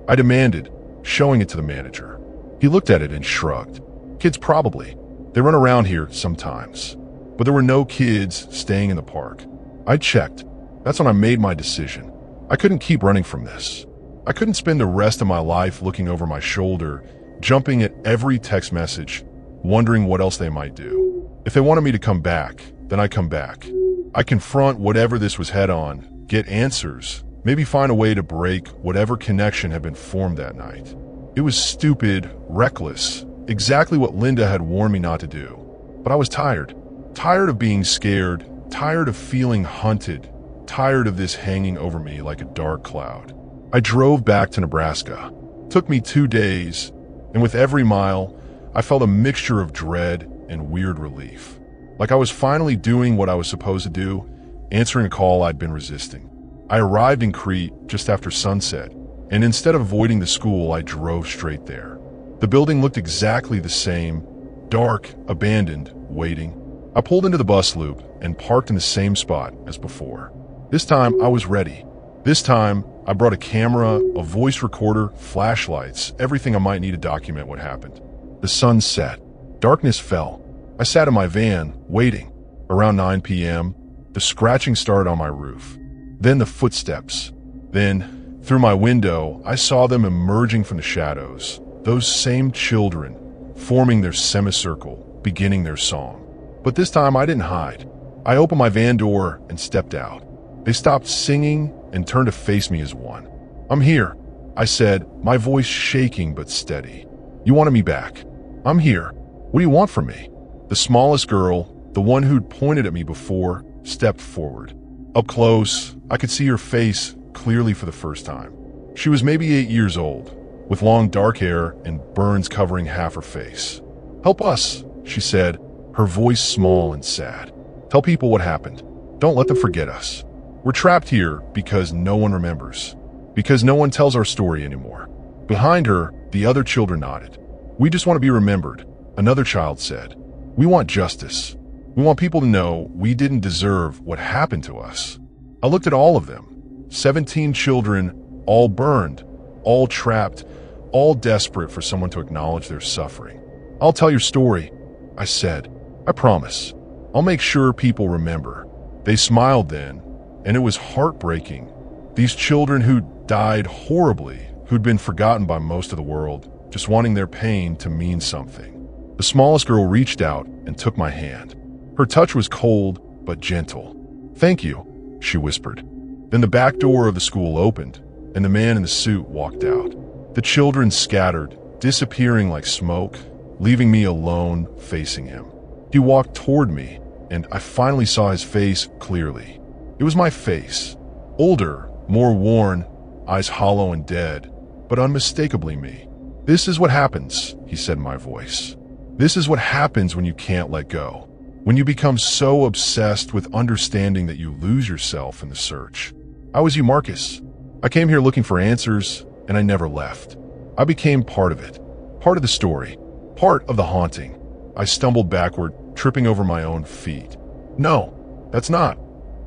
A: I demanded, showing it to the manager. He looked at it and shrugged. "Kids probably. They run around here sometimes." But there were no kids staying in the park. I checked. That's when I made my decision. I couldn't keep running from this. I couldn't spend the rest of my life looking over my shoulder, jumping at every text message, wondering what else they might do. If they wanted me to come back, then I come back. I confront whatever this was head on, get answers, maybe find a way to break whatever connection had been formed that night. It was stupid, reckless, exactly what Linda had warned me not to do. But I was tired. Tired of being scared, tired of feeling hunted, tired of this hanging over me like a dark cloud. I drove back to Nebraska. It took me 2 days, and with every mile, I felt a mixture of dread and weird relief. Like I was finally doing what I was supposed to do, answering a call I'd been resisting. I arrived in Crete just after sunset, and instead of avoiding the school, I drove straight there. The building looked exactly the same, dark, abandoned, waiting. I pulled into the bus loop and parked in the same spot as before. This time, I was ready. This time, I brought a camera, a voice recorder, flashlights, everything I might need to document what happened. The sun set. Darkness fell. I sat in my van, waiting. Around 9 p.m., the scratching started on my roof. Then the footsteps. Then, through my window, I saw them emerging from the shadows. Those same children, forming their semicircle, beginning their song. But this time I didn't hide. I opened my van door and stepped out. They stopped singing and turned to face me as one. "I'm here," I said, my voice shaking but steady. "You wanted me back. I'm here. What do you want from me?" The smallest girl, the one who'd pointed at me before, stepped forward. Up close, I could see her face clearly for the first time. She was maybe 8 years old, with long dark hair and burns covering half her face. "Help us," she said, her voice small and sad. "Tell people what happened. Don't let them forget us. We're trapped here because no one remembers, because no one tells our story anymore." Behind her, the other children nodded. "We just want to be remembered," another child said. "We want justice. We want people to know we didn't deserve what happened to us." I looked at all of them. 17 children, all burned, all trapped, all desperate for someone to acknowledge their suffering. "I'll tell your story," I said. "I promise. I'll make sure people remember." They smiled then, and it was heartbreaking. These children who died horribly, who'd been forgotten by most of the world, just wanting their pain to mean something. The smallest girl reached out and took my hand. Her touch was cold but gentle. "Thank you," she whispered. Then the back door of the school opened, and the man in the suit walked out. The children scattered, disappearing like smoke, leaving me alone facing him. He walked toward me, and I finally saw his face clearly. It was my face. Older, more worn, eyes hollow and dead, but unmistakably me. "This is what happens," he said in my voice. "This is what happens when you can't let go. When you become so obsessed with understanding that you lose yourself in the search. I was you, Marcus. I came here looking for answers, and I never left. I became part of it, part of the story, part of the haunting." I stumbled backward, tripping over my own feet. "No, that's not.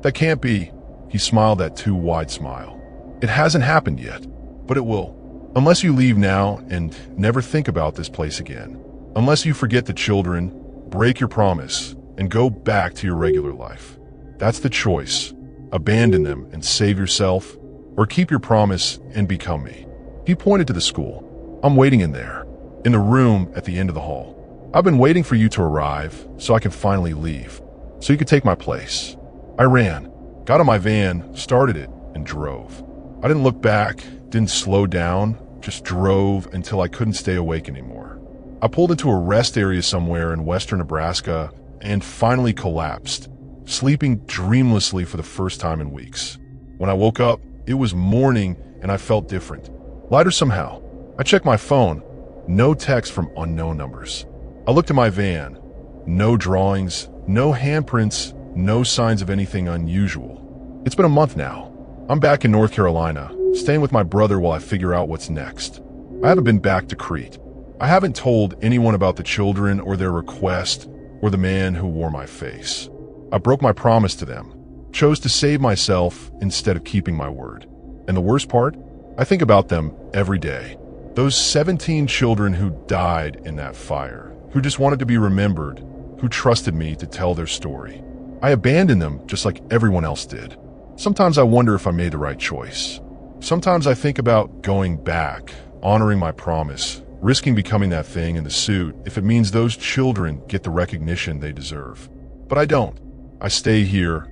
A: That can't be." He smiled that too wide smile. "It hasn't happened yet, but it will. Unless you leave now and never think about this place again. Unless you forget the children, break your promise, and go back to your regular life. That's the choice. Abandon them and save yourself, or keep your promise and become me." He pointed to the school. "I'm waiting in there, in the room at the end of the hall. I've been waiting for you to arrive so I can finally leave, so you could take my place." I ran, got in my van, started it, and drove. I didn't look back, didn't slow down, just drove until I couldn't stay awake anymore. I pulled into a rest area somewhere in western Nebraska and finally collapsed, sleeping dreamlessly for the first time in weeks. When I woke up, it was morning and I felt different, lighter somehow. I checked my phone, no text from unknown numbers. I looked at my van, no drawings, no handprints, no signs of anything unusual. It's been a month now. I'm back in North Carolina, staying with my brother while I figure out what's next. I haven't been back to Crete. I haven't told anyone about the children or their request or the man who wore my face. I broke my promise to them, chose to save myself instead of keeping my word. And the worst part? I think about them every day. Those 17 children who died in that fire, who just wanted to be remembered, who trusted me to tell their story. I abandoned them just like everyone else did. Sometimes I wonder if I made the right choice. Sometimes I think about going back, honoring my promise, risking becoming that thing in the suit if it means those children get the recognition they deserve. But I don't. I stay here,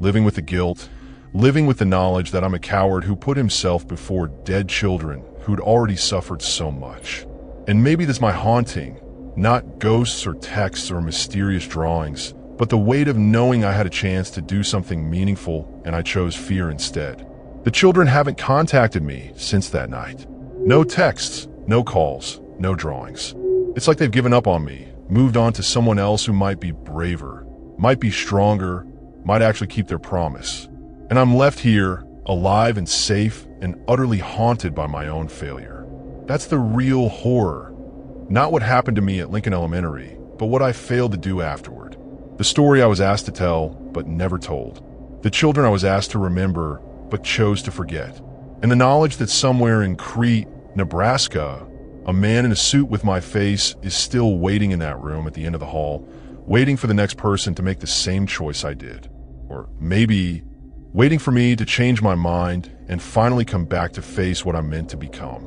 A: living with the guilt, living with the knowledge that I'm a coward who put himself before dead children who'd already suffered so much. And maybe that's my haunting, not ghosts or texts or mysterious drawings, but the weight of knowing I had a chance to do something meaningful and I chose fear instead. The children haven't contacted me since that night. No texts, no calls, no drawings. It's like they've given up on me, moved on to someone else who might be braver, might be stronger, might actually keep their promise. And I'm left here, alive and safe and utterly haunted by my own failure. That's the real horror. Not what happened to me at Lincoln Elementary, but what I failed to do afterward. The story I was asked to tell, but never told. The children I was asked to remember, but chose to forget. And the knowledge that somewhere in Crete, Nebraska, a man in a suit with my face is still waiting in that room at the end of the hall, waiting for the next person to make the same choice I did. Or maybe waiting for me to change my mind and finally come back to face what I'm meant to become.